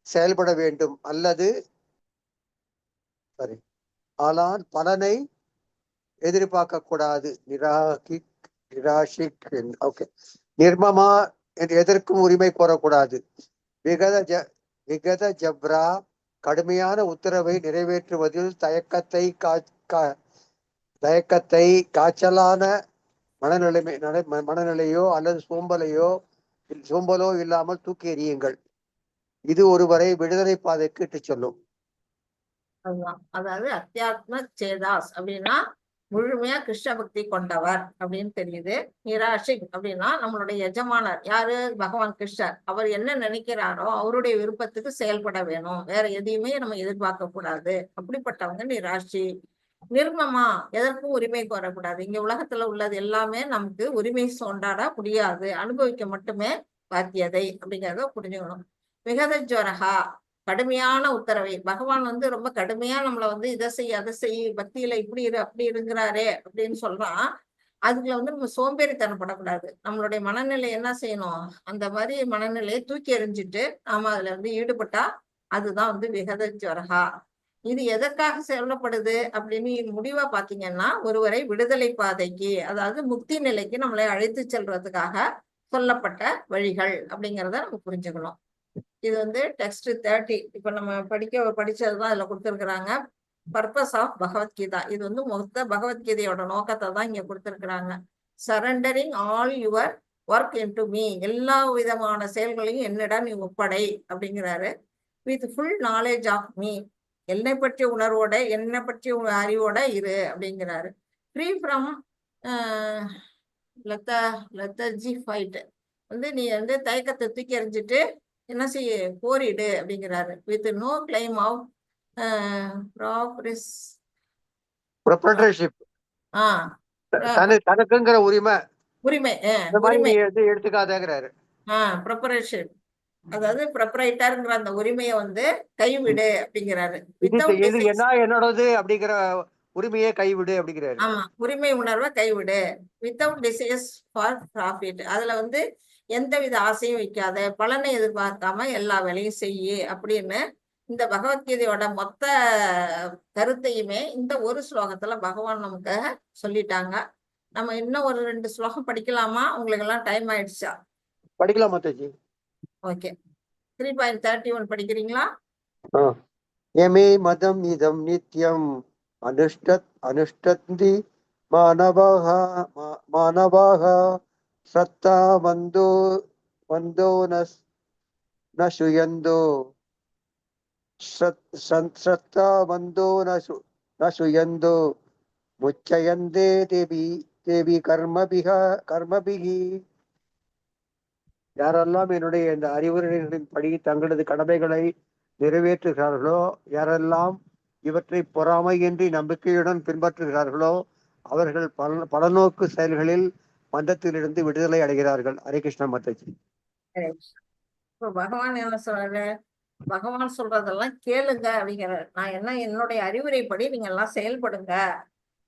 செயல்பட வேண்டும் அல்லது ஆனால் பலனை எதிர்பார்க்க கூடாது. நிராஷிக் ஓகே. நிர்மமா எதற்கும் உரிமை கோரக்கூடாது. விகத ஜப்ரா கடுமையான உத்தரவை நிறைவேற்றுவதில் தயக்கத்தை காய்ச்சலான மனநிலையோ அல்லது சோம்பலோ இல்லாமல் தூக்கி எறியுங்கள். இது ஒருவரை விடுதலை பாதைக்கு இட்டுச் சொல்லும். அதாவது அத்தியாத்ம சேதாஸ் அப்படின்னா முழுமையா கிருஷ்ண பக்தி கொண்டவர் அப்படின்னு தெரியுது. நிராஷிக் அப்படின்னா நம்மளுடைய எஜமானர் யாரு, பகவான் கிருஷ்ணர். அவர் என்ன நினைக்கிறாரோ அவருடைய விருப்பத்துக்கு செயல்பட வேணும், வேற எதையுமே நம்ம எதிர்பார்க்க கூடாது. அப்படிப்பட்டவங்க நிராஷி. நிர்மமா எதற்கும் உரிமை கோரக்கூடாது. இங்க உலகத்துல உள்ளது எல்லாமே நமக்கு உரிமை கொண்டாட முடியாது, அனுபவிக்க மட்டுமே பாத்தியதை அப்படிங்கிறத புரிஞ்சுக்கணும். விகதஜ்வரகா கடுமையான உத்தரவை. பகவான் வந்து ரொம்ப கடுமையா நம்மளை வந்து இதை செய் அதை செய், பக்தியில இப்படி இரு அப்படி இருங்கிறாரே அப்படின்னு சொல்றான். அதுல வந்து நம்ம சோம்பேறித்தனப்படக்கூடாது. நம்மளுடைய மனநிலை என்ன செய்யணும், அந்த மாதிரி மனநிலையை தூக்கி எறிஞ்சிட்டு நாம அதுல வந்து ஈடுபட்டா அதுதான் வந்து விகதஜ்வரகா. இது எதற்காக சொல்லப்படுது அப்படின்னு முடிவா பாத்தீங்கன்னா ஒருவரை விடுதலை பாதைக்கு, அதாவது முக்தி நிலைக்கு நம்மளை அழைத்து செல்றதுக்காக சொல்லப்பட்ட வழிகள் அப்படிங்கிறத நம்ம புரிஞ்சுக்கணும். இது வந்து டெக்ஸ்ட் 30. இப்ப நம்ம படிச்சதுதான் இதுல கொடுத்திருக்கிறாங்க. Purpose of Bhagavad Gita. இது வந்து மொத்த பகவத்கீதையோட நோக்கத்தை தான் இங்க கொடுத்திருக்கிறாங்க. Surrendering all your work into me. எல்லா விதமான செயல்களையும் என்னிடம் நீ ஒப்படை அப்படிங்கிறாரு. With full knowledge of me. என்னை பற்றிய உணர்வோட என்னை பற்றிய அறிவோட இரு அப்படிங்கிறாரு. Free from lethargy fight. வந்து நீ வந்து தயக்கத்தை தூக்கி எறிஞ்சிட்டு என்ன செய்ய போரிடு அப்படிங்கிறாரு. வித் நோ கிளைம் ஆஃப் தனக்குங்கிற உரிமை எடுத்துக்காதேங்கிறாரு. ப்ரொபரேஷன் அதாவது ப்ரொபரைட்டர்ங்கிற அந்த உரிமையை வந்து கைவிடு அப்படிங்கிறாரு. என்னோடது அப்படிங்கிற உரிமையை கைவிடு அப்படிங்கிறாரு. ஆமா, உரிமை உணர்வை கைவிடு. Without desires for profit. அதுல வந்து எந்தவித ஆசையும் வைக்காத, பலனை எதிர்பார்க்காம எல்லா வேலையும் செய்யு அப்படின்னு இந்த பகவத்கீதையோட மொத்த கருத்தையுமே இந்த ஒரு ஸ்லோகத்துல பகவான் நமக்கு சொல்லிட்டாங்க. நம்ம இன்னும் ஒரு 2 ஸ்லோகம் படிக்கலாமா? உங்களுக்கு எல்லாம் டைம் ஆயிடுச்சா? படிக்கலாம் மாதாஜி. ஓகே, 3.31 படிக்கிறீங்களா? யமே மதம் இதம் நித்யம் அனுஷ்டந்தி மானவாக சத்தா வந்தோ நசுயந்தோ சத்தா வந்தோ நசுயந்தோ முச்சயந்தே தேவி கர்மபிகி. யாரெல்லாம் என்னுடைய இந்த அறிவுரைகளின் படி தங்களது கடமைகளை நிறைவேற்றுகிறார்களோ, யாரெல்லாம் இவற்றை பொறாமையின்றி நம்பிக்கையுடன் பின்பற்றுகிறார்களோ அவர்கள் பலநோக்கு செயல்களில் மந்தத்திலிருந்து விடுதலை அடைகிறார்கள். ஹரே கிருஷ்ணா மாதாஜி. இப்போ பகவான் என்ன சொல்றாரு? பகவான் சொல்றதெல்லாம் கேளுங்க அப்படிங்கிறார். நான் என்ன என்னுடைய அறிவுரைப்படி நீங்க எல்லாம் செயல்படுங்க.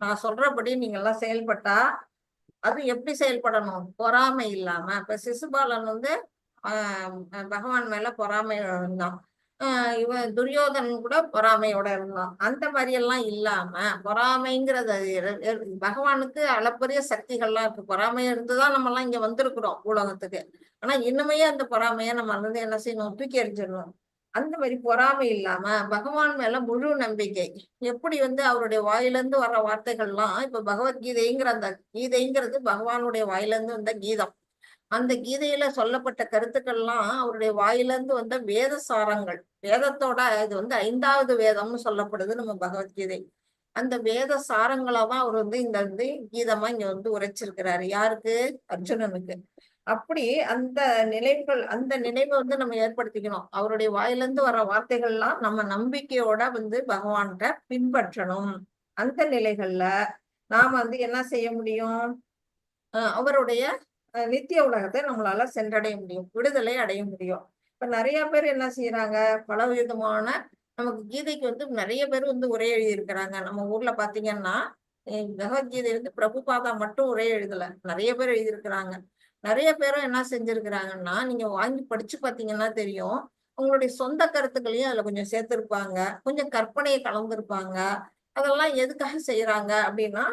நான் சொல்றபடி நீங்க எல்லாம் செயல்பட்டா அது எப்படி செயல்படணும்? பொறாமை இல்லாம. இப்ப சிசுபாலன் வந்து பகவான் மேல பொறாமை இருந்தான். இவன் துரியோதனன் கூட பொறாமையோட இருந்தான். அந்த மாதிரி எல்லாம் இல்லாம பொறாமைங்கிறது பகவானுக்கு அளப்பரிய சக்திகள்லாம் இருக்கு. பொறாமை இருந்துதான் நம்ம எல்லாம் இங்க வந்திருக்கிறோம் உலகத்துக்கு. ஆனா இன்னுமே அந்த பொறாமைய நம்ம வந்து என்ன செய்யணும்? தூக்கி எறிஞ்சிடணும். அந்த மாதிரி பொறாமை இல்லாம பகவான் மேல முழு நம்பிக்கை. எப்படி வந்து அவருடைய வாயிலிருந்து வர்ற வார்த்தைகள்லாம் இப்ப பகவத்கீதைங்கிற அந்த கீதைங்கிறது பகவானுடைய வாயிலிருந்து வந்த கீதம். அந்த கீதையில சொல்லப்பட்ட கருத்துக்கள்லாம் அவருடைய வாயிலிருந்து வந்த வேத சாரங்கள். வேதத்தோட இது வந்து 5வது வேதம்னு சொல்லப்படுது நம்ம பகவத்கீதை. அந்த வேத சாரங்களா தான் அவர் வந்து இந்த வந்து கீதமா இங்க வந்து உரைச்சிருக்கிறாரு. யாருக்கு? அர்ஜுனனுக்கு. அப்படி அந்த நினைவை வந்து நம்ம ஏற்படுத்திக்கணும். அவருடைய வாயிலிருந்து வர வார்த்தைகள்லாம் நம்ம நம்பிக்கையோட வந்து பகவான்கிட்ட பின்பற்றணும். அந்த நிலைகள்ல நாம வந்து என்ன செய்ய முடியும்? அவருடைய நித்திய உலகத்தை நம்மளால சென்றடைய முடியும், விடுதலை அடைய முடியும். இப்ப நிறைய பேர் என்ன செய்யறாங்க, பல விதமான நமக்கு கீதைக்கு வந்து நிறைய பேர் வந்து உரை எழுதியிருக்கிறாங்க. நம்ம ஊர்ல பாத்தீங்கன்னா பகவத்கீதை வந்து பிரபுபாதா மட்டும் உரை எழுதல, நிறைய பேர் எழுதியிருக்கிறாங்க. நிறைய பேரும் என்ன செஞ்சிருக்கிறாங்கன்னா, நீங்க வாங்கி படிச்சு பாத்தீங்கன்னா தெரியும், உங்களுடைய சொந்த கருத்துக்களையும் அதுல கொஞ்சம் சேர்த்திருப்பாங்க, கொஞ்சம் கற்பனையை கலந்துருப்பாங்க. அதெல்லாம் எதுக்காக செய்யறாங்க அப்படின்னா,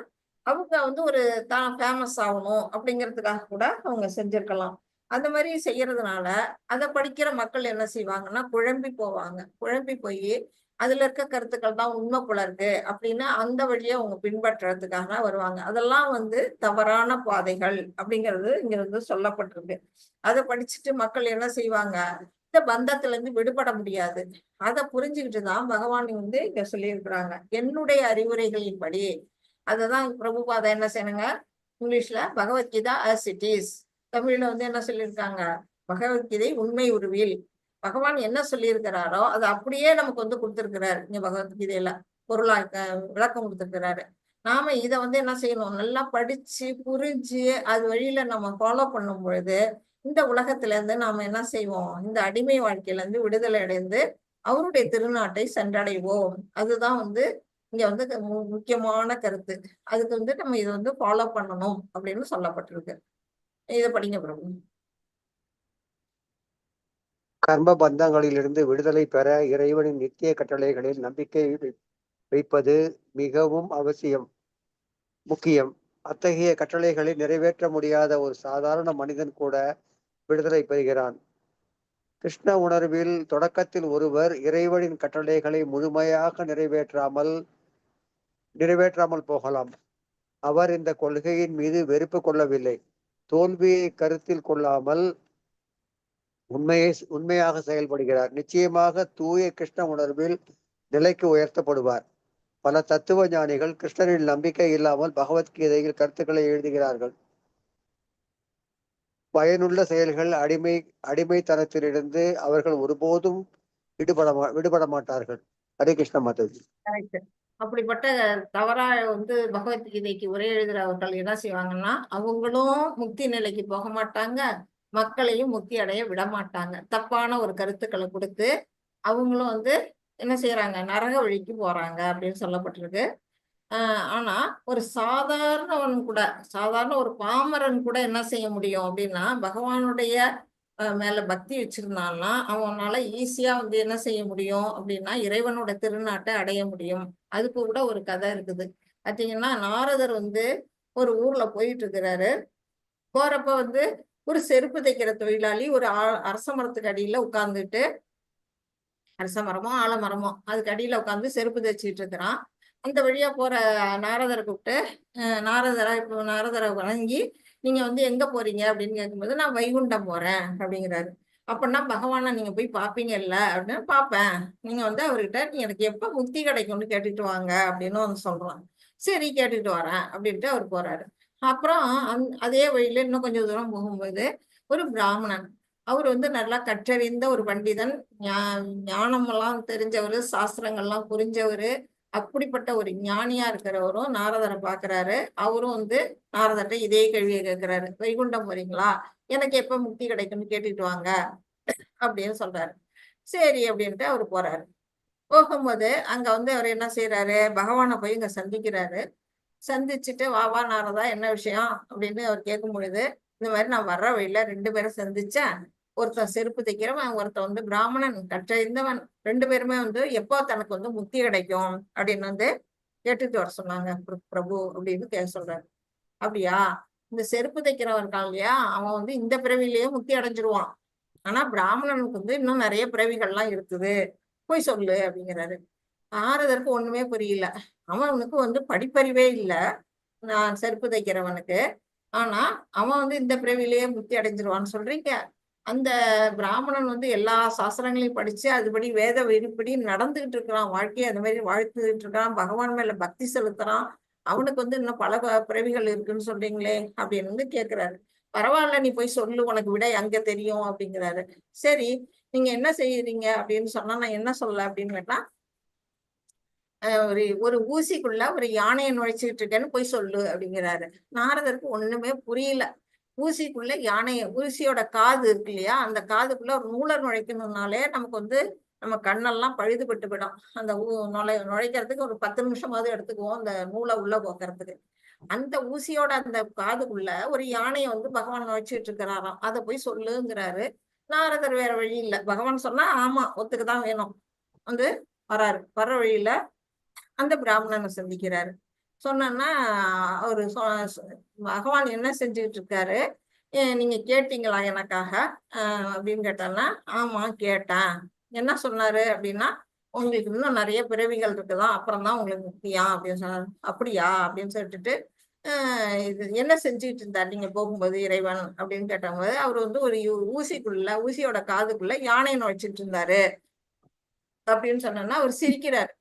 அவங்க வந்து ஒரு தான் ஃபேமஸ் ஆகணும் அப்படிங்கிறதுக்காக கூட அவங்க செஞ்சிருக்கலாம். அந்த மாதிரி செய்யறதுனால அதை படிக்கிற மக்கள் என்ன செய்வாங்கன்னா குழம்பி போவாங்க. குழம்பி போய் அதுல இருக்க கருத்துக்கள் தான் உண்மை போல இருக்கு அப்படின்னு அந்த வழியை அவங்க பின்பற்றுறதுக்காக வருவாங்க. அதெல்லாம் வந்து தவறான பாதைகள் அப்படிங்கிறது இங்க வந்து சொல்லப்பட்டிருக்கு. அதை படிச்சுட்டு மக்கள் என்ன செய்வாங்க, இந்த பந்தத்துல இருந்து விடுபட முடியாது. அதை புரிஞ்சுக்கிட்டுதான் பகவான் வந்து இங்க சொல்லியிருக்கிறாங்க, என்னுடைய அறிவுரைகளின்படி. அததான் பிரபுபாதா என்ன செய்யணுங்க, இங்கிலீஷ்ல பகவத்கீதா ஆஸ் இட் இஸ், தமிழ்ல வந்து என்ன சொல்லியிருக்காங்க, பகவத்கீதை உண்மை உருவில். பகவான் என்ன சொல்லியிருக்கிறாரோ அதை அப்படியே நமக்கு வந்து கொடுத்திருக்கிறாரு. இங்க பகவத்கீதையில பொருளா விளக்கம் கொடுத்திருக்கிறாரு. நாம இதை வந்து என்ன செய்யணும், நல்லா படிச்சு புரிஞ்சு அது வழியில நம்ம ஃபாலோ பண்ணும் பொழுது இந்த உலகத்துல இருந்து நாம என்ன செய்வோம், இந்த அடிமை வாழ்க்கையில இருந்து விடுதலை அடைந்து அவருடைய திருநாட்டை சென்றடைவோம். அதுதான் வந்து இங்க வந்து முக்கியமான கருத்து. அதுக்கு வந்து நம்ம இதை வந்து ஃபாலோ பண்ணணும் அப்படின்னு சொல்லப்பட்டிருக்கு. இதை படிங்க பிரபு. கர்ம பந்தங்களிலிருந்து விடுதலை பெற இறைவனின் நித்திய கட்டளைகளில் நம்பிக்கை வைப்பது மிகவும் முக்கியம். அத்தகைய கட்டளைகளை நிறைவேற்ற முடியாத ஒரு சாதாரண மனிதன் கூட விடுதலை பெறுகிறான். கிருஷ்ண உணர்வில் தொடக்கத்தில் ஒருவர் இறைவனின் கட்டளைகளை முழுமையாக நிறைவேற்றாமல் போகலாம். அவர் இந்த கொள்கையின் மீது வெறுப்பு கொள்ளவில்லை. தோல்வியை கருத்தில் கொள்ளாமல் உண்மையாக செயல்படுகிறார். நிச்சயமாக தூய கிருஷ்ண உணர்வில் நிலைக்கு உயர்த்தப்படுவார். பல தத்துவ ஞானிகள் கிருஷ்ணரில் நம்பிக்கை இல்லாமல் பகவத்கீதையில் கருத்துக்களை எழுதுகிறார்கள். பயனுள்ள செயல்கள் அடிமைத்தனத்திலிருந்து அவர்கள் ஒருபோதும் விடுபட மாட்டார்கள். ஹரே கிருஷ்ண மாதாஜி. அப்படிப்பட்ட தவறா வந்து பகவத்கீதைக்கு உரை எழுதுறவர்கள் என்ன செய்வாங்கன்னா, அவங்களும் முக்தி நிலைக்கு போக மாட்டாங்க, மக்களையும் முக்தி அடைய விட மாட்டாங்க. தப்பான ஒரு கருத்துக்களை கொடுத்து அவங்களும் வந்து என்ன செய்யறாங்க, நரக வழிக்கு போறாங்க அப்படின்னு சொல்லப்பட்டிருக்கு. ஆனா ஒரு சாதாரண ஒரு பாமரன் கூட என்ன செய்ய முடியும் அப்படின்னா, பகவானுடைய மேல பக்தி வச்சிருந்தான்னா அவனால ஈஸியா வந்து என்ன செய்ய முடியும் அப்படின்னா, இறைவனோட திருநாட்டை அடைய முடியும். அதுக்கு கூட ஒரு கதை இருக்குது. பார்த்தீங்கன்னா, நாரதர் வந்து ஒரு ஊர்ல போயிட்டு இருக்கிறாரு. போறப்ப வந்து ஒரு செருப்பு தைக்கிற தொழிலாளி ஒரு அரச மரத்துக்கு அடியில உட்கார்ந்துட்டு, அரச மரமோ ஆலமரமோ அதுக்கு அடியில உட்காந்து செருப்பு தைச்சிட்டு இருக்கிறான். அந்த வழியா போற நாரதரை கூப்பிட்டு, நாரதரை வணங்கி, நீங்க வந்து எங்க போறீங்க அப்படின்னு கேட்கும்போது, நான் வைகுண்டம் போறேன் அப்படிங்கிறாரு. அப்படின்னா பகவானை நீங்க போய் பாப்பீங்கல்ல அப்படின்னு, பாப்பேன், நீங்க வந்து அவர்கிட்ட நீ எனக்கு எப்ப முக்தி கிடைக்கும்னு கேட்டுட்டு வாங்க அப்படின்னு வந்து சொல்றான். சரி கேட்டுட்டு வரேன் அப்படின்ட்டு அவர் போறாரு. அப்புறம் அதே வழியில இன்னும் கொஞ்சம் தூரம் போகும்போது ஒரு பிராமணன், அவர் வந்து நல்லா கற்றறிந்த ஒரு பண்டிதன், ஞானமெல்லாம் தெரிஞ்சவர், சாஸ்திரங்கள்லாம் புரிஞ்சவர், அப்படிப்பட்ட ஒரு ஞானியா இருக்கிறவரும் நாரதரை பாக்குறாரு. அவரும் வந்து நாரதர்கிட்ட இதே கேள்வியை கேட்கிறாரு, வைகுண்டம் போறீங்களா, எனக்கு எப்ப முக்தி கிடைக்கும்னு கேட்டுட்டு வாங்க அப்படின்னு சொல்றாரு. சரி அப்படின்ட்டு அவர் போறாரு. போகும்போது அங்க வந்து அவர் என்ன செய்யறாரு, பகவானை போய் இங்க சந்திக்கிறாரு. சந்திச்சுட்டு வா நாரதா என்ன விஷயம் அப்படின்னு அவர் கேட்கும் பொழுது, இந்த மாதிரி நான் வர்ற வழியில 2 பேரும் சந்திச்சேன். ஒருத்தன் செருப்பு தைக்கிறவன், ஒருத்தன் வந்து பிராமணன் கற்றறிந்தவன். 2 பேருமே வந்து எப்போ தனக்கு வந்து முக்தி கிடைக்கும் அப்படின்னு வந்து கேட்டுட்டு வர சொன்னாங்க பிரபு அப்படின்னு கேட்க சொல்றாரு. அப்படியா, இந்த செருப்பு தைக்கிறவன் இருக்கான் இல்லையா, அவன் வந்து இந்த பிறவிலேயே முக்தி அடைஞ்சிருவான். ஆனா பிராமணனுக்கு வந்து இன்னும் நிறைய பிறவிகள்லாம் இருக்குது, போய் சொல்லு அப்படிங்கிறாரு. நாரதருக்கு ஒண்ணுமே புரியல. அவனுக்கு வந்து படிப்பறிவே இல்லை, நான் செருப்பு தைக்கிறவனுக்கு. ஆனா அவன் வந்து இந்த பிறவிலேயே முக்தி அடைஞ்சிருவான்னு சொல்றீங்க, அந்த பிராமணன் வந்து எல்லா சாஸ்திரங்களையும் படிச்சு அதுபடி வேத விதிப்படி நடந்துகிட்டு இருக்கிறான், வாழ்க்கையை அந்த மாதிரி வாழ்த்துக்கிட்டு இருக்கான், பகவான் மேல பக்தி செலுத்துறான். அவனுக்கு வந்து இன்னும் பல பிறவிகள் இருக்குன்னு சொல்றீங்களே அப்படின்னு வந்து கேக்குறாரு. பரவாயில்ல, நீ போய் சொல்லு, உனக்கு விடை அங்க தெரியும் அப்படிங்கிறாரு. சரி, நீங்க என்ன செய்யறீங்க அப்படின்னு சொன்னா, நான் என்ன சொல்ல அப்படின்னு கேட்டா, ஒரு ஊசிக்குள்ள ஒரு யானையை நுழைச்சிட்டு இருக்கேன்னு போய் சொல்லு அப்படிங்கிறாரு. நாரதருக்கு ஒண்ணுமே புரியல. ஊசிக்குள்ள யானைய, ஊசியோட காது இருக்கு இல்லையா, அந்த காதுக்குள்ள ஒரு நூலை நுழைக்கணும்னாலே நமக்கு வந்து நம்ம கண்ணெல்லாம் பழுதுபட்டு விடும். அந்த நுழைக்கிறதுக்கு ஒரு 10 நிமிஷமாவது எடுத்துக்குவோம் அந்த நூலை உள்ள போக்குறதுக்கு. அந்த ஊசியோட அந்த காதுக்குள்ள ஒரு யானையை வந்து பகவான் நுழைச்சிட்டு இருக்கிறாராம், அதை போய் சொல்லுங்கிறாரு. நாரதர் வேற வழி இல்லை, பகவான் சொன்னா ஆமா ஒத்துக்குதான் வேணும், வந்து வர்ற வழியில அந்த பிராமணனை சந்திக்கிறாரு. சொன்னா அவரு பகவான் என்ன செஞ்சுட்டு இருக்காரு, நீங்க கேட்டீங்களா எனக்காக அப்படின்னு கேட்டான்னா, ஆமா கேட்டேன். என்ன சொன்னாரு அப்படின்னா, உங்களுக்கு இன்னும் நிறைய பிறவிகள் இருக்குதான், அப்புறம் தான் உங்களுக்கு முக்தியா அப்படின்னு சொன்னாரு. அப்படியா அப்படின்னு சொல்லிட்டு, இது என்ன செஞ்சுட்டு இருந்தார் நீங்க போகும்போது இறைவன் அப்படின்னு கேட்டபோது, அவர் வந்து ஒரு ஊசியோட காதுக்குள்ள யானையை நுழைச்சிட்டு இருந்தாரு அப்படின்னு சொன்னா அவர் சிரிக்கிறாரு.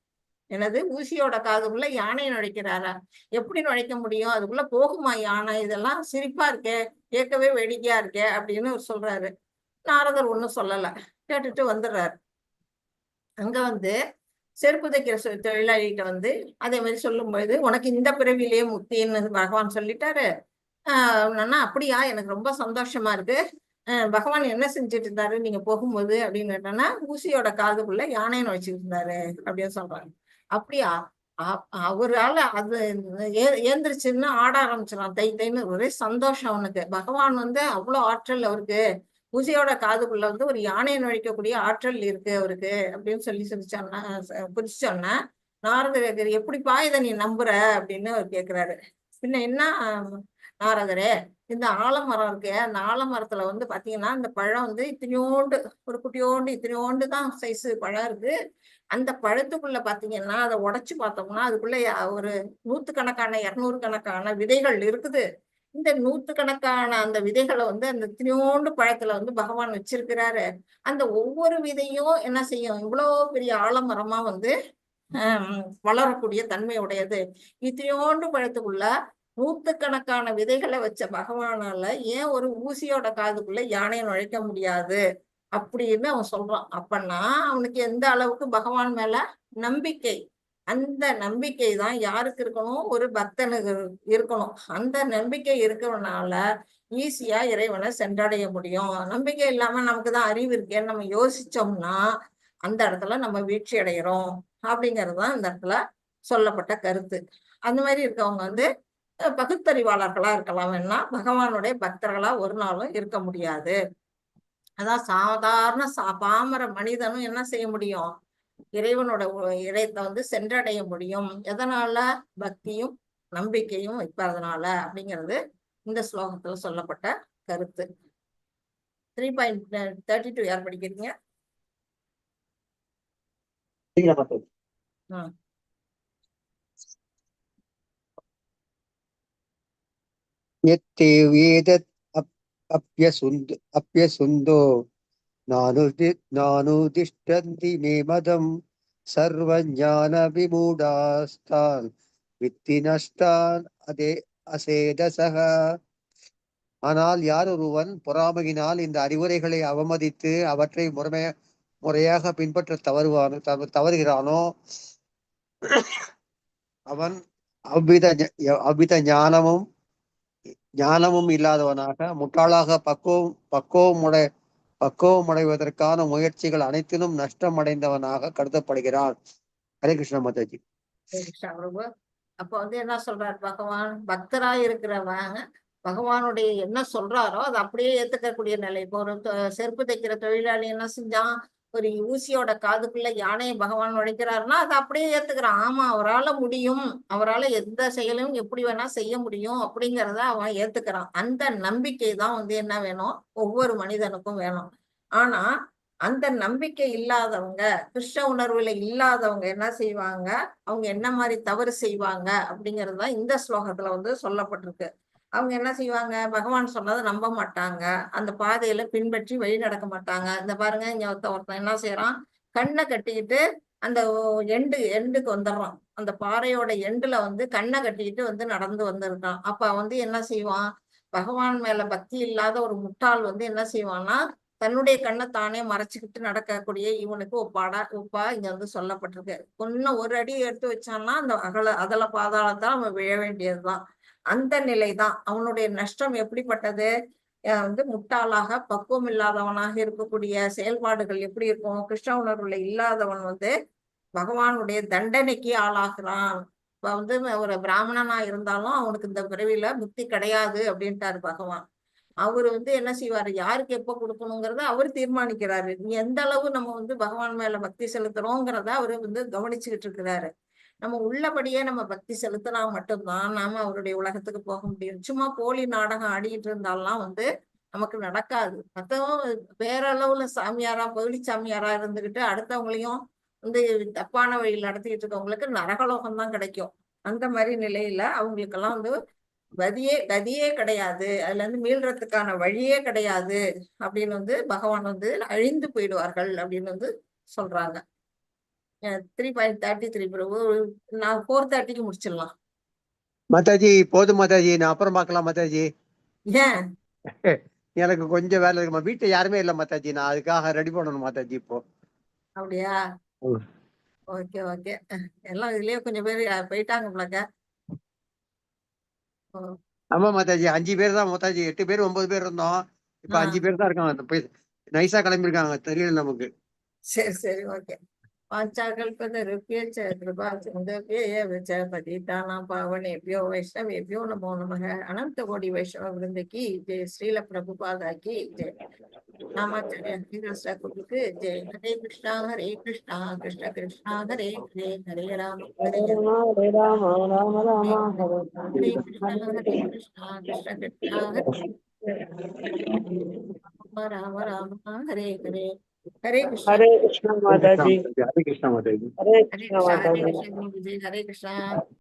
எனது ஊசியோட காதுக்குள்ள யானை நுழைக்கிறாரா, எப்படி நுழைக்க முடியும், அதுக்குள்ள போகுமா யானை, இதெல்லாம் சிரிப்பா இருக்கே, கேட்கவே வேடிக்கையா இருக்கே அப்படின்னு சொல்றாரு. நாரதர் ஒண்ணும் சொல்லல, கேட்டுட்டு வந்துடுறாரு. அங்க வந்து செருப்பு தைக்கிற தொழிலாளிகிட்ட வந்து அதே மாதிரி சொல்லும்போது, உனக்கு இந்த பிறவிலேயே முக்தின்னு பகவான் சொல்லிட்டாரு. அப்படியா, எனக்கு ரொம்ப சந்தோஷமா இருக்கு. பகவான் என்ன செஞ்சுட்டு இருந்தாரு நீங்க போகும்போது அப்படின்னு கேட்டோன்னா, ஊசியோட காதுக்குள்ள யானையை நுழைச்சிட்டு இருந்தாரு அப்படின்னு சொல்றாங்க. அப்படியா, அவரால அது ஏந்திரிச்சுன்னு ஆட ஆரம்பிச்சிடலாம், தை தைன்னு ஒரே சந்தோஷம் அவனுக்கு. பகவான் வந்து அவ்வளவு ஆற்றல் அவருக்கு, ஊசியோட காதுக்குள்ள வந்து ஒரு யானையை நுழைக்கக்கூடிய ஆற்றல் இருக்கு அவருக்கு அப்படின்னு சொல்லி சொல்லிச்சோன்னா புரிச்சோன்னா, நாரதர் எப்படிப்பா இதை நீ நம்புற அப்படின்னு அவர் கேட்கிறாரு. பின்ன என்ன நாரதரே, இந்த ஆலமரம் இருக்கு, அந்த ஆலமரத்துல வந்து பாத்தீங்கன்னா இந்த பழம் வந்து இத்தினோண்டு, ஒரு குட்டியோண்டு இத்தினோண்டு தான் சைஸ் பழம் இருக்கு. அந்த பழத்துக்குள்ள பாத்தீங்கன்னா அதை உடைச்சு பார்த்தோம்னா அதுக்குள்ள ஒரு 100 200 கணக்கான விதைகள் இருக்குது. இந்த 100 அந்த விதைகளை வந்து அந்த இத்தினோண்டு பழத்துல வந்து பகவான் வச்சிருக்கிறாரு. அந்த ஒவ்வொரு விதையும் என்ன செய்யும், இவ்வளவு பெரிய ஆலமரமா வந்து வளரக்கூடிய தன்மை உடையது. இத்தினோண்டு பழத்துக்குள்ள 100 விதைகளை வச்ச பகவானால ஏன் ஒரு ஊசியோட காதுக்குள்ள யானையை நுழைக்க முடியாது அப்படின்னு அவன் சொல்றான். அப்பன்னா அவனுக்கு எந்த அளவுக்கு பகவான் மேல நம்பிக்கை, அந்த நம்பிக்கை தான் யாருக்கு இருக்கணும், ஒரு பக்தனுக்கு இருக்கணும். அந்த நம்பிக்கை இருக்கிறதுனால ஈஸியா இறைவனை சென்றடைய முடியும். நம்பிக்கை இல்லாம நமக்குதான் அறிவு இருக்கேன்னு நம்ம யோசிச்சோம்னா அந்த இடத்துல நம்ம வீழ்ச்சி அடைகிறோம் அப்படிங்கிறது தான் இந்த இடத்துல சொல்லப்பட்ட கருத்து. அந்த மாதிரி இருக்கவங்க வந்து பகுத்தறிவாளர்களா இருக்கலாம், வேணா பகவானுடைய பக்தர்களா ஒரு நாளும் இருக்க முடியாது. அதான் சாதாரண பாமர மனிதனும் என்ன செய்ய முடியும், இறைவனோட இறைத்தை வந்து சென்றடைய முடியும். எதனால, பக்தியும் நம்பிக்கையும் வைப்பதனால அப்படிங்கிறது இந்த ஸ்லோகத்துல சொல்லப்பட்ட கருத்து. 3.32 யார் படிக்கிறீங்க? அப்யசுந்தோ நானுதிஷ்டந்தி மே மதம் சர்வஞான விமூடாஸ்தான் வித்தி நஷ்டான் அதே அசேதசக. ஆனால் யார் ஒருவன் பொறாமையினால் இந்த அறிவுரைகளை அவமதித்து அவற்றை முறையாக பின்பற்ற தவறுகிறானோ அவன் அவ்வித ஞானமும் இல்லாதவனாக முட்டாளாக பக்குவமடைவதற்கான முயற்சிகள் அனைத்திலும் நஷ்டம் அடைந்தவனாக கருதப்படுகிறான். ஹரே கிருஷ்ண மாதாஜி. அப்ப வந்து என்ன சொல்றாரு பகவான், பக்தராய் இருக்கிறவன் பகவானுடைய என்ன சொல்றாரோ அதை அப்படியே ஏத்துக்கக்கூடிய நிலை. இப்போ ஒரு செருப்பு தைக்கிற தொழிலாளி என்ன செஞ்சான், ஒரு ஊசியோட காதுக்குள்ள யானையை பகவான் நுழைக்கிறாருன்னா அதை அப்படியே ஏத்துக்கிறான். ஆமா, அவரால் முடியும், அவரால் எந்த செயலும் எப்படி வேணா செய்ய முடியும் அப்படிங்கிறத அவன் ஏத்துக்கிறான். அந்த நம்பிக்கை தான் வந்து என்ன வேணும், ஒவ்வொரு மனிதனுக்கும் வேணும். ஆனா அந்த நம்பிக்கை இல்லாதவங்க, கிருஷ்ண உணர்வுல இல்லாதவங்க என்ன செய்வாங்க, அவங்க என்ன மாதிரி தவறு செய்வாங்க அப்படிங்கிறது தான் இந்த ஸ்லோகத்துல வந்து சொல்லப்பட்டிருக்கு. அவங்க என்ன செய்வாங்க, பகவான் சொன்னதை நம்ப மாட்டாங்க. அந்த பாதையில பின்பற்றி வழி நடக்க மாட்டாங்க. இந்த பாருங்க, இங்க ஒருத்தன் என்ன செய்யறான், கண்ணை கட்டிக்கிட்டு அந்த எண்டுக்கு வந்துடுறான். அந்த பாறையோட எண்டுல வந்து கண்ணை கட்டிக்கிட்டு வந்து நடந்து வந்திருக்கான். அப்ப வந்து என்ன செய்வான், பகவான் மேல பக்தி இல்லாத ஒரு முட்டாள் வந்து என்ன செய்வான்னா, தன்னுடைய கண்ணை தானே மறைச்சுக்கிட்டு நடக்கக்கூடிய இவனுக்கு ஒப்பா இங்க வந்து சொல்லப்பட்டிருக்கு. இன்னும் ஒரு அடி எடுத்து வச்சான்னா அந்த அதல பாதாளத்தான் அவன் விழ வேண்டியதுதான். அந்த நிலைதான் அவனுடைய நஷ்டம். எப்படிப்பட்டது, வந்து முட்டாளாக பக்குவம் இல்லாதவனாக இருக்கக்கூடிய செயல்பாடுகள் எப்படி இருக்கும். கிருஷ்ண உணர்வுல இல்லாதவன் வந்து பகவானுடைய தண்டனைக்கு ஆளாகிறான். இப்ப வந்து ஒரு பிராமணனா இருந்தாலும் அவனுக்கு இந்த பிறவில முக்தி கிடையாது அப்படின்ட்டாரு பகவான். அவரு வந்து என்ன செய்வாரு, யாருக்கு எப்ப கொடுக்கணுங்கிறத அவரு தீர்மானிக்கிறாரு. நீ எந்த அளவு நம்ம வந்து பகவான் மேல பக்தி செலுத்துறோங்கிறத அவரு வந்து கவனிச்சுக்கிட்டு இருக்கிறாரு. நம்ம உள்ளபடியே நம்ம பக்தி செலுத்தினா மட்டும்தான் நாம அவருடைய உலகத்துக்கு போக முடியும். சும்மா போலி நாடகம் ஆடிட்டு இருந்தாலாம் வந்து நமக்கு நடக்காது. மத்தவங்க வேற அளவுல சாமியாரா போலி சாமியாரா இருந்துகிட்டு அடுத்தவங்களையும் வந்து தப்பான வழியில் நடத்திக்கிட்டு இருக்கவங்களுக்கு நரகலோகம் தான் கிடைக்கும். அந்த மாதிரி நிலையில அவங்களுக்கெல்லாம் வந்து கதியே கிடையாது, அதுல இருந்து மீள்றதுக்கான வழியே கிடையாது அப்படின்னு வந்து பகவான் வந்து அழிந்து போயிடுவார்கள் அப்படின்னு வந்து சொல்றாங்க. 3.33 பிரபு. நான் 4:30க்கு முடிச்சிடலாம். மாதாஜி போதும் மாதாஜி, நான் அப்புறம் பார்க்கலாம் மாதாஜி. ஏன்? எனக்கு கொஞ்சம் வேலை இருக்குமா, வீட்டுல யாருமே இல்லை மாதாஜி, நான் அதுக்காக ரெடி பண்ணணும் மாதாஜி இப்போ. அப்படியா? Okay okay. எல்லாம் இதுலயே கொஞ்சம் பேர் போயிட்டாங்க போலக்க. ஆமா மாதாஜி, 5 பேர் தான் மாதாஜி, 8 பேர் 9 பேர் இருந்தோம், இப்ப 5 பேர் தான் இருக்காங்க. நைஸா கிளம்பிருக்காங்க, தெரியல நமக்கு. சரி சரி ஓகே. वाञ्छाकल्पतरुभ्यश्च कृपासिन्धुभ्यश्च पतितानां पावनेभ्यो वैष्णवेभ्यो नमो नमः। अनंत कोटि वैष्णव वृंद की जय। श्रील प्रभुपादा की जय। नामाचार्य हरिदास ठाकुर की जय। हरे कृष्णा कृष्ण कृष्णा हरे हरे, हरे राम हरे राम राम राम हरे हरे कृष्णा कृष्ण कृष्णा हरे राम राम हरे हरे। हरे कृष्णा। हरे कृष्ण माता जी, हरे कृष्णा माताजी। हरे हरे कृष्ण माता जी। कृष्ण। हरे कृष्णा।